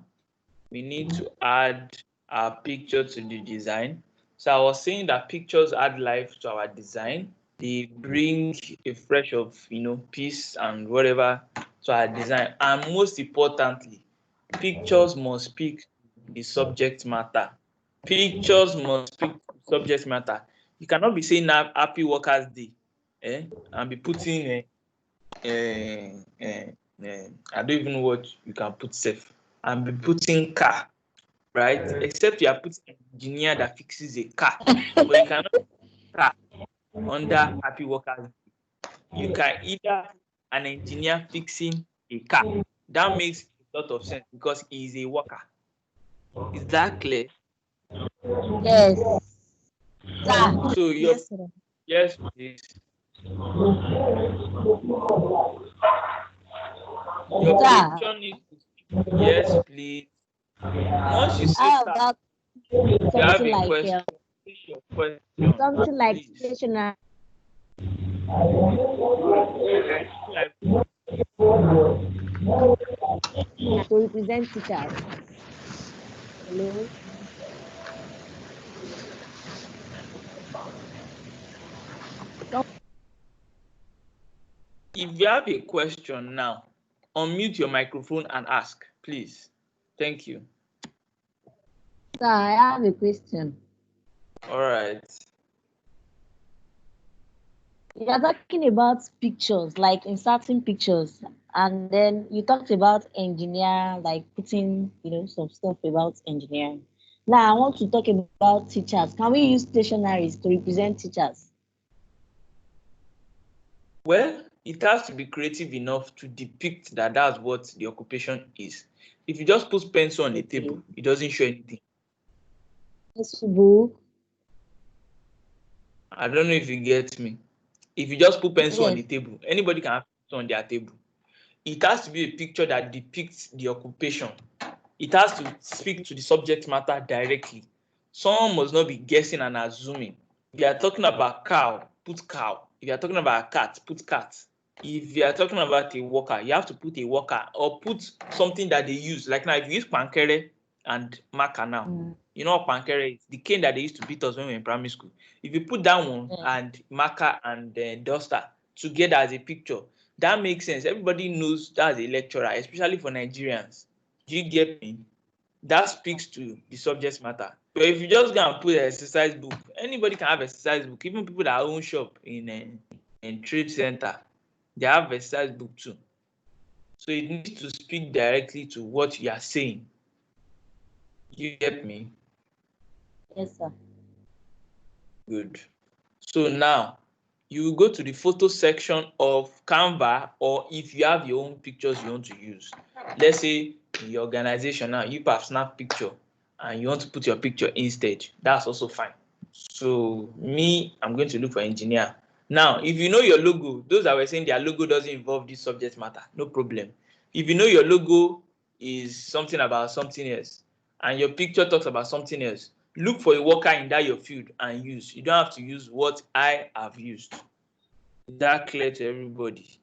We need to add our picture to the design. So I was saying that pictures add life to our design. They bring a fresh of peace and whatever to our design. And most importantly, pictures must speak the subject matter. Pictures must speak the subject matter. You cannot be saying Happy Workers' Day, and be putting I don't even know what you can put safe, and be putting car, right? Except you are putting an engineer that fixes a car, but you cannot put car under Happy Workers' Day. You can either an engineer fixing a car. That makes a lot of sense because he is a worker. Is that clear? Yes. So yes, please. Your picture needs to speak. Yes, please. Once you say start, you have a question. Something like stationary. To represent teachers. Hello. If you have a question now, unmute your microphone and ask, please. Thank you. Sir, I have a question. All right. You are talking about pictures, like inserting pictures, and then you talked about engineer, like putting, some stuff about engineering. Now I want to talk about teachers. Can we use stationaries to represent teachers? Well, it has to be creative enough to depict that that's what the occupation is. If you just put pencil on the table, it doesn't show anything. Book. I don't know if you get me. If you just put pencil on the table, anybody can have pencil on their table. It has to be a picture that depicts the occupation. It has to speak to the subject matter directly. Someone must not be guessing and assuming. If you are talking about cow, put cow. If you are talking about a cat, put cat. If you are talking about a worker, you have to put a worker or put something that they use. Like now, if you use pankere and marker now, you know what pankere is? The cane that they used to beat us when we were in primary school. If you put that one and marker and duster together as a picture, that makes sense. Everybody knows that's a lecturer, especially for Nigerians. Do you get me? that speaks to the subject matter. But if you just go and put an exercise book, anybody can have exercise book. Even people that own shop in trade center, they have exercise book too. So it needs to speak directly to what you are saying. You get me? Yes, sir. Good. So now you go to the photo section of Canva, or if you have your own pictures you want to use. Let's say in your organization now, you have snap picture and you want to put your picture instead. That's also fine. So me, I'm going to look for engineer. Now, if you know your logo, those that were saying their logo doesn't involve this subject matter, no problem. If you know your logo is something about something else and your picture talks about something else, look for a worker in that your field and use. You don't have to use what I have used. Is that clear to everybody?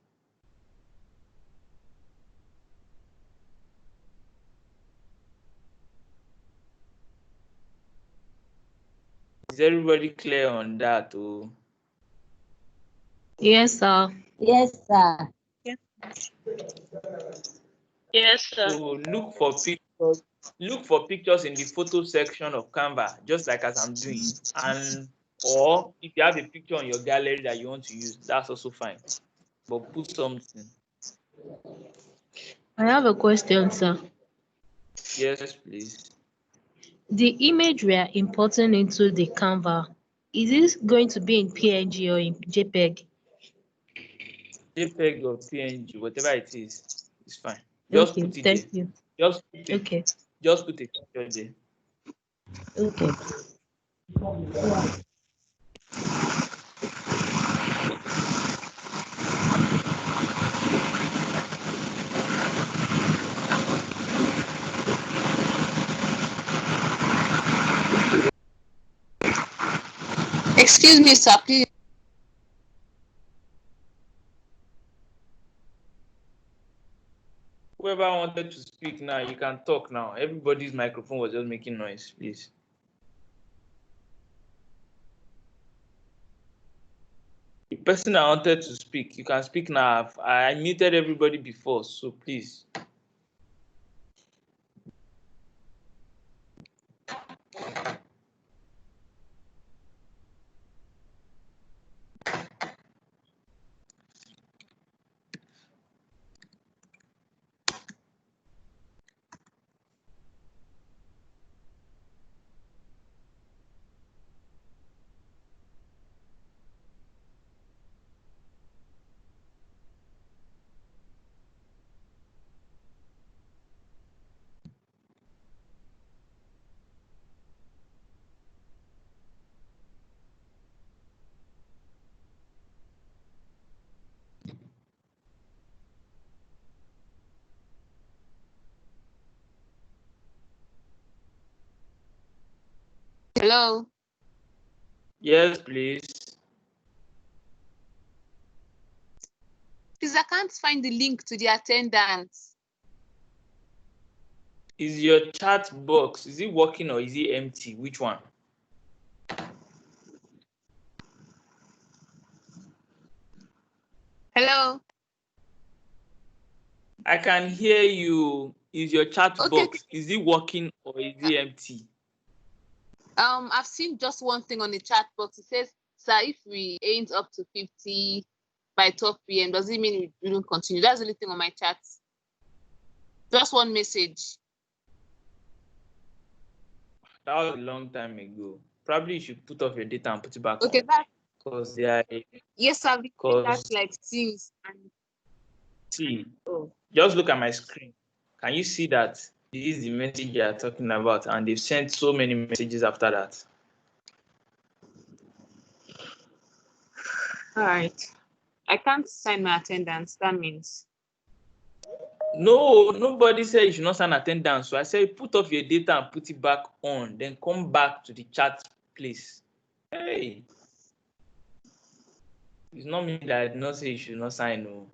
Is everybody clear on that? Oh? Yes, sir. Yes, sir. Yes, sir. So look for pictures. Look for pictures in the photo section of Canva, just like as I'm doing. And or if you have a picture on your gallery that you want to use, that's also fine. But put something. I have a question, sir. Yes, please. The image we are importing into the Canva, is this going to be in PNG or in JPEG? JPEG or PNG, whatever it is, it's fine. Just Okay, put it thank there. you. Just put it. Okay. Just put a picture there. Okay. Excuse me, sir, please. Whoever wanted to speak now, you can talk now. Everybody's microphone was just making noise, please. The person that wanted to speak, you can speak now. I muted everybody before, so please. Hello. Yes, please. Please, I can't find the link to the attendance. Is your chat box, is it working or is it empty? Which one? Hello. I can hear you. Is your chat Okay. box, is it working or is it empty? I've seen just one thing on the chat box. It says, sir, if we ain't up to 50 by 12 p.m., does it mean we don't continue? That's the only thing on my chat. Just one message. That was a long time ago. Probably you should put off your data and put it back Okay, on. that. Because they are. Yes, I've been doing that like since. And See, just look at my screen. Can you see that this is the message they are talking about? And they've sent so many messages after that. all right. I can't sign my attendance. That means. No, nobody said you should not sign attendance. So I said put off your data and put it back on. Then come back to the chat place. Hey. It's not me that I did not say you should not sign. No.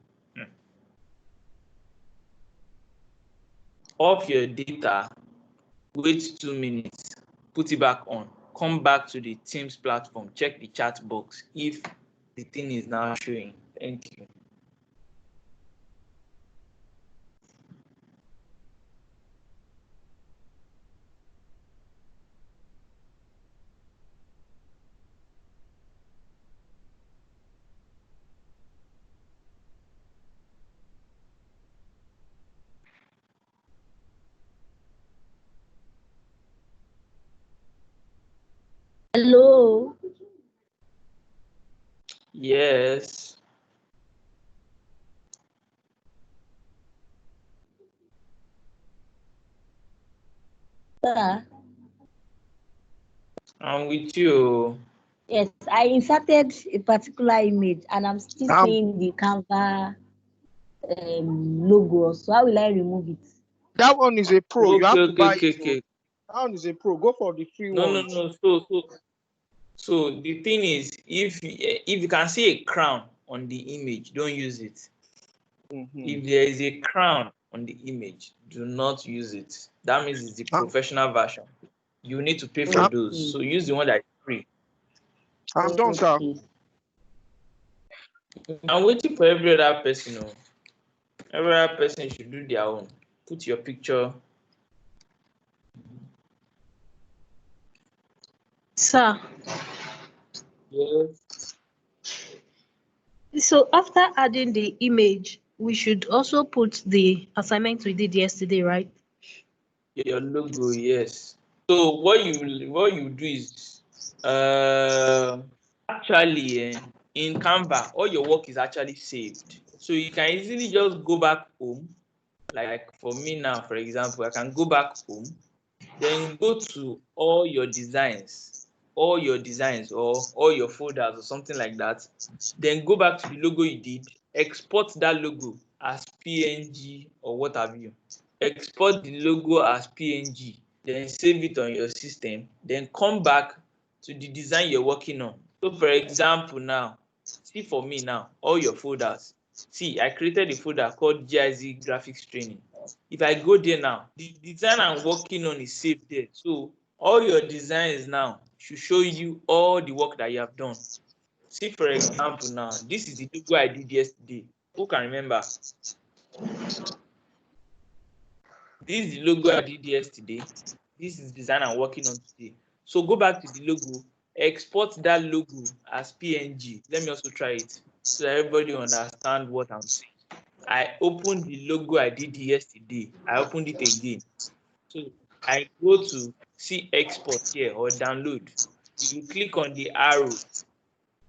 Off your data, wait 2 minutes, put it back on, come back to the Teams platform, check the chat box if the thing is now showing. Thank you. Hello. Yes. Sir. I'm with you. Yes, I inserted a particular image and I'm still seeing the Canva logo. So how will I remove it? That one is a pro. You have to buy it. Okay. That one is a pro. Go for the free No. ones. So the thing is, if you can see a crown on the image, don't use it. If there is a crown on the image, do not use it. That means it's the professional version. You need to pay for those. So use the one that is free. I'm done, sir. I'm waiting for every other person. Oh. Every other person should do their own. Put your picture. Sir. Yes. So after adding the image, we should also put the assignment we did yesterday, right? Your logo, yes. So what you do is actually in Canva, all your work is actually saved. So you can easily just go back home. Like for me now, for example, I can go back home, then go to all your designs or all your folders or something like that. Then go back to the logo you did, export that logo as PNG or what have you. Export the logo as PNG, then save it on your system, then come back to the design you're working on. So for example now, see for me now, all your folders. See, I created a folder called GIZ Graphics Training. If I go there now, the design I'm working on is saved there. So all your designs now should show you all the work that you have done. See, for example now, this is the logo I did yesterday. Who can remember? This is the logo I did yesterday. This is the design I'm working on today. So go back to the logo, export that logo as PNG. Let me also try it so that everybody understand what I'm saying. I opened the logo I did yesterday. I opened it again. So I go to see export here or download. You click on the arrow.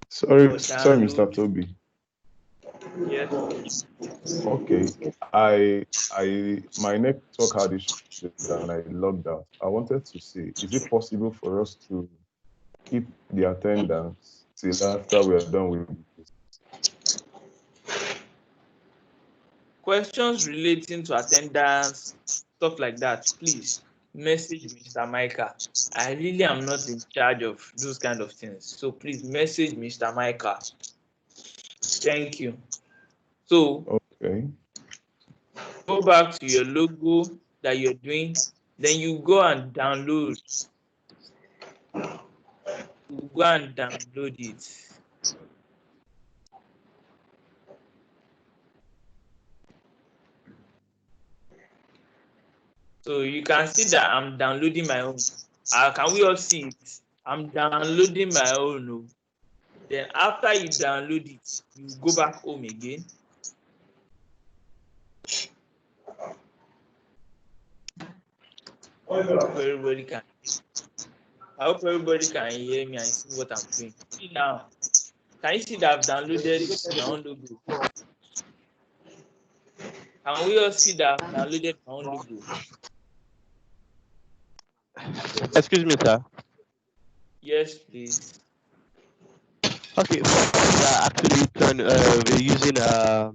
Sorry, Mr. Toby. Yes. Okay, my network had issues and I logged out. I wanted to see, is it possible for us to keep the attendance till after we are done with this? Questions relating to attendance, stuff like that, please message Mr. Micah. I really am not in charge of those kind of things. So please message Mr. Micah. Thank you. So okay, go back to your logo that you're doing, then you go and download. You go and download it. So you can see that I'm downloading my own. Can we all see it? I'm downloading my own. Then after you download it, you go back home again. I hope everybody can hear me and see what I'm doing. See now, can you see that I've downloaded my own logo? Can we all see that I've downloaded my own logo? Excuse me, sir. Yes, please. Okay, actually we're using our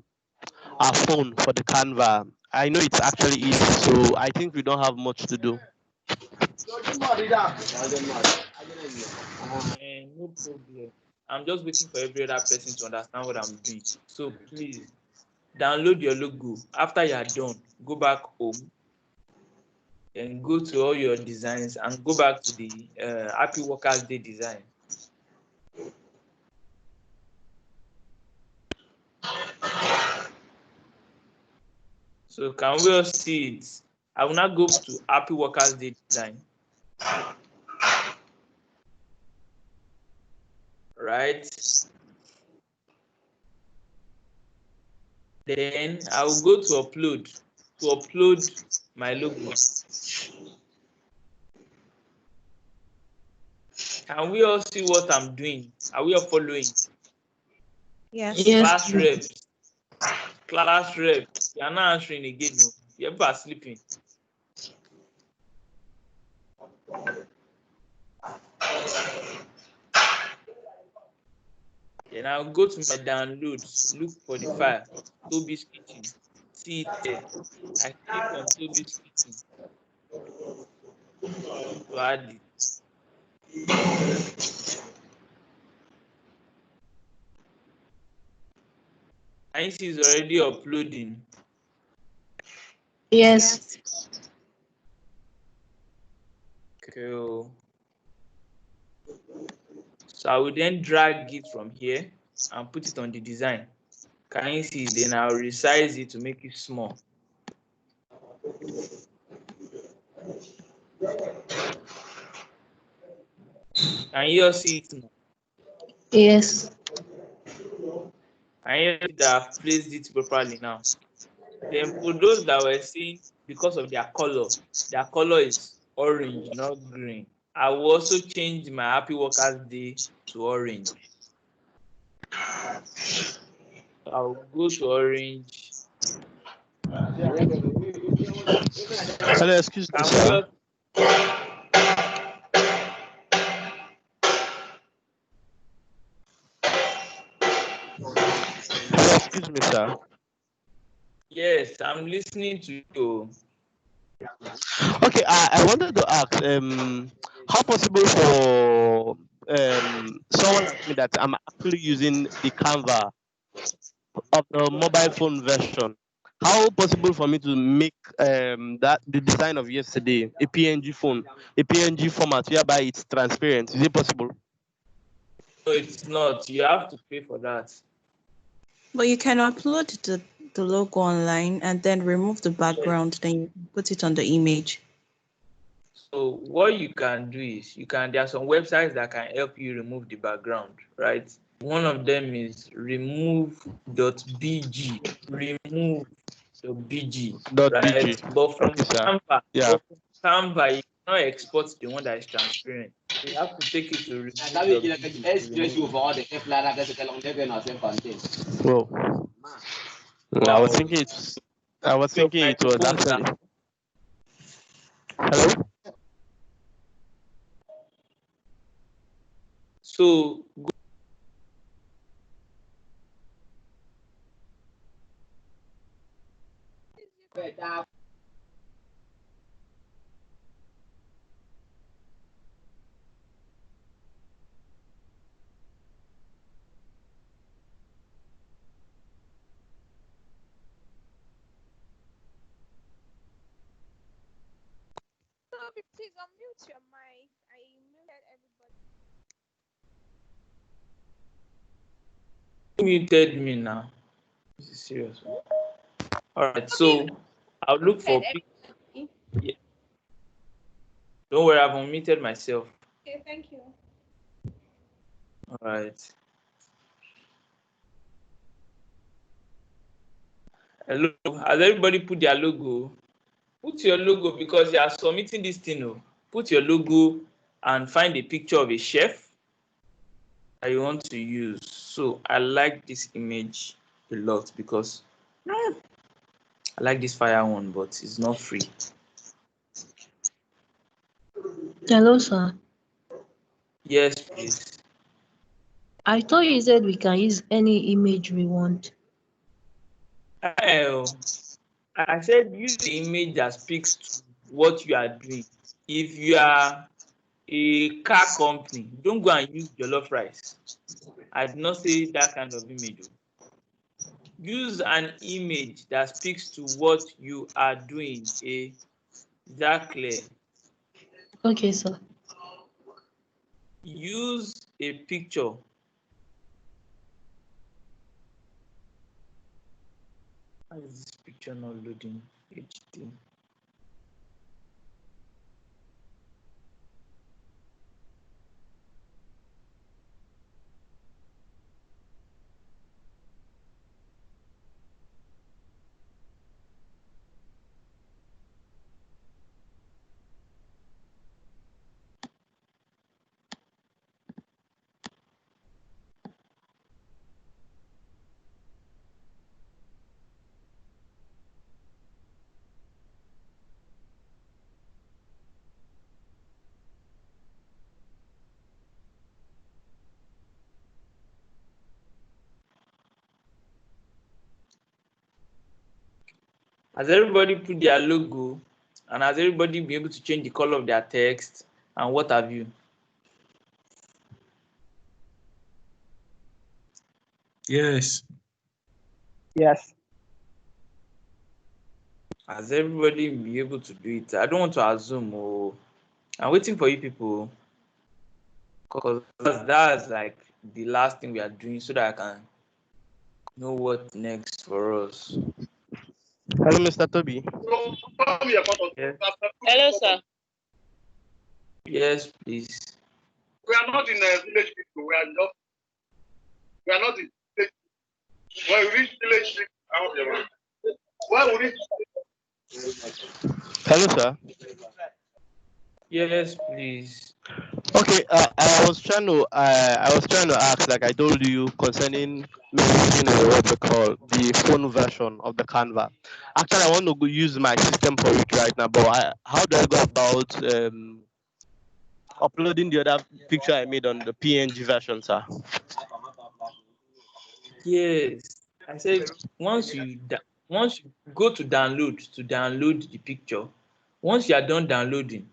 phone for the Canva. I know it's actually easy, so I think we don't have much to do. No problem. I'm just waiting for every other person to understand what I'm doing. So please download your logo. After you are done, go back home and go to all your designs and go back to the Happy Workers Day design. So can we all see it? I will now go to Happy Workers Day design. Right. Then I will go to upload my logo. Can we all see what I'm doing? Are we all following? Yes. Class reps. Class reps. You are not answering again. No. You are sleeping. Then I'll go to my downloads, look for the file, Toby's Kitchen. See it there. I click on Toby's Kitchen to add it. Can you see it's already uploading? Yes. Cool. So I will then drag it from here and put it on the design. Can you see? Then I'll resize it to make it small. Can you all see it now? Yes. Can you see that I've placed it properly now? Then for those that were saying because of their color is orange, not green. I will also change my Happy Workers Day to orange. I'll go to orange. Hello, excuse me, sir. Hello, excuse me, sir. Yes, I'm listening to you. Okay, I wanted to ask, how possible for someone like me that I'm actually using the Canva of the mobile phone version? How possible for me to make that the design of yesterday a PNG phone, a PNG format whereby it's transparent? Is it possible? No, it's not. You have to pay for that. But you can upload the logo online and then remove the background, then you put it on the image. So what you can do is there are some websites that can help you remove the background, right? One of them is remove.bg. Remove.bg. Right? .bg. But from Okay, sir. Canva, Yeah. you cannot export the one that is transparent. You have to take it to remove.bg to remove it. Whoa. Wow. I was thinking it was actually. Hello? So Toby, please unmute your mic. I muted everybody. muted me now. This is serious. All right, so I'll look for people. Yeah. Don't worry, I've unmuted myself. Okay, thank you. All right. Hello, has everybody put their logo? Put your logo because you are submitting this thing. Oh. Put your logo and find a picture of a chef that you want to use. So I like this image a lot because I like this fire one, but it's not free. Hello, sir. Yes, please. I thought you said we can use any image we want. I said use the image that speaks to what you are doing. If you are a car company, don't go and use jollof rice. I did not say that kind of image. Use an image that speaks to what you are doing. Is that clear? Okay, sir. Use a picture. Why is this picture not loading HD? Has everybody put their logo? And has everybody been able to change the color of their text? And what have you? Yes. Yes. Has everybody been able to do it? I don't want to assume. Oh, I'm waiting for you people, because that's like the last thing we are doing, so that I can know what next for us. Hello, Mr. Toby. Yes, Hello, sir. yes, please. We are not in a village people. We are not in village. When we reach village, when we reach. Hello, sir. Yes, please. Okay, I was trying to ask, like I told you, concerning me using what they call the phone version of the Canva. Actually, I want to go use my system for it right now, but how do I go about uploading the other picture I made on the PNG version, sir? Yes, I said once you go to download the picture. Once you are done downloading,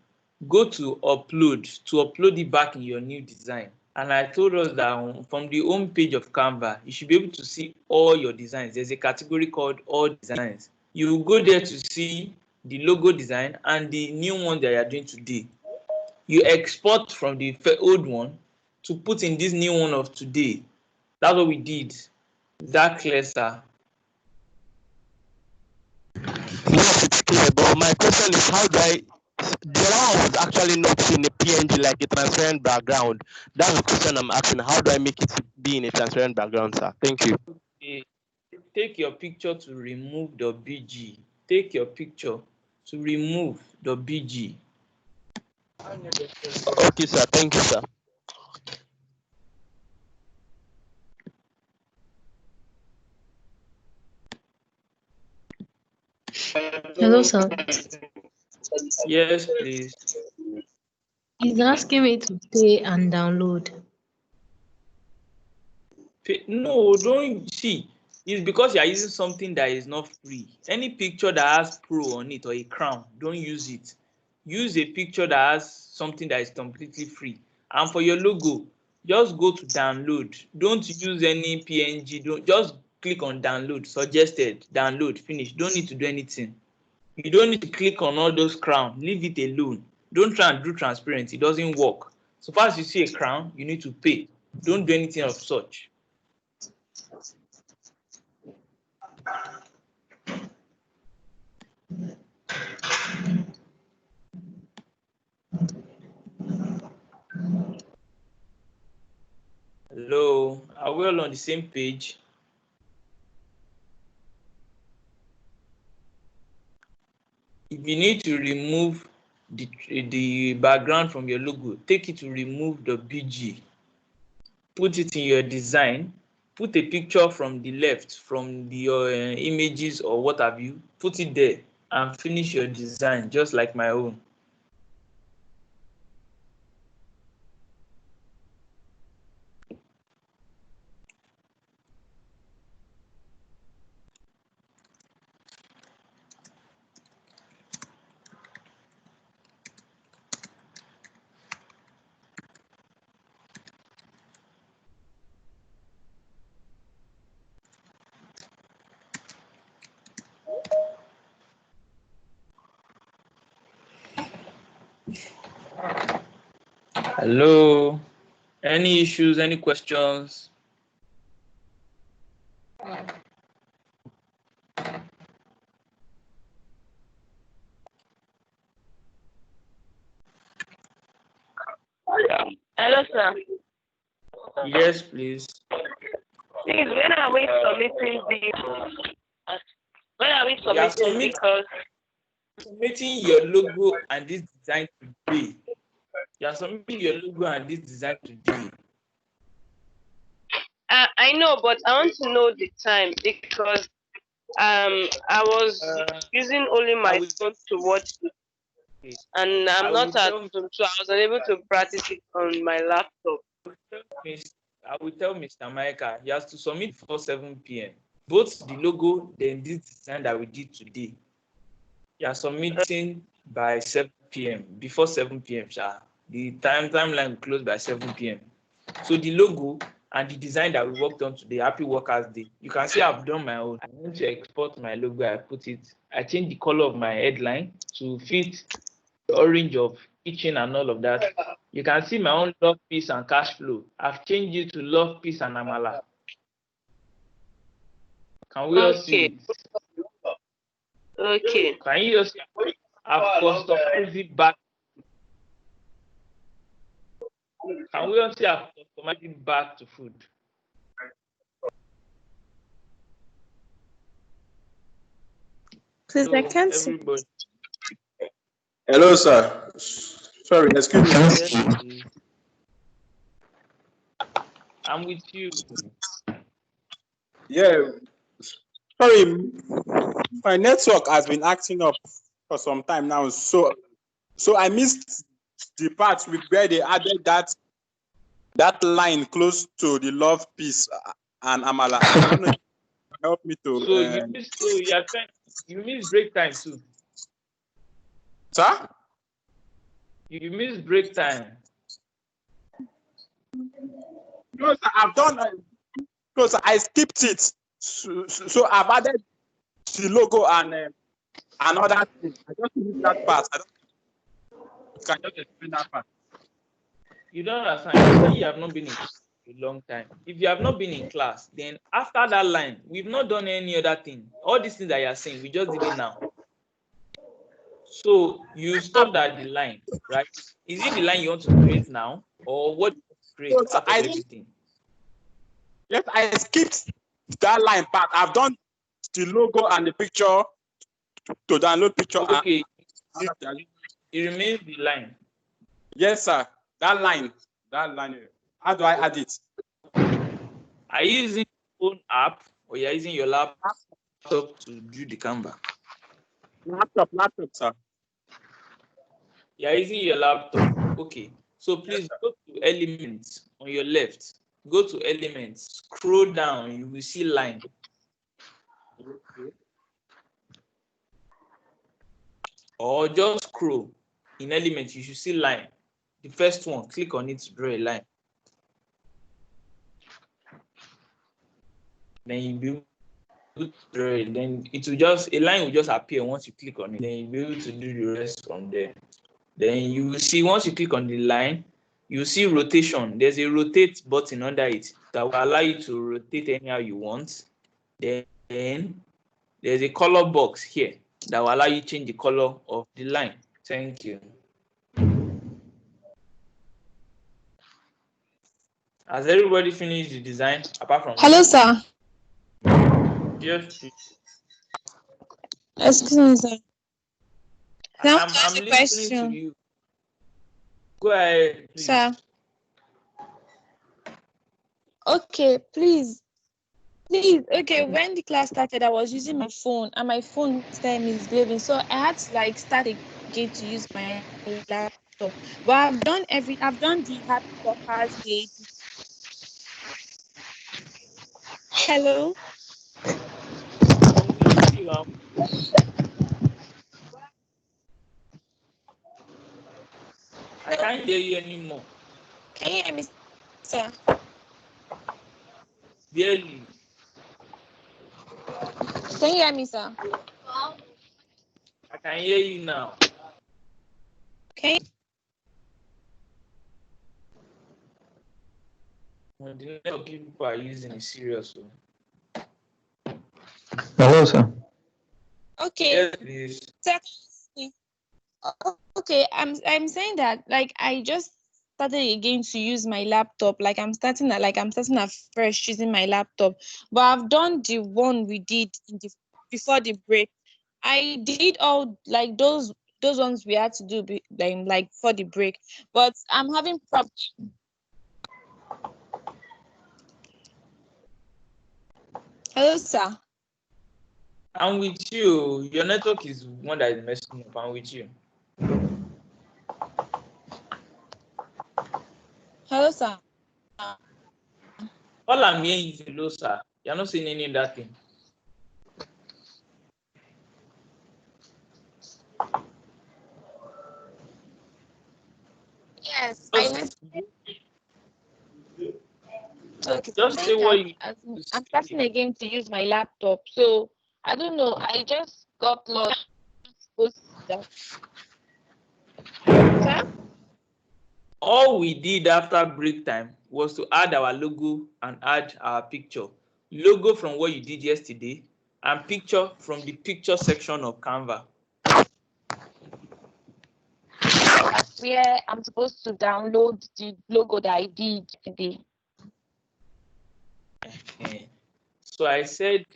go to upload it back in your new design. And I told us that from the home page of Canva, you should be able to see all your designs. There's a category called all designs. You will go there to see the logo design and the new one that you are doing today. You export from the old one to put in this new one of today. That's what we did. Is that clear, sir? Yes, it's clear, but my question is, how do I? The other one was actually not in a PNG, like a transparent background. That's the question I'm asking. How do I make it be in a transparent background, sir? Thank you. Okay. Take your picture to remove the BG. Take your picture to remove the BG. Okay, sir. Thank you, sir. Hello, sir. Yes, please. He's asking me to pay and download. No, don't see. It's because you are using something that is not free. Any picture that has pro on it or a crown, don't use it. Use a picture that has something that is completely free. And for your logo, just go to download. Don't use any PNG. Don't just click on download. Suggested download. Finish. Don't need to do anything. You don't need to click on all those crowns. Leave it alone. Don't try and do transparent. It doesn't work. So far as you see a crown, you need to pay. Don't do anything of such. Hello, are we all on the same page? If you need to remove the background from your logo, take it to remove the BG. Put it in your design. Put a picture from the left, from your images or what have you. Put it there and finish your design just like my own. Hello, any issues, any questions? Hello, sir. Yes, please. Please, when are we submitting the? When are we submitting? Because submitting your logo and this design today. You are submitting your logo and this design today. I know, but I want to know the time because I was using only my phone to watch it, and I'm not at home, so I was unable to practice it on my laptop. I will tell Mr. Maika he has to submit before 7 p.m. Both the logo, then this design that we did today. You are submitting by 7 p.m. Before 7 p.m. The timeline will close by 7 p.m. So the logo and the design that we worked on today, Happy Workers Day, you can see I've done my own. I want to export my logo. I changed the color of my headline to fit the orange of kitchen and all of that. You can see my own love, peace, and cash flow. I've changed it to love, peace, and amala. Can we all see it? Okay. Can you just see? I've customized it back. Can we all see I've customized it back to food? Please, I can't see. Everybody. Hello, sir. Sorry, excuse me. Yes, please. I'm with you. Yeah. Sorry, my network has been acting up for some time now. So I missed the part where they added that line close to the love, peace, and amala. I don't know if you can help me to. So you missed break time too. Sir? You missed break time. No, sir, I've done. No, sir, I skipped it. So I've added the logo and another thing. I just missed that part. Can you just explain that part? You don't understand. You have not been in class for a long time. If you have not been in class, then after that line, we've not done any other thing. All these things that you are saying, we just did it now. So you stopped at the line, right? Is it the line you want to create now, or what do you want to create out of everything? Yes, I skipped that line part. I've done the logo and the picture to download picture. Okay. It remains the line. Yes, sir. That line. How do I add it? Are you using your phone app or you're using your laptop to do the Canva? Laptop, sir. You're using your laptop. Okay. So please go to Elements on your left. Go to Elements. Scroll down. You will see line. Okay. Or just scroll. In Elements, you should see line. The first one, click on it to draw a line. Then you'll be able to draw it. Then a line will just appear once you click on it. Then you'll be able to do the rest from there. Then you will see, once you click on the line, you see rotation. There's a rotate button under it that will allow you to rotate anyhow you want. Then there's a color box here that will allow you to change the color of the line. Thank you. Has everybody finished the design apart from Hello, sir. Yes. Excuse me, sir. I'm listening to you. Go ahead, please. Sir. Okay, please. Okay, when the class started, I was using my phone and my phone started misbehaving. So I had to start again to use my laptop. But I've done the Happy Workers Day. Hello? I can't hear you anymore. Can you hear me, sir? Barely. Can you hear me, sir? I can hear you now. Okay. The network people are using is serious. Hello, sir. Okay. Yes, please. Okay, I'm saying that I just started again to use my laptop. I'm starting afresh using my laptop. But I've done the one we did before the break. I did all those ones we had to do for the break. But I'm having problems. Hello, sir. I'm with you. Your network is one that is messing up. I'm with you. Hello, sir. All I'm hearing is hello, sir. You're not saying any of that thing. Yes, I know. Okay, Just say what you I'm starting again to use my laptop, so I don't know. I just got lost. all we did after break time was to add our logo and add our picture. Logo from what you did yesterday and picture from the picture section of Canva. That's where I'm supposed to download the logo that I did today. So I said,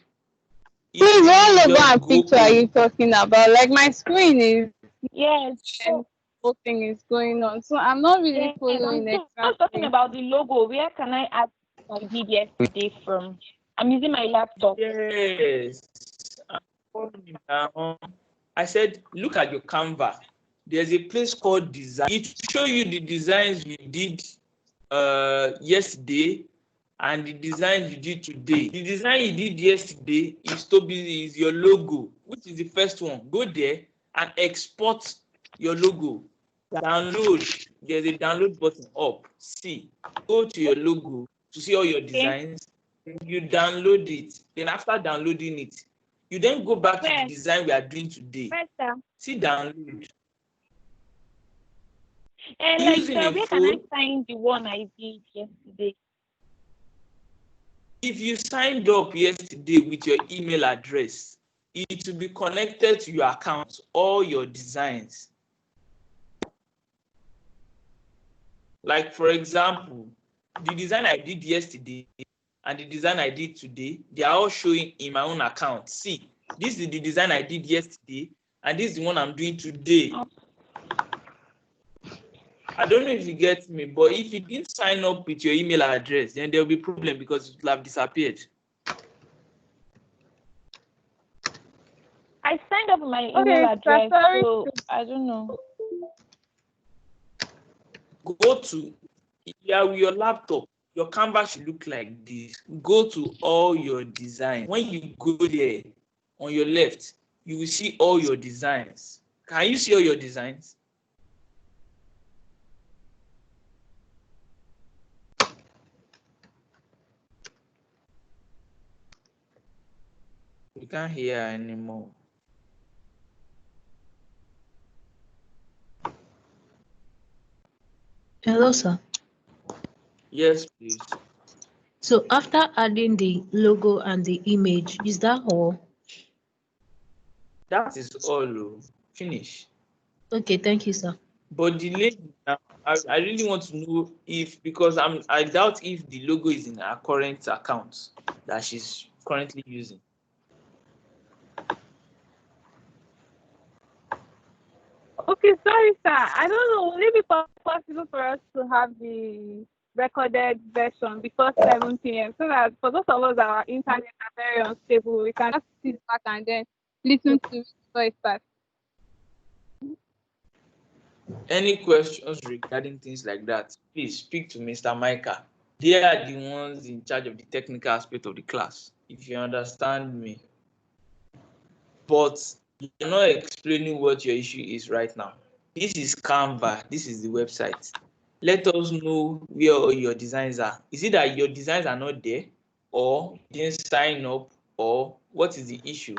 Please, what logo and picture are you talking about? Like my screen is yes, and whole thing is going on, so I'm not really following I'm exactly. talking about the logo. Where can I add what I did yesterday from? I'm using my laptop. Yes. I said, look at your Canva. There's a place called design. It show you the designs you did yesterday and the designs you did today. The design you did yesterday is your logo, which is the first one. Go there and export your logo. Download. There's a download button up. See, go to your logo to see all your designs. You download it. Then after downloading it, you then go back to the design we are doing today. See download. And like, where can I find the one I did yesterday? If you signed up yesterday with your email address, it will be connected to your account, all your designs. Like, for example, the design I did yesterday and the design I did today, they are all showing in my own account. See, this is the design I did yesterday, and this is the one I'm doing today. I don't know if you get me, but if you didn't sign up with your email address, then there will be problem because it will have disappeared. I signed up with my email address, so I don't know. Go to with your laptop. Your Canva should look like this. Go to all your designs. When you go there, on your left, you will see all your designs. Can you see all your designs? We can't hear anymore. Hello, sir. Yes, please. So after adding the logo and the image, is that all? That is all. Finish. Okay, thank you, sir. But the lady, I really want to know if, because I doubt if the logo is in her current account that she's currently using. Okay, sorry, sir. I don't know. Will it be possible for us to have the recorded version before 7 p.m. so that for those of us that our internet are very unstable, we can just sit back and then listen to it before it starts. Any questions regarding things like that, please speak to Mr. Micah. They are the ones in charge of the technical aspect of the class, if you understand me. But you're not explaining what your issue is right now. This is Canva. This is the website. Let us know where all your designs are. Is it that your designs are not there, or you didn't sign up, or what is the issue?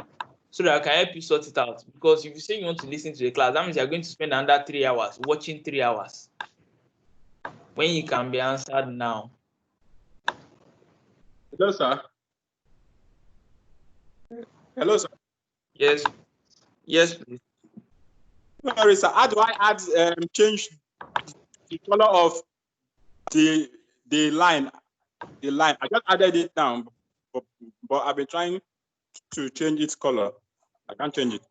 So that I can help you sort it out. Because if you say you want to listen to the class, that means you're going to spend under 3 hours watching 3 hours when you can be answered now. Hello, sir. Hello, sir. Yes. Yes, please. Sorry, sir. How do I change the color of the line? The line. I just added it down, but I've been trying to change its color. I can't change it.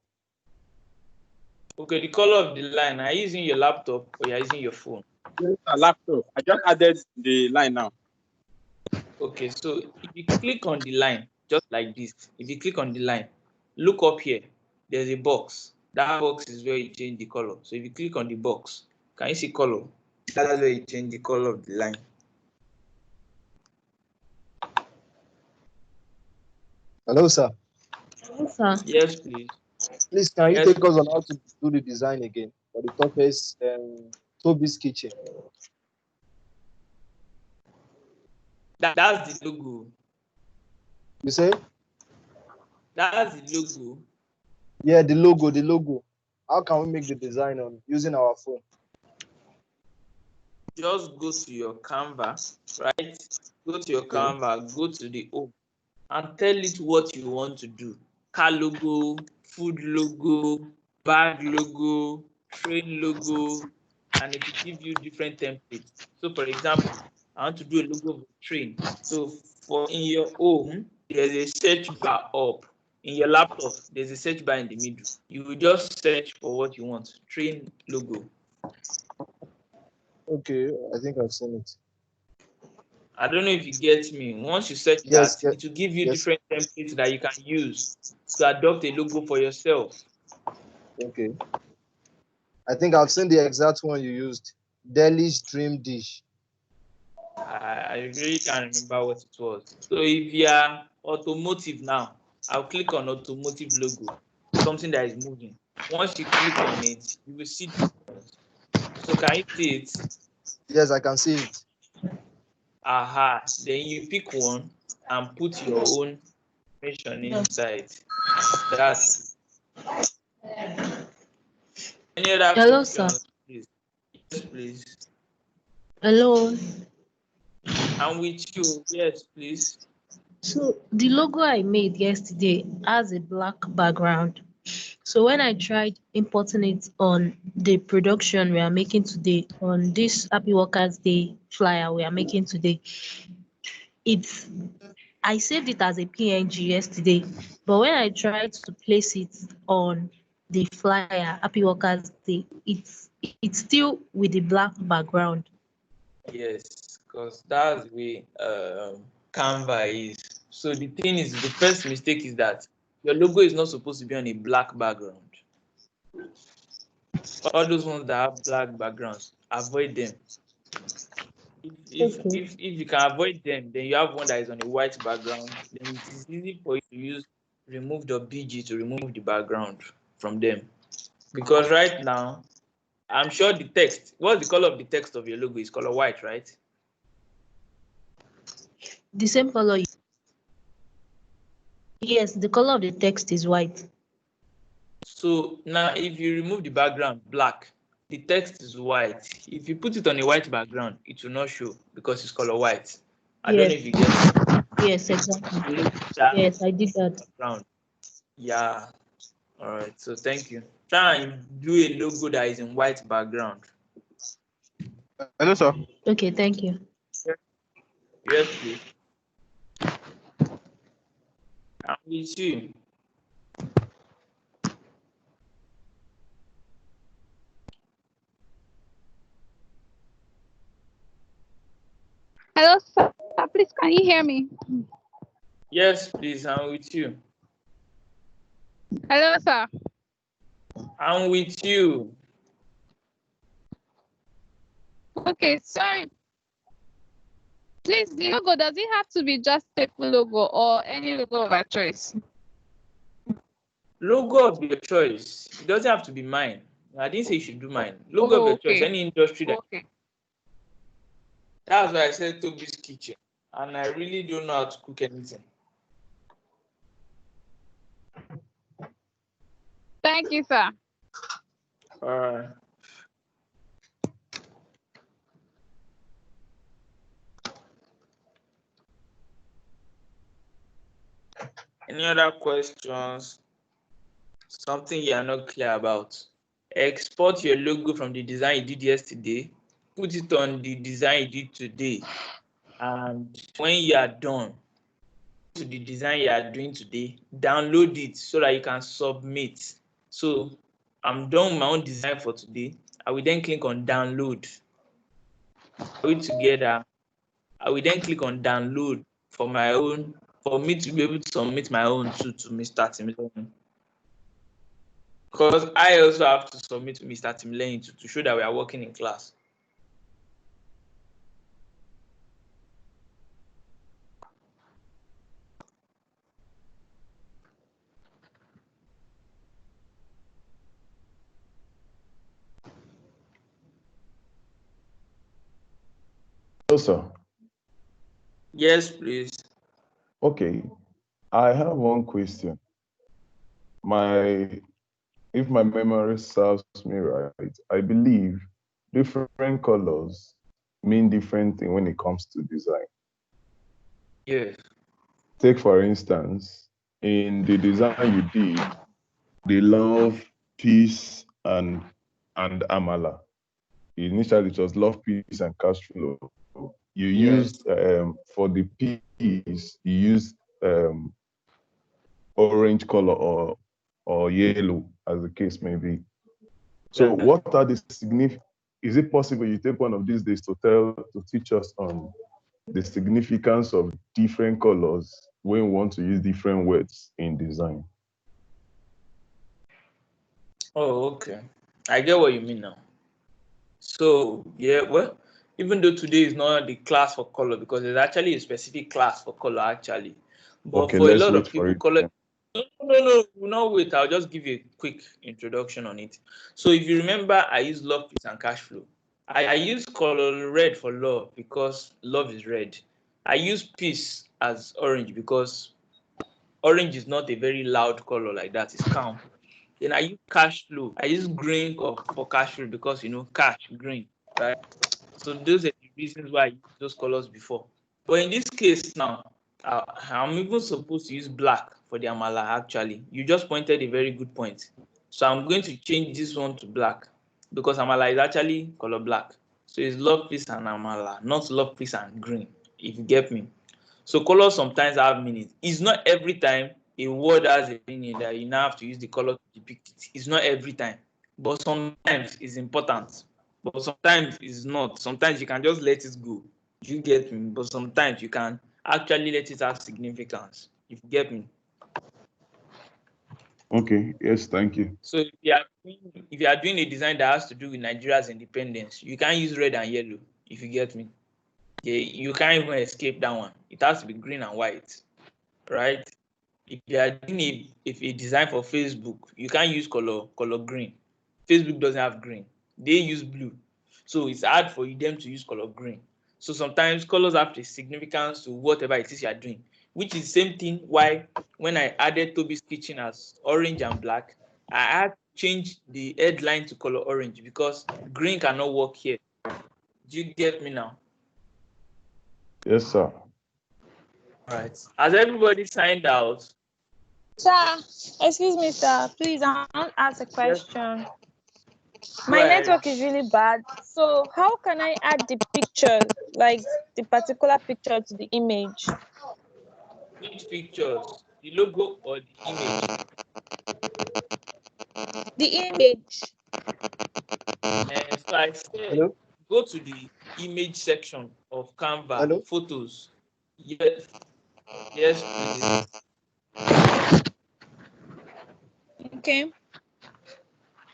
Okay, the color of the line. Are you using your laptop or you're using your phone? Yes, sir, laptop. I just added the line now. Okay, so if you click on the line, just like this, if you click on the line, look up here, there's a box. That box is where you change the color. So if you click on the box, can you see color? That's where you change the color of the line. Hello, sir. Hello, sir. Yes, please. Please, can you Yes, take us on how to do the design again for the toughest Toby's kitchen? That's the logo. You say? That's the logo. Yeah, the logo. How can we make the design on using our phone? Just go to your Canva, right? Go to your Canva, go to the home, and tell it what you want to do. Car logo, food logo, bag logo, train logo, and it will give you different templates. So, for example, I want to do a logo of a train. So, in your home, there's a search bar up. In your laptop, there's a search bar in the middle. You will just search for what you want. Train logo. Okay, I think I've seen it. I don't know if you get me. Once you search that, it will give you different templates that you can use to adopt a logo for yourself. Okay. I think I've seen the exact one you used. Delhi's Dream Dish. I really can't remember what it was. So if you are automotive now, I'll click on automotive logo, something that is moving. Once you click on it, you will see the options. So can you see it? Yes, I can see it. Aha. Then you pick one and put your own information inside. That's any other Hello, sir. questions, please? Yes, please. Hello. I'm with you. Yes, please. So the logo I made yesterday has a black background. So when I tried importing it on the production we are making today, on this Happy Workers Day flyer we are making today, I saved it as a PNG yesterday, but when I tried to place it on the flyer Happy Workers Day, it's still with the black background. Yes, because that's the way Canva is. So the thing is, the first mistake is that your logo is not supposed to be on a black background. All those ones that have black backgrounds, avoid them. If you can avoid them, then you have one that is on a white background. Then it is easy for you to use remove.bg to remove the background from them. Because right now, I'm sure the text, what's the color of the text of your logo is color white, right? The same color. Yes, the color of the text is white. So now if you remove the background black, the text is white. If you put it on a white background, it will not show because it's color white. I don't know if you get it. Yes, exactly. Yes, I did that. Background. Yeah. All right. So thank you. Try and do a logo that is in white background. Hello, sir. Okay, thank you. Yes, please. I'm with you. Hello, sir. Please, can you hear me? Yes, please. I'm with you. Hello, sir. I'm with you. Okay, sorry. Please, the logo, does it have to be just a logo or any logo of our choice? Logo of your choice. It doesn't have to be mine. I didn't say you should do mine. Logo of your choice. Any industry that. Okay. That's why I said Toby's Kitchen. And I really don't know how to cook anything. Thank you, sir. All right. Any other questions? Something you are not clear about? Export your logo from the design you did yesterday. Put it on the design you did today. And when you are done to the design you are doing today, download it so that you can submit. So I'm done with my own design for today. I will then click on download. Are we together? I will then click on download for me to be able to submit my own to Mr. Timileyin. Because I also have to submit to Mr. Timileyin to show that we are working in class. Hello, sir. Yes, please. Okay, I have one question. If my memory serves me right, I believe different colors mean different thing when it comes to design. Yes. Take for instance, in the design you did, the love, peace, and amala. Initially, it was love, peace, and cash flow. You Yes. used for the peace, you used orange color or yellow, as the case may be. So, Yes. what are the significant? Is it possible you take one of these days to teach us on the significance of different colors when we want to use different words in design? Oh, okay. I get what you mean now. So yeah, well, even though today is not the class for color because there's actually a specific class for color actually, but Okay, for a let's lot wait of for people, it. color. No, no, wait. I'll just give you a quick introduction on it. So if you remember, I use love, peace, and cash flow. I use color red for love because love is red. I use peace as orange because orange is not a very loud color like that. It's calm. Then I use cash flow. I use green for cash flow because cash green, right? So those are the reasons why I used those colors before. But in this case now, I'm even supposed to use black for the amala actually. You just pointed a very good point. So I'm going to change this one to black because amala is actually color black. So it's love, peace, and amala, not love, peace, and green, if you get me. So colors sometimes have meaning. It's not every time a word has a meaning that you now have to use the color to depict it. It's not every time. But sometimes it's important. But sometimes it's not. Sometimes you can just let it go. You get me? But sometimes you can actually let it have significance. If you get me. Okay, yes, thank you. So if you are doing a design that has to do with Nigeria's independence, you can't use red and yellow, if you get me. Yeah, you can't even escape that one. It has to be green and white, right? If you are doing a design for Facebook, you can't use color green. Facebook doesn't have green. They use blue. So it's hard for them to use color green. So sometimes colors have a significance to whatever it is you are doing, which is the same thing why when I added Toby's Kitchen as orange and black, I had to change the headline to color orange because green cannot work here. Do you get me now? Yes, sir. All right. Has everybody signed out? Sir, excuse me, sir. Please, I want to ask a Yes. question. Go My ahead. network is really bad. So how can I add the pictures, like the particular picture to the image? Which pictures? The logo or the image? The image. And so I said, Hello? go to the image section of Canva, Hello? photos. Yes, yes, please. Okay.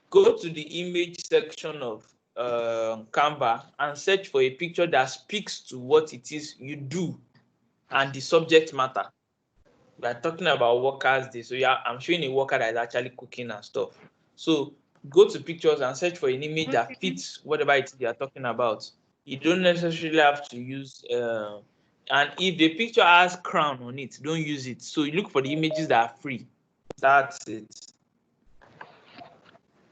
Go to the image section of Canva and search for a picture that speaks to what it is you do and the subject matter. We are talking about Workers' Day. So yeah, I'm showing a worker that is actually cooking and stuff. So go to pictures and search for an image that fits whatever it is you are talking about. You don't necessarily have to use and if the picture has crown on it, don't use it. So you look for the images that are free. That's it.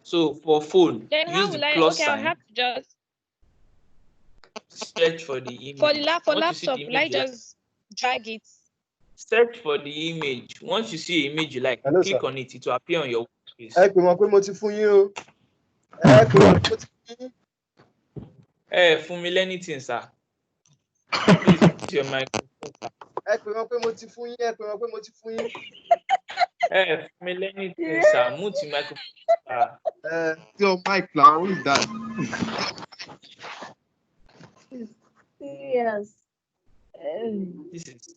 So for phone, Then how use the will I? plus Okay, I'll sign. have to just Search for the for the image. for Once you see laptop. the Will I image you like, just drag it? search for the image. Once you see an image you like, Hello, click sir. on it. It will appear on your workspace. Ẹ pè wọ́n pé mo ti fún yín o. Ẹ pè wọ́n pé mo ti fún yín. For me, anything, sir. Please put your microphone, sir. Ẹ pè wọ́n pé mo ti fún yín. Ẹ pè wọ́n pé mo ti fún yín. For me, anything, sir. Mute your microphone, sir. Your mic now, who is that? Serious. This is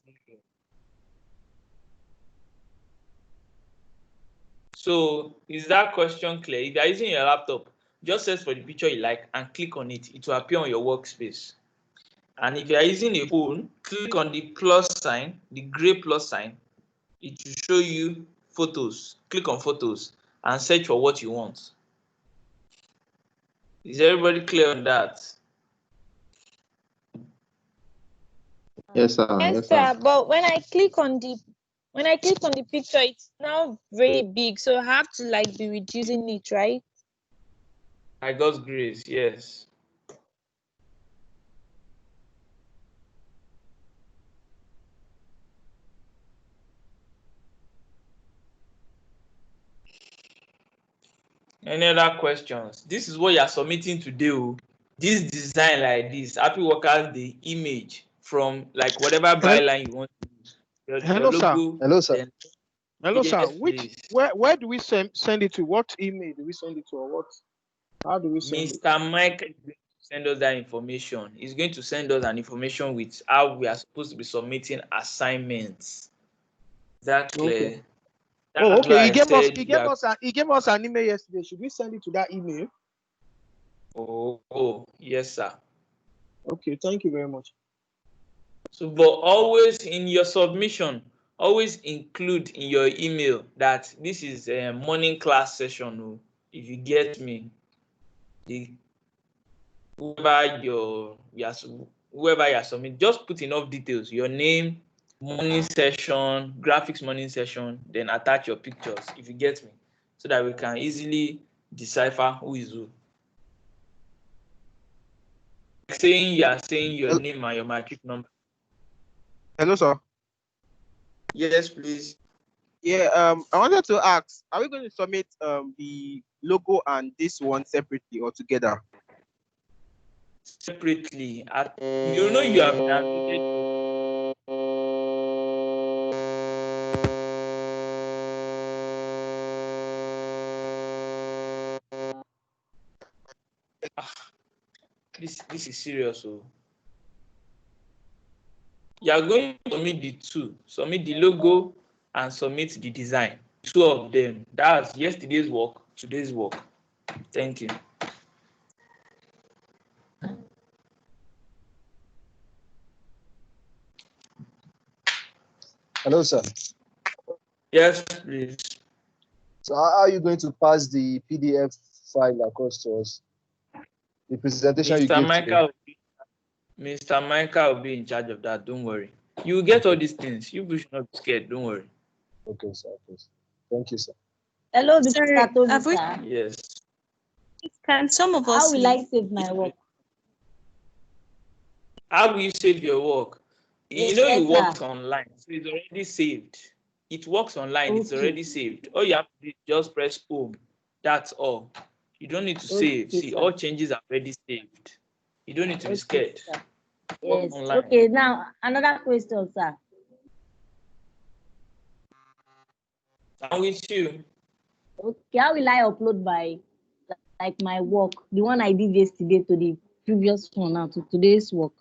so. Is that question clear? If you are using your laptop, just search for the picture you like and click on it. It will appear on your workspace. And if you are using a phone, click on the plus sign, the gray plus sign. It will show you photos. Click on photos and search for what you want. Is everybody clear on that? Yes, sir. Yes, Yes, sir. sir. But when I click on the picture, it's now very big. So I have to like be reducing it, right? By God's grace, yes. Any other questions? This is what you are submitting today. This design like this, happy workers, the image from like whatever byline you want to use. Your Hello, sir. logo. Hello, sir. Then Hello, sir. yes, please. Where do we send it to? What email do we send it to, or what? How do we send it? Mr. Mike is going to send us that information. He's going to send us an information with how we are supposed to be submitting assignments. Is that clear? Okay. That's Oh, okay. why He I gave us said he gave us an email yesterday. Should we send it to that email? Oh, yes, sir. Okay, thank you very much. So, but always in your submission, always include in your email that this is a morning class session. Oh, if you get me, whoever you're submitting, just put enough details. Your name, morning session, graphics morning session, then attach your pictures. If you get me, so that we can easily decipher who is who. You are saying your name and your matric number. Hello, sir. Yes, please. Yeah, I wanted to ask, are we going to submit the logo and this one separately or together? Separately. You know you have downloaded. This is serious. So you are going to submit the two. Submit the logo and submit the design. Two of them. That's yesterday's work, today's work. Thank you. Hello, sir. Yes, please. So how are you going to pass the PDF file across to us? The presentation you gave today. Mr. Michael will be in charge of that. Don't worry. You will get all these things. You should not be scared. Don't worry. Okay, sir. Okay. Thank you, sir. Hello, Mr. Sorry, Tony, have we- sir. Yes. Can some of How us will I save my work? How will you save your work? You know you worked online, so it's already saved. It works online, it's already saved. All you have to do is just press home. That's all. You don't need to save. See, all changes are already saved. You don't need to be scared. Yes. Online. Okay, now another question, sir. I'm with you. Okay, how will I upload my work, the one I did yesterday, to the previous one now to today's work?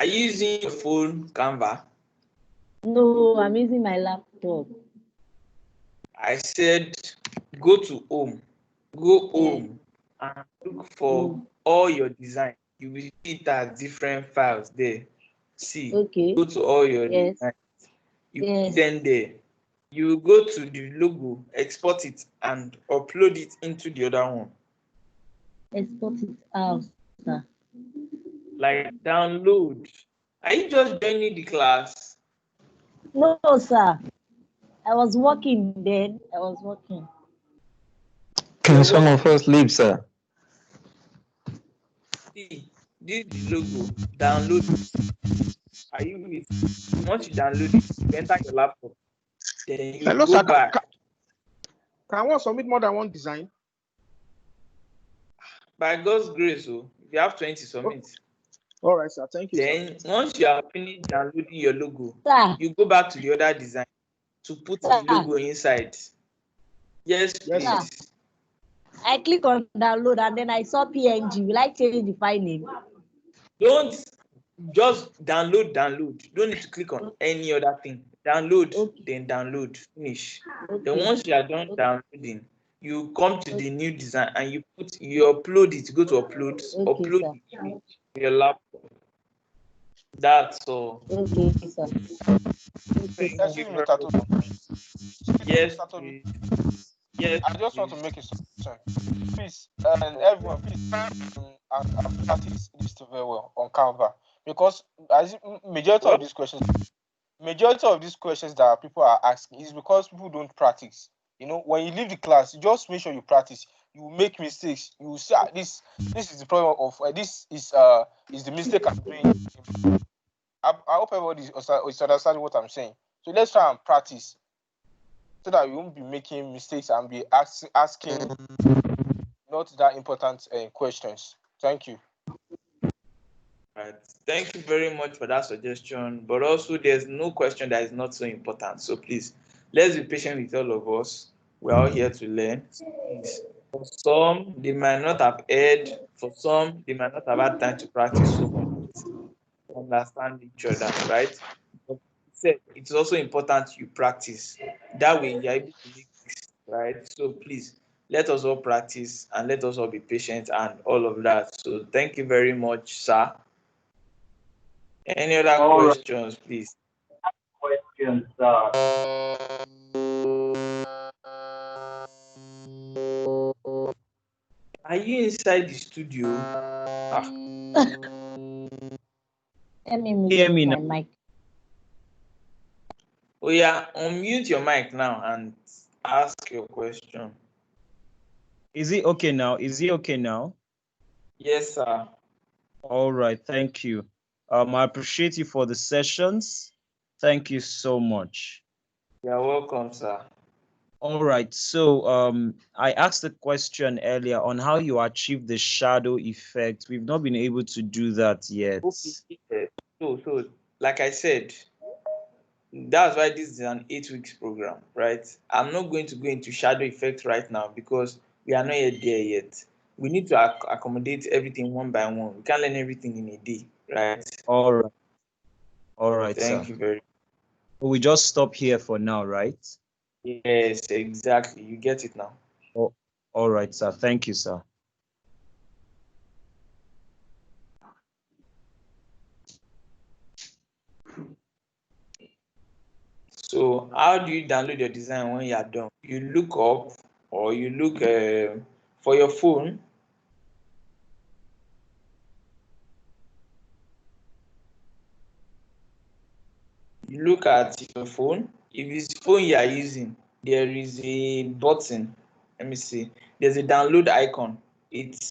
Are you using your phone, Canva? No, I'm using my laptop. I said go to home. Go home and look for all your design. You will see it as different files there. See, go to all your designs. You put them there. You go to the logo, export it, and upload it into the other one. Export it out, sir. Like download. Are you just joining the class? No, sir. I was working then. I was working. Can some of us leave, sir? See, this is the logo. Download it. Are you with? Once you download it, you enter your laptop. Then you Hello, go sir. back. Can one submit more than one design? By God's grace, if you have 20, submit. All right, sir. Thank you. Then once you are finished downloading your logo, sir, you go back to the other design to put the logo inside. Yes, please. Sir, I click on download and then I saw PNG. Will I change the file name? Don't just download. Don't need to click on any other thing. Download, then download. Finish. Then once you are done downloading, you come to the new design and you upload it. Go to upload. Upload the image to your laptop. That's all. Okay, sir. Thank you very much. Yes, please. Yes, I just want to make a suggestion. Please, and everyone, please, and practice this very well on Canva. because as majority of these questions that people are asking is because people don't practice. You know, when you leave the class, you just make sure you practice. You will make mistakes. You will say, this is the problem of this is the mistake I'm doing. I hope everybody is understanding what I'm saying. So let's try and practice so that we won't be making mistakes and be asking not that important questions. Thank you. Right. Thank you very much for that suggestion. But also, there's no question that is not so important. So please, let's be patient with all of us. We're all here to learn. Please. For some, they might not have heard. For some, they might not have had time to practice so much to understand each other, right? But it's also important you practice. That way, you're able to make this, right? So please, let us all practice and let us all be patient and all of that. So thank you very much, sir. Any other questions, please? Questions, Are you inside the studio? Let me mute my mic. Oh yeah, unmute your mic now and ask your question. Is it okay now? Is it okay now? Yes, sir. All right, thank you. I appreciate you for the sessions. Thank you so much. You're welcome, sir. All right, so I asked a question earlier on how you achieve the shadow effect. We've not been able to do that yet. Okay. So like I said, that's why this is an 8 weeks program, right? I'm not going to go into shadow effect right now because we are not yet there yet. We need to accommodate everything one by one. We can't learn everything in a day, right? All right, Thank sir. you very much. We just stop here for now, right? Yes, exactly. You get it now. Oh, all right, sir. Thank you, sir. So how do you download your design when you are done? You look up or you look for your phone. You look at your phone. If it's phone you are using, there is a button. Let me see. There's a download icon. It's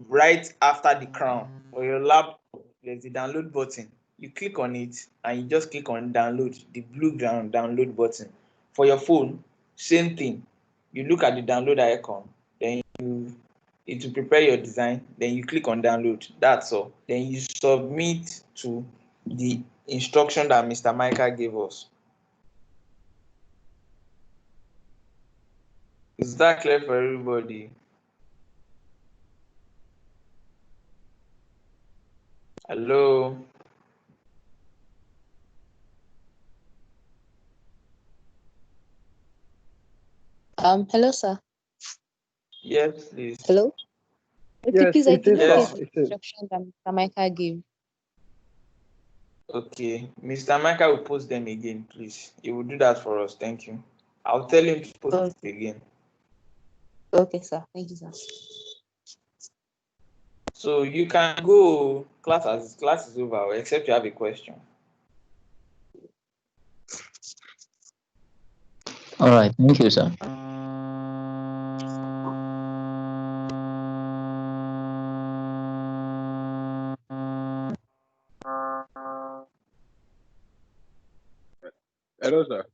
right after the crown. For your laptop, there's a download button. You click on it and you just click on download, the blue download button. For your phone, same thing. You look at the download icon, then it will prepare your design, then you click on download. That's all. Then you submit to the instruction that Mr. Michael gave us. Is that clear for everybody? Hello? Hello, sir. Yes, please. Hello? Okay, Yes, please, I it is, did not sir. get the It is. instruction that Mr. Michael gave. Okay, Mr. Michael will post them again, please. He will do that for us. Thank you. I'll tell him to post it again. Okay, sir. Thank you, sir. So you can go. Class is over, except you have a question. All right, thank you, sir. Hello, sir.